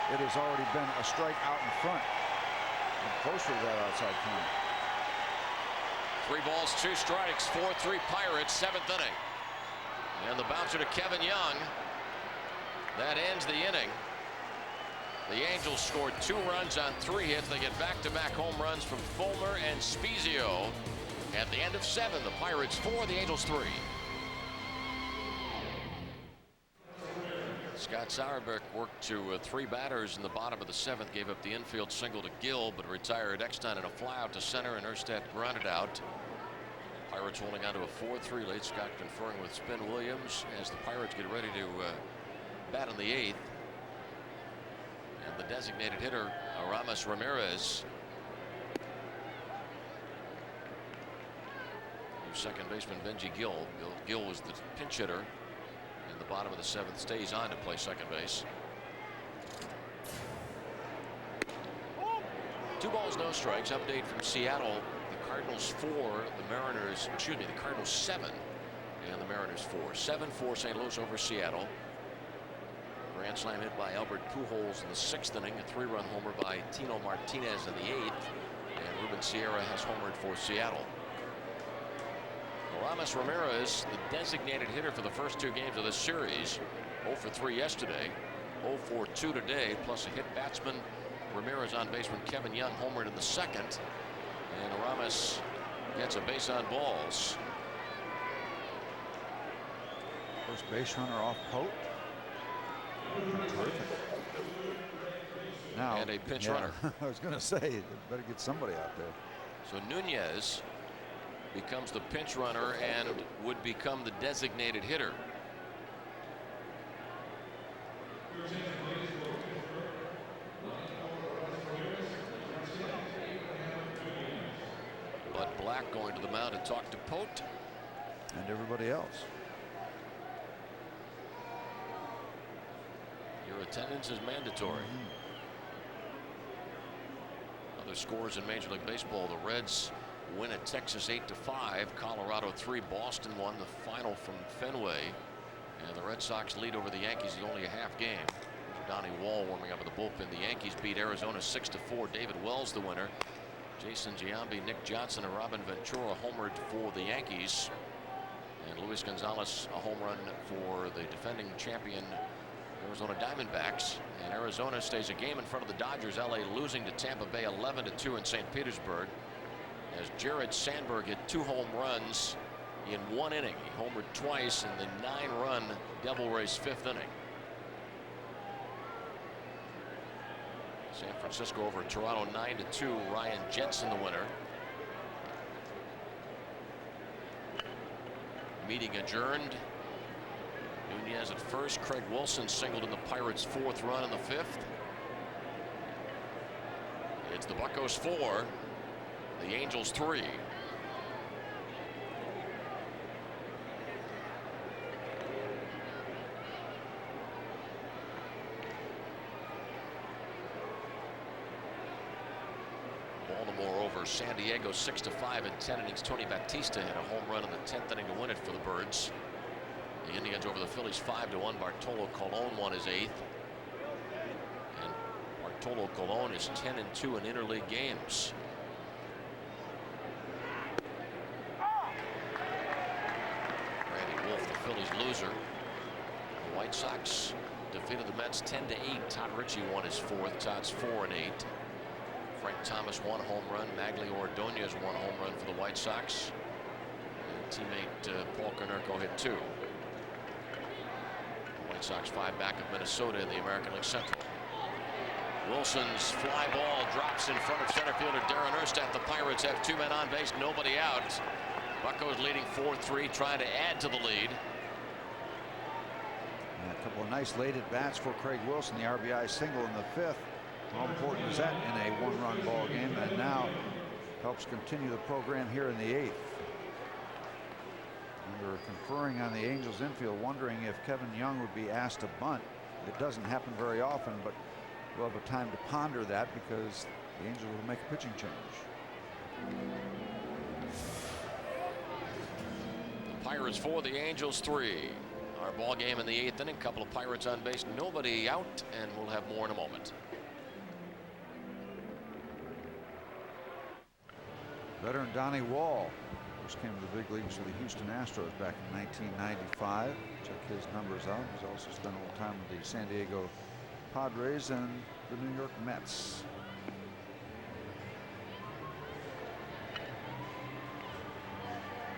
it has already been a strike out in front and closer to that outside corner. 3 balls, 2 strikes, 4-3 Pirates, 7th inning. And the bouncer to Kevin Young. That ends the inning. The Angels scored 2 runs on 3 hits. They get back-to-back home runs from Fulmer and Spezio. At the end of 7, the Pirates 4, the Angels 3. Scott Sauerberg worked to 3 batters in the bottom of the 7th, gave up the infield single to Gill, but retired Eckstein in a fly out to center, and Erstad grounded out. Pirates holding on to a 4-3 lead. Scott conferring with Spin Williams as the Pirates get ready to bat in the 8th. And the designated hitter, Aramis Ramirez. New second baseman Benji Gill. Gill was the pinch hitter in the bottom of the 7th, stays on to play second base. 2 balls, no strikes. Update from Seattle. The Cardinals 4, the Mariners, excuse me, the Cardinals 7, and the Mariners 4. 7-4 St. Louis over Seattle. Grand slam hit by Albert Pujols in the 6th inning. A 3-run homer by Tino Martinez in the 8th. And Ruben Sierra has homered for Seattle. Aramis Ramirez, the designated hitter for the first 2 games of this series. 0 for 3 yesterday. 0 for 2 today, plus a hit batsman. Ramirez on base when Kevin Young homered in the 2nd. And Aramis gets a base on balls. First base runner off Pote. Terrific. Now, and a pinch runner. I was going to say, they better get somebody out there. So Nunez becomes the pinch runner and would become the designated hitter. But Black going to the mound to talk to Pote. And everybody else. Your attendance is mandatory. Other scores in Major League Baseball. The Reds win at Texas 8-5. Colorado 3. Boston won the final from Fenway. And the Red Sox lead over the Yankees only a half game. Donnie Wall warming up in the bullpen. The Yankees beat Arizona 6-4. David Wells the winner. Jason Giambi, Nick Johnson, and Robin Ventura homered for the Yankees. And Luis Gonzalez a home run for the defending champion Arizona Diamondbacks. And Arizona stays a game in front of the Dodgers. LA losing to Tampa Bay 11-2 in St. Petersburg. As Jared Sandberg hit 2 home runs in 1 inning. He homered twice in the 9-run Devil Rays 5th inning. San Francisco over Toronto 9-2. Ryan Jensen the winner. Meeting adjourned. Nunez at first. Craig Wilson singled in the Pirates' 4th run in the 5th. It's the Buccos 4. The Angels 3. Baltimore over San Diego 6-5 in 10 innings. Tony Batista hit a home run in the 10th inning to win it for the Birds. The Indians over the Phillies 5-1. Bartolo Colon won his 8th. And Bartolo Colon is 10-2 in interleague games. Randy Wolf, the Phillies loser. The White Sox defeated the Mets 10-8. Todd Ritchie won his 4th. Todd's 4-8. Frank Thomas 1 home run. Magglio Ordonez 1 home run for the White Sox. And teammate Paul Konerko hit 2. White Sox 5 back of Minnesota in the American League Central. Wilson's fly ball drops in front of center fielder Darren Erstad. The Pirates have 2 men on base, nobody out. Buccos leading 4-3, trying to add to the lead. And a couple of nice late at bats for Craig Wilson. The RBI single in the 5th. How important is that in a 1-run ball game? And now helps continue the program here in the 8th. We were conferring on the Angels infield, wondering if Kevin Young would be asked to bunt. It doesn't happen very often, but we'll have a time to ponder that because the Angels will make a pitching change. The Pirates 4, the Angels 3. Our ball game in the 8th inning. Couple of Pirates on base, nobody out, and we'll have more in a moment. Veteran Donnie Wall first came to the big leagues with the Houston Astros back in 1995. Check his numbers out. He's also spent a little time with the San Diego Padres and the New York Mets.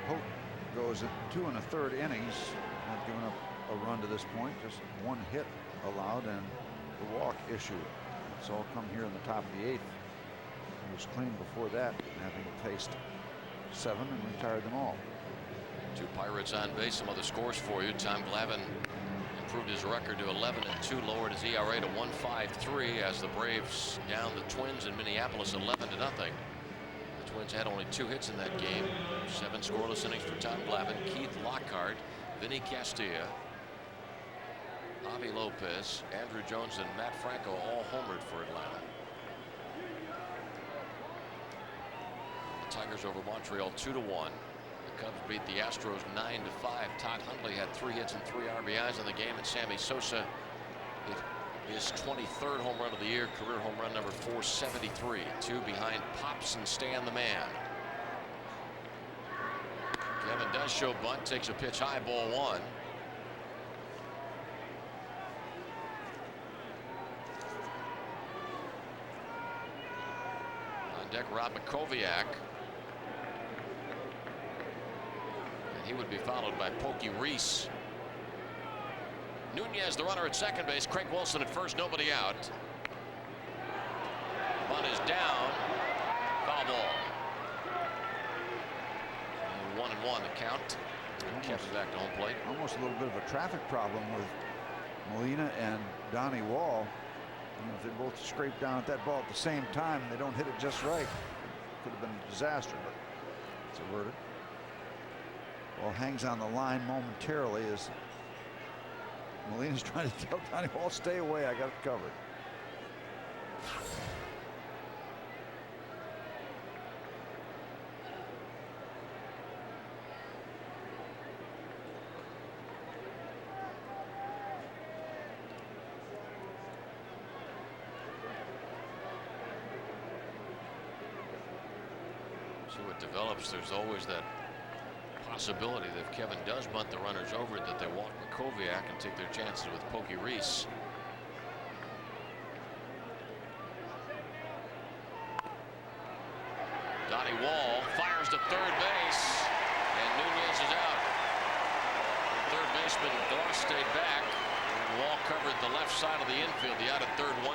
Pope goes at 2 1/3 innings, not giving up a run to this point, just 1 hit allowed and the walk issued. It's all come here in the top of the 8th. He was clean before that, having faced 7 and retired them all. 2 Pirates on base. Some other scores for you. Tom Glavine improved his record to 11-2, lowered his ERA to 1.53 as the Braves down the Twins in Minneapolis 11-0. The Twins had only 2 hits in that game. 7 scoreless innings for Tom Glavine. Keith Lockhart, Vinny Castilla, Javi Lopez, Andrew Jones, and Matt Franco all homered for Atlanta. The Tigers over Montreal 2-1. The Cubs beat the Astros 9-5. Todd Hundley had 3 hits and 3 RBIs in the game, and Sammy Sosa hit his 23rd home run of the year, career home run number 473. 2 behind Pops and Stan the Man. Kevin does show bunt, takes a pitch high, ball 1. On deck, Rob Makoviak. And he would be followed by Pokey Reese. Nunez, the runner at second base. Craig Wilson at first, nobody out. Bunt is down. Foul ball. 1-1 the count. Kevin back to home plate. Almost a little bit of a traffic problem with Molina and Donnie Wall. If they both scrape down at that ball at the same time, they don't hit it just right, could have been a disaster, but it's averted. Wall hangs on the line momentarily as Molina's trying to tell Donnie Wall, stay away, I got it covered. See what develops. There's always that possibility that if Kevin does bunt the runners over, that they walk Makoviak and take their chances with Pokey Reese. Donnie Wall fires to third base, and Nunez is out. The third baseman Doss stayed back, and Wall covered the left side of the infield. The out at third, 1-5.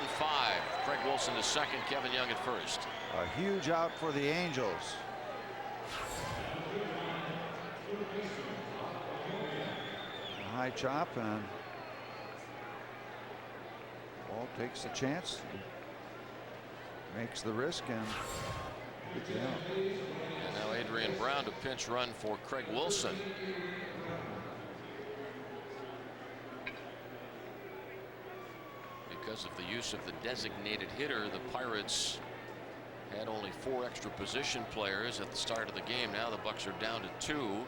Craig Wilson to second, Kevin Young at first. A huge out for the Angels. A high chop, and Wall takes the chance, makes the risk, and gets it out. And now Adrian Brown to pinch run for Craig Wilson. Because of the use of the designated hitter, the Pirates had only 4 extra position players at the start of the game. Now the Bucks are down to 2.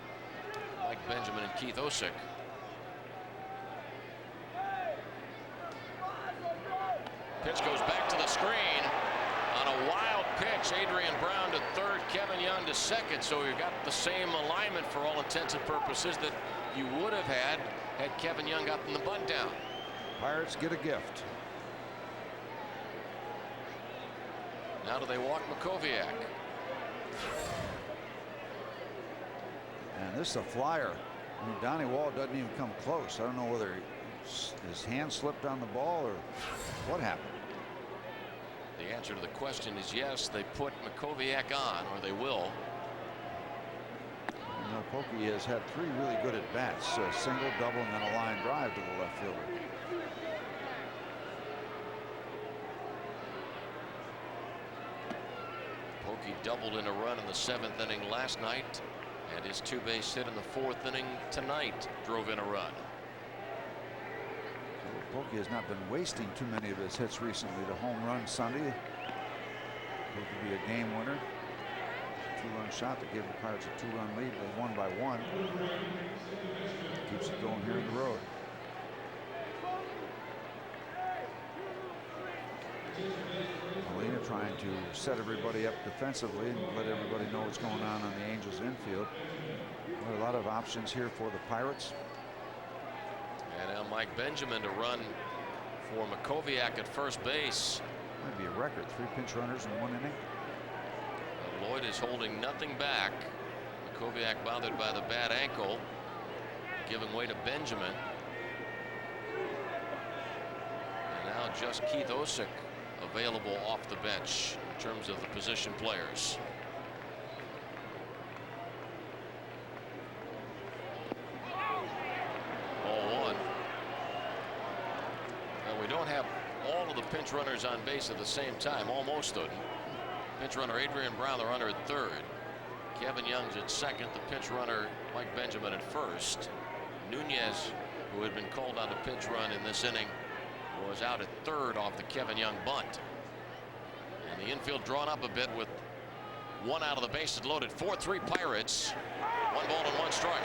Mike Benjamin and Keith Osick. Pitch goes back to the screen on a wild pitch. Adrian Brown to third, Kevin Young to second. So you've got the same alignment for all intents and purposes that you would have had Kevin Young gotten the bunt down. Pirates get a gift. Now do they walk Makoviak? And this is a flyer. I mean, Donnie Wall doesn't even come close. I don't know whether his hand slipped on the ball or what happened. The answer to the question is yes, they put Makoviak on, or they will. You know, Pokey has had 3 really good at bats, a single, double, and then a line drive to the left fielder. Pokey doubled in a run in the 7th inning last night, and his 2-base hit in the 4th inning tonight drove in a run. Pokey has not been wasting too many of his hits recently. The home run Sunday could be a game winner. 2-run shot that gave the Pirates a 2-run lead. They won by 1. Keeps it going here in the road. Molina trying to set everybody up defensively and let everybody know what's going on the Angels infield. Well, a lot of options here for the Pirates. And now Mike Benjamin to run for Makoviak at first base. Might be a record, 3 pinch runners in 1 inning. Lloyd is holding nothing back. Makoviak bothered by the bad ankle, giving way to Benjamin. Now just Keith Osick available off the bench in terms of the position players. Ball one. Now we don't have all of the pinch runners on base at the same time. Almost didn't. Pinch runner Adrian Brown, the runner at third. Kevin Young's at second. The pinch runner Mike Benjamin at first. Nunez, who had been called on the pinch run in this inning, was out at third off the Kevin Young bunt. And the infield drawn up a bit with one out of the bases loaded. 4-3 Pirates. 1 ball and 1 strike.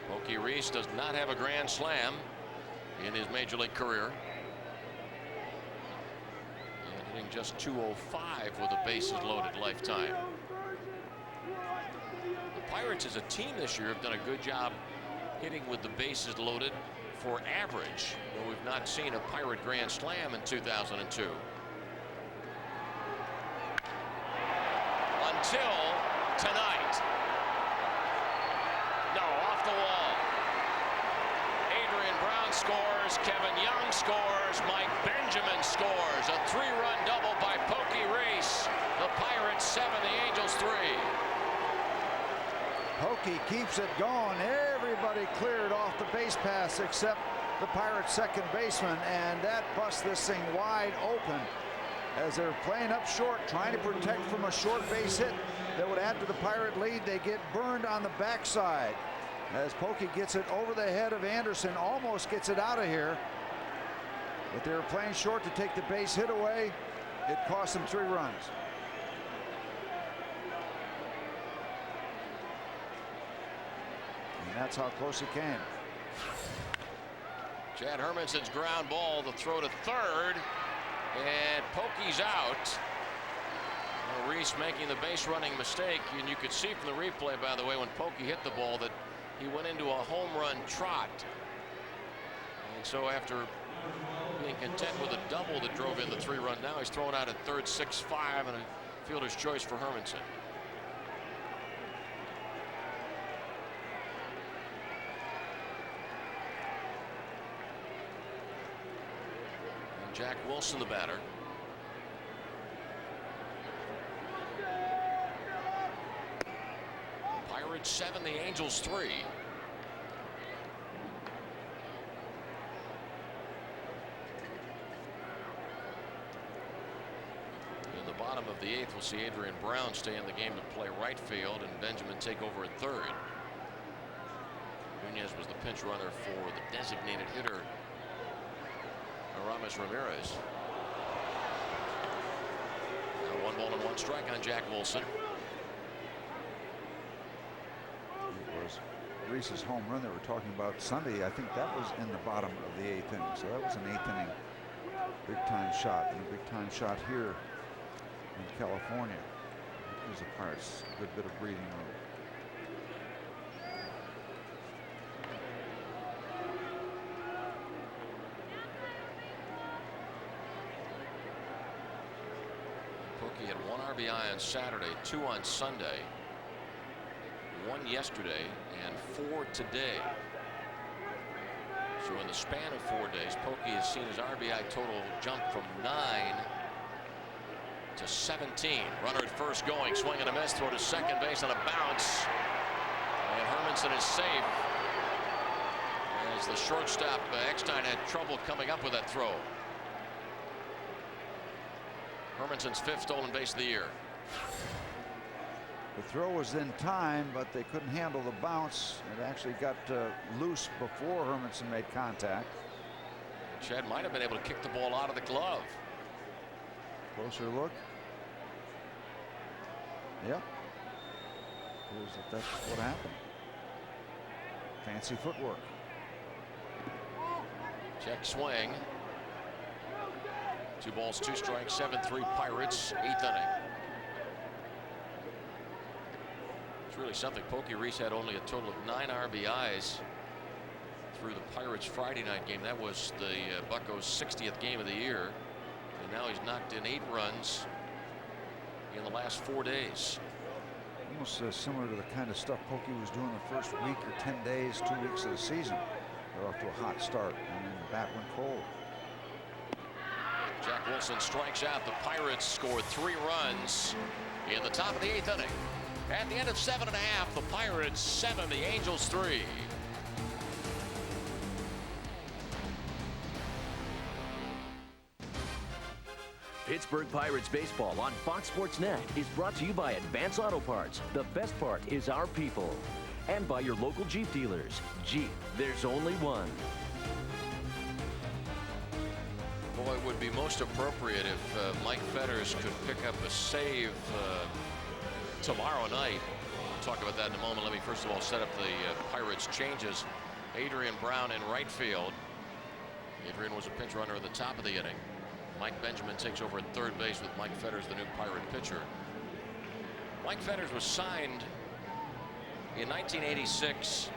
Pokey Reese does not have a grand slam in his major league career. And hitting just .205 with the bases loaded lifetime. The Pirates as a team this year have done a good job hitting with the bases loaded for average, but we've not seen a Pirate grand slam in 2002. Until tonight. No, off the wall. Adrian Brown scores. Kevin Young scores. Mike Benjamin scores. A 3-run double by Pokey Reese. The Pirates 7, the Angels 3. Pokey keeps it going. Everybody cleared off the base pass except the Pirates second baseman, and that busts this thing wide open as they're playing up short, trying to protect from a short base hit that would add to the Pirate lead. They get burned on the backside as Pokey gets it over the head of Anderson, almost gets it out of here, but they were playing short to take the base hit away. It cost them 3 runs. And that's how close it came. Chad Hermanson's ground ball, the throw to third, and Pokey's out. Well, Reese making the base running mistake, and you could see from the replay, by the way, when Pokey hit the ball, that he went into a home run trot. And so after being content with a double that drove in the 3-run, now he's thrown out at third, 6-5, and a fielder's choice for Hermanson. And Jack Wilson, the batter. Pirates 7, the Angels 3. In the bottom of the 8th, we'll see Adrian Brown stay in the game to play right field and Benjamin take over at third. Nunez was the pinch runner for the designated hitter, Aramis Ramirez. Now 1 ball and 1 strike on Jack Wilson. Reese's home run they were talking about Sunday, I think that was in the bottom of the 8th inning. So that was an 8th inning big time shot, and a big time shot here in California. It gives the Pirates a good bit of breathing room. Pokey had 1 RBI on Saturday, 2 on Sunday, 1 yesterday, and 4 today. So in the span of 4 days, Pokey has seen his RBI total jump from 9 to 17. Runner at first going, swing and a miss, throw to second base on a bounce, and Hermanson is safe as the shortstop Eckstein had trouble coming up with that throw. Hermanson's 5th stolen base of the year. The throw was in time, but they couldn't handle the bounce. It actually got loose before Hermanson made contact. Chad might have been able to kick the ball out of the glove. Closer look. Yep. That's what happened. Fancy footwork. Check swing. 2 balls, 2 strikes, 7-3 Pirates, 8th inning. Really something. Pokey Reese had only a total of 9 RBIs through the Pirates Friday night game. That was the Buccos' 60th game of the year, and now he's knocked in 8 runs in the last 4 days. Almost similar to the kind of stuff Pokey was doing the first week or 10 days, 2 weeks of the season. They're off to a hot start, and then the bat went cold. Jack Wilson strikes out. The Pirates scored 3 runs in the top of the 8th inning. At the end of 7 1/2, the Pirates 7, the Angels 3. Pittsburgh Pirates baseball on Fox Sports Net is brought to you by Advance Auto Parts. The best part is our people. And by your local Jeep dealers. Jeep, there's only one. Boy, it would be most appropriate if Mike Fetters could pick up a save tomorrow night. We'll talk about that in a moment. Let me first of all set up the Pirates changes. Adrian Brown in right field. Adrian was a pinch runner at the top of the inning. Mike Benjamin takes over at third base with Mike Fetters, the new Pirate pitcher. Mike Fetters was signed in 1986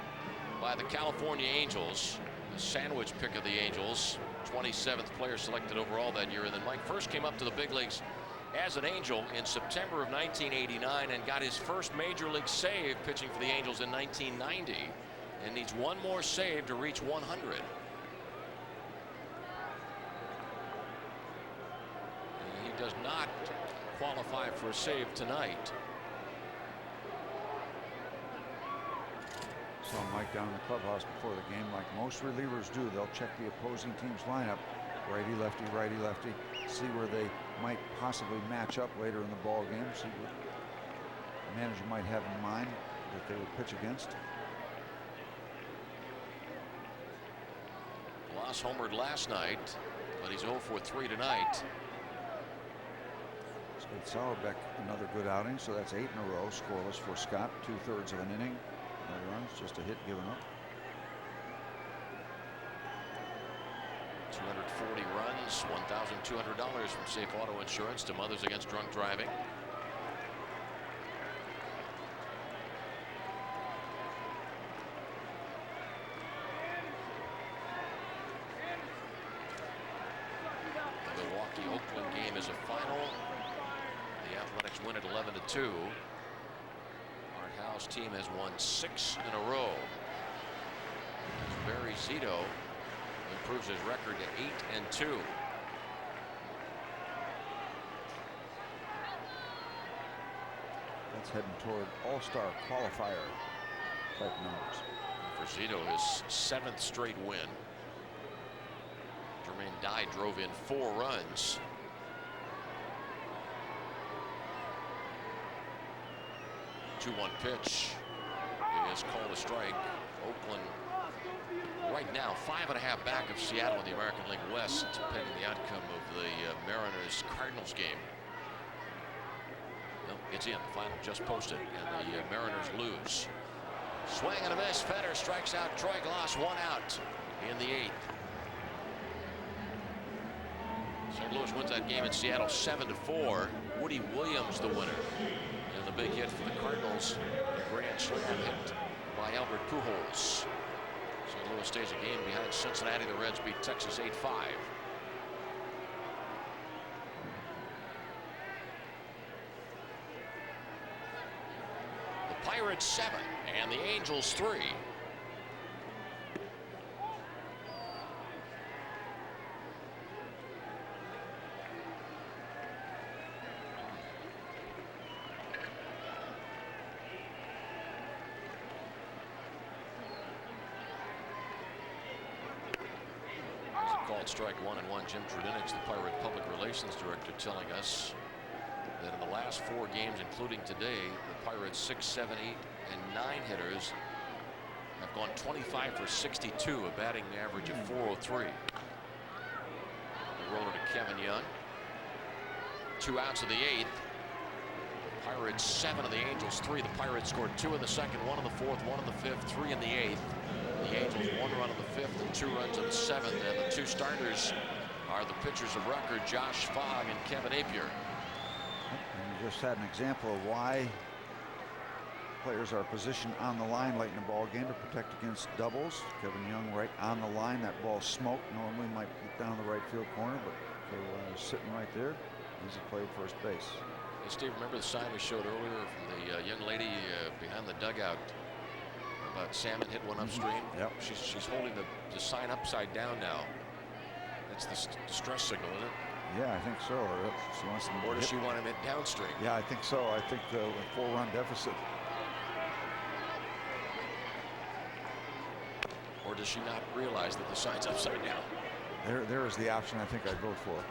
by the California Angels, the sandwich pick of the Angels, 27th player selected overall that year. And then Mike first came up to the big leagues as an Angel in September of 1989 and got his first major league save pitching for the Angels in 1990, and needs one more save to reach 100. Does not qualify for a save tonight. Saw Mike down in the clubhouse before the game, like most relievers do. They'll check the opposing team's lineup, righty lefty, see where they might possibly match up later in the ball game, see what the manager might have in mind that they would pitch against. Loss homered last night, but he's 0 for 3 tonight. Sauerbeck, another good outing, so that's 8 in a row scoreless for Scott. 2/3 of an inning, no runs, just a hit given up. 240 runs, $1,200 from Safe Auto Insurance to Mothers Against Drunk Driving. The Milwaukee-Oakland game is a final. The Athletics win at 11-2. Art Howe's team has won 6 in a row. Barry Zito improves his record to 8-2. That's heading toward all-star qualifier type numbers. For Zito, his 7th straight win. Jermaine Dye drove in 4 runs. Two-one pitch is called a strike. Oakland right now 5.5 back of Seattle in the American League West, pending the outcome of the Mariners Cardinals game. No, it's in. The final just posted, and the Mariners lose. Swing and a miss. Fetters strikes out Troy Glaus. 1 out in the 8th. St. Louis wins that game in Seattle 7-4. Woody Williams the winner. And the big hit for the Cardinals, a grand slam hit by Albert Pujols. St. Louis stays a game behind Cincinnati. The Reds beat Texas 8-5. The Pirates 7 and the Angels 3. Called strike 1-1. Jim Trudinich, the Pirate Public Relations Director, telling us that in the last 4 games, including today, the Pirates 6, 7, 8, and 9 hitters have gone 25 for 62, a batting average of 403. The roller to Kevin Young. 2 outs of the 8th. The Pirates 7 and the Angels 3. The Pirates scored 2 in the 2nd, 1 in the 4th, 1 in the 5th, 3 in the 8th. The Angels 1 run in the 5th and 2 runs in the 7th, and the 2 starters are the pitchers of record, Josh Fogg and Kevin Appier. And you just had an example of why players are positioned on the line late in the ball game to protect against doubles. Kevin Young right on the line. That ball smoked. Normally might get down the right field corner, but they're sitting right there. Easy play at first base. Hey, Steve, remember the sign we showed earlier from the young lady behind the dugout about salmon hit one upstream? Yep. She's holding the sign upside down now. That's the distress signal, isn't it? Yeah, I think so. She wants them Or does hit. she want him hit downstream? Yeah, I think so. I think the 4-run deficit. Or does she not realize that the sign's upside down? There is the option I think I'd vote for.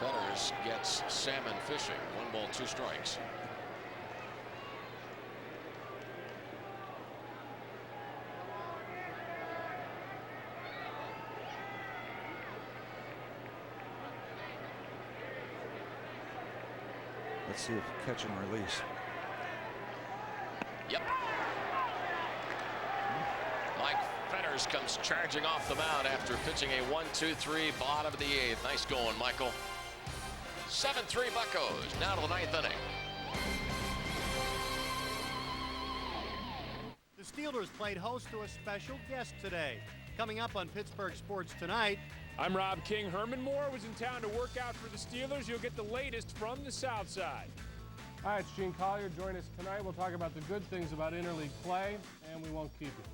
Fetters gets salmon fishing. 1 ball, 2 strikes. Let's see if catch and release. Yep. Mike Fetters comes charging off the mound after pitching a 1-2-3 bottom of the 8th. Nice going, Michael. 7-3 Buccos. Now to the 9th inning. The Steelers played host to a special guest today. Coming up on Pittsburgh Sports Tonight. I'm Rob King. Herman Moore was in town to work out for the Steelers. You'll get the latest from the South Side. Hi, it's Gene Collier. Join us tonight. We'll talk about the good things about interleague play, and we won't keep it.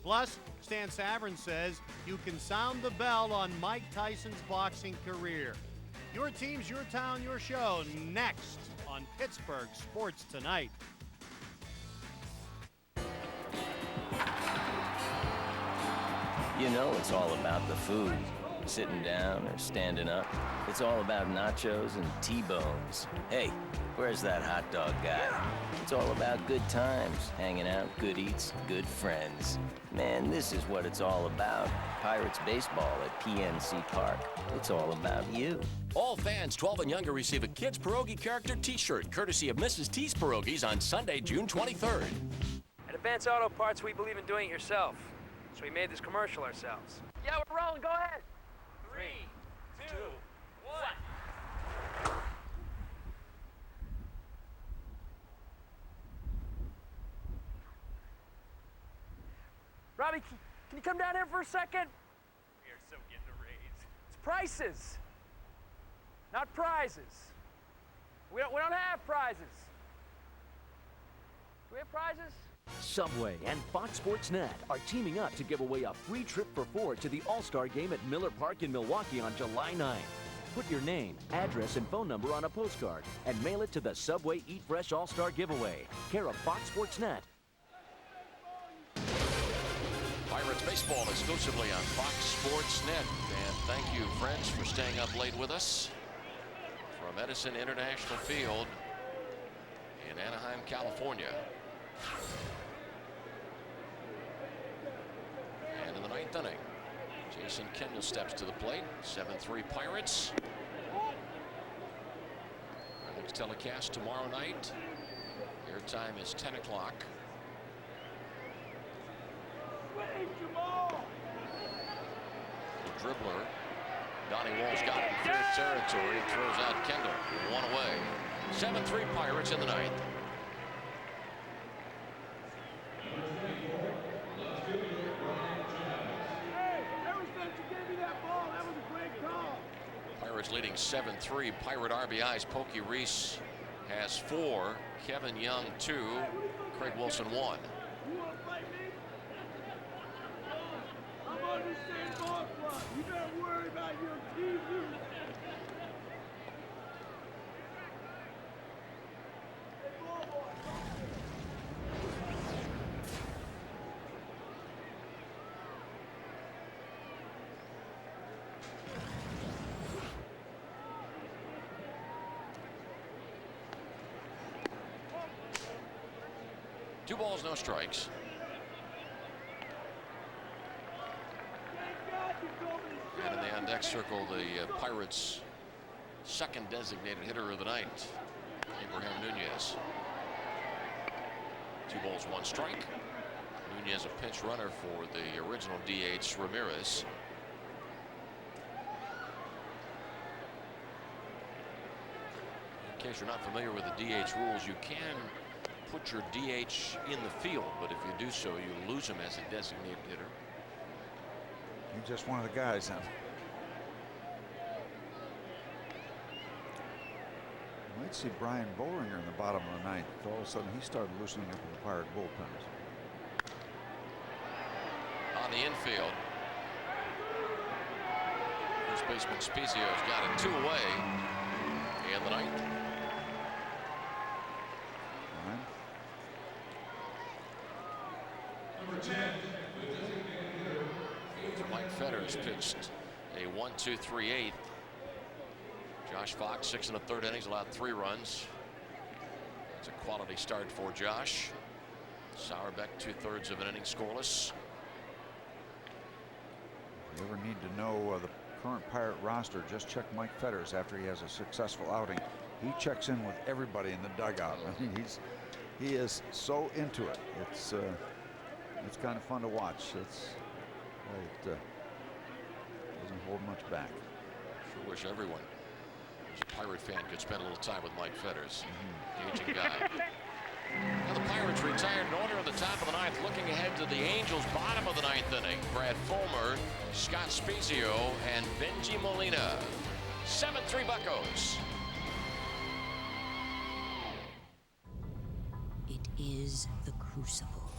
Plus, Stan Savran says you can sound the bell on Mike Tyson's boxing career. Your teams, your town, your show, next on Pittsburgh Sports Tonight. You know it's all about the food. Sitting down or standing up. It's all about nachos and T-bones. Hey, where's that hot dog guy? It's all about good times, hanging out, good eats, good friends. Man, this is what it's all about. Pirates baseball at PNC Park. It's all about you. All fans 12 and younger receive a Kids Pierogi character t-shirt courtesy of Mrs. T's Pierogies on Sunday, June 23rd. At Advance Auto Parts, we believe in doing it yourself. So we made this commercial ourselves. Yeah, we're rolling. Go ahead. 3, 2, 1. Robbie, can you come down here for a second? We are so getting a raise. It's prices, not prizes. We don't have prizes. Do we have prizes? Subway and Fox Sports Net are teaming up to give away a free trip for 4 to the All-Star Game at Miller Park in Milwaukee on July 9th. Put your name, address, and phone number on a postcard and mail it to the Subway Eat Fresh All-Star Giveaway, care of Fox Sports Net. Pirates baseball exclusively on Fox Sports Net. And thank you, friends, for staying up late with us from Edison International Field in Anaheim, California. And in the 9th inning, Jason Kendall steps to the plate. 7-3 Pirates. Our next telecast tomorrow night. Airtime is 10 o'clock. The dribbler, Donnie Walsh, got it in fair territory and throws out Kendall. 1 away. 7-3 Pirates in the 9th. Pirates leading 7-3. Pirate RBIs. Pokey Reese has 4. Kevin Young 2. Craig Wilson 1. You better worry about your TV. Two balls, no strikes. And in the on-deck circle, the Pirates' second designated hitter of the night, Abraham Nunez. 2 balls, 1 strike. Nunez a pinch runner for the original DH Ramirez. In case you're not familiar with the DH rules, you can put your DH in the field, but if you do so, you lose him as a designated hitter. He's just one of the guys, huh? You might see Brian Bollinger in the bottom of the ninth. All of a sudden, he started loosening up in the Pirate bullpens. On the infield, first baseman Spezio's got it 2 away in the ninth. Mike Fetters pitched a 1-2-3-8. Josh Fox, 6 1/3 innings, allowed 3 runs. It's a quality start for Josh. Sauerbeck, 2/3 of an inning scoreless. If you ever need to know the current Pirate roster, just check Mike Fetters after he has a successful outing. He checks in with everybody in the dugout. I mean, he is so into it. It's kind of fun to watch. It doesn't hold much back. Sure wish everyone who's a Pirate fan could spend a little time with Mike Fetters. Aging guy. Now the Pirates retired in order at the top of the ninth, looking ahead to the Angels' bottom of the ninth inning. Brad Fulmer, Scott Spezio, and Benji Molina. 7-3 Buccos. It is the Crucible.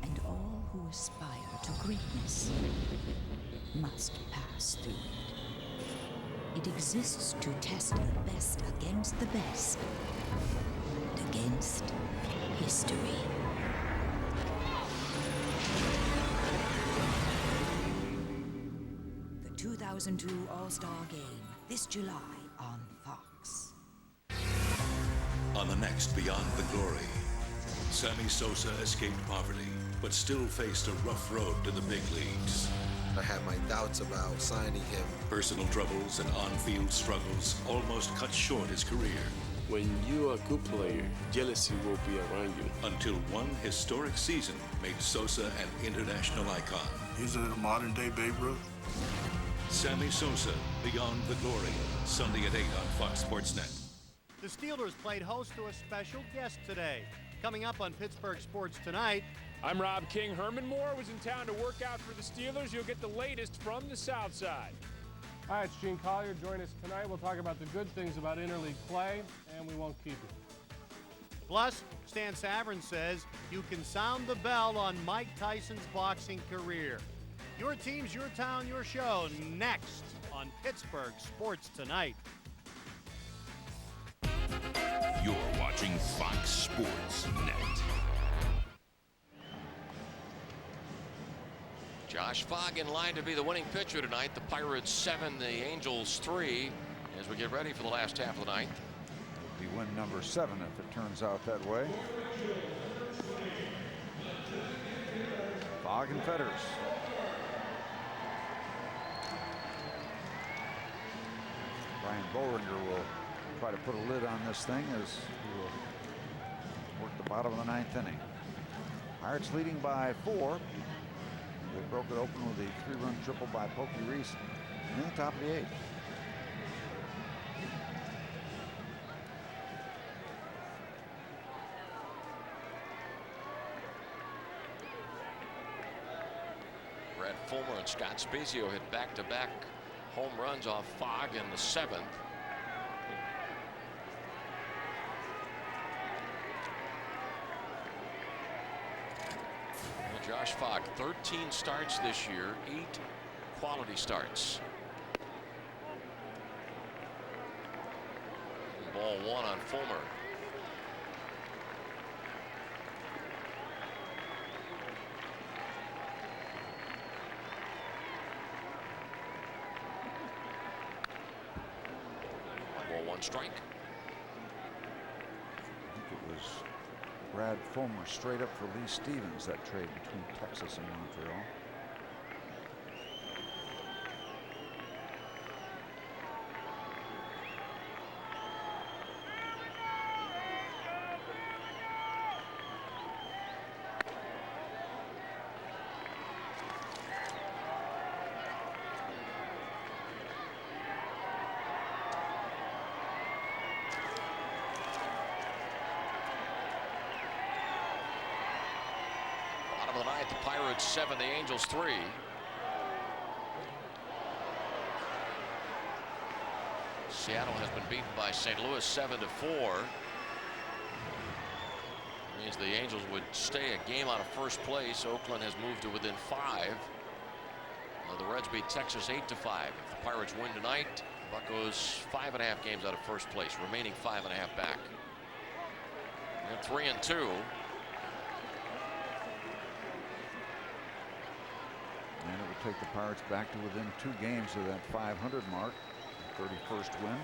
And all who aspire to greatness must pass through it. It exists to test the best against the best. And against history. The 2002 All-Star Game, this July on Fox. On the next Beyond the Glory, Sammy Sosa escaped poverty, but still faced a rough road to the big leagues. I had my doubts about signing him. Personal troubles and on-field struggles almost cut short his career. When you're a good player, jealousy will be around you. Until one historic season made Sosa an international icon. He's a modern-day Babe Ruth. Sammy Sosa, Beyond the Glory, Sunday at 8 on Fox Sports Net. The Steelers played host to a special guest today. Coming up on Pittsburgh Sports Tonight. I'm Rob King. Herman Moore was in town to work out for the Steelers. You'll get the latest from the South Side. Hi, it's Gene Collier. Join us tonight. We'll talk about the good things about interleague play, and we won't keep you. Plus, Stan Savran says you can sound the bell on Mike Tyson's boxing career. Your teams, your town, your show. Next on Pittsburgh Sports Tonight. You're watching Fox Sports Net. Josh Fogg in line to be the winning pitcher tonight. The Pirates 7, the Angels 3, as we get ready for the last half of the ninth. It'll be win number 7 if it turns out that way. Fogg and Fetters. Brian Bollinger will try to put a lid on this thing as he will work the bottom of the ninth inning. Pirates leading by 4. They broke it open with a 3-run triple by Pokey Reese in the top of the 8th. Brad Fulmer and Scott Spezio hit back-to-back home runs off Fogg in the 7th. Josh Fogg, 13 starts this year, 8 quality starts. Ball 1 on Fulmer. Ball 1 strike. I think it was Brad Fulmer straight up for Lee Stevens, that trade between Texas and Montreal. The Pirates 7, the Angels 3. Seattle has been beaten by St. Louis 7-4. Means the Angels would stay a game out of first place. Oakland has moved to within 5. The Reds beat Texas 8-5. If the Pirates win tonight, Buccos 5.5 games out of first place, remaining 5.5 back. And 3-2. And it would take the Pirates back to within 2 games of that 500 mark. 31st win.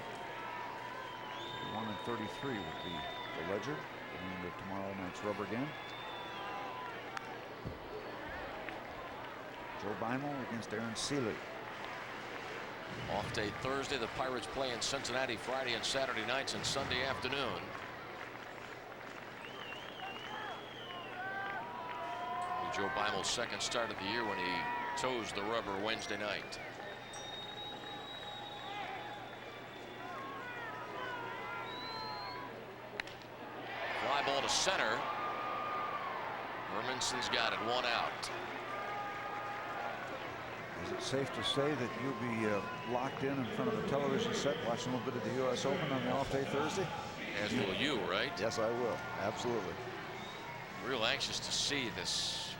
1-33 would be the ledger going into tomorrow night's rubber game. Joe Beimel against Aaron Seeley. Off day Thursday. The Pirates play in Cincinnati Friday and Saturday nights and Sunday afternoon. Joe Beimel's second start of the year when he toes the rubber Wednesday night. Fly ball to center. Hermanson's got it, 1 out. Is it safe to say that you'll be locked in front of the television set watching a little bit of the U.S. Open on the off day Thursday? As will you, right? Yes, I will. Absolutely. Real anxious to see this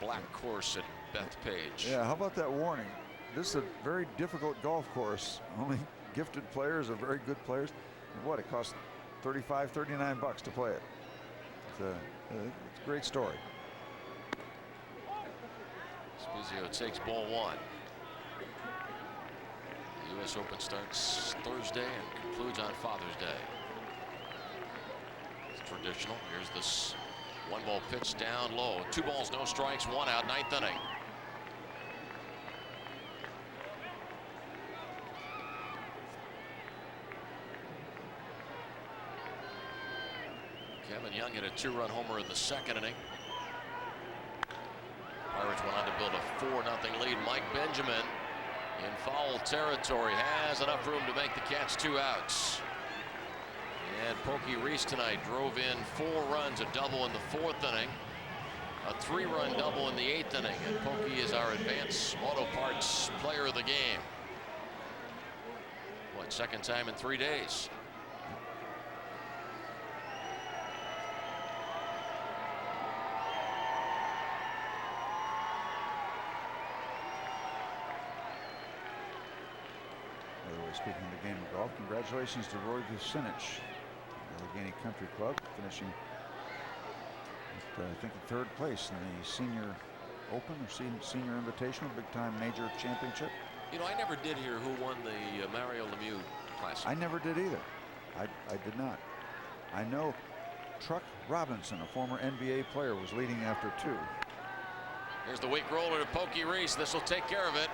black course at Bethpage. Yeah, how about that warning? This is a very difficult golf course. Only gifted players are very good players. And what, it costs $35, $39 to play it. It's a great story. Spezio takes ball 1. The U.S. Open starts Thursday and concludes on Father's Day. It's traditional. Here's this 1-ball pitch down low. 2 balls, no strikes, 1 out, 9th inning. Kevin Young hit a 2-run homer in the 2nd inning. Pirates went on to build a 4-0 lead. Mike Benjamin in foul territory has enough room to make the catch 2 outs. And Pokey Reese tonight drove in 4 runs, a double in the 4th inning, a 3-run double in the 8th inning. And Pokey is our Advance Auto Parts player of the game. What, 2nd time in 3 days? Speaking of the game of golf, congratulations to Roy Vucinich, Allegheny Country Club, finishing at, I think, in 3rd place in the Senior Open or Senior Invitational Big Time Major Championship. You know, I never did hear who won the Mario Lemieux Classic. I never did either. I did not. I know Truck Robinson, a former NBA player, was leading after 2. Here's the weak roller to Pokey Reese. This will take care of it.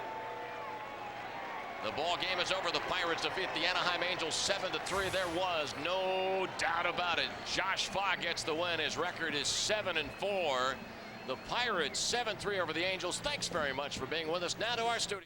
The ball game is over. The Pirates defeat the Anaheim Angels 7-3. There was no doubt about it. Josh Fogg gets the win. His record is 7-4. The Pirates 7-3 over the Angels. Thanks very much for being with us. Now to our studio.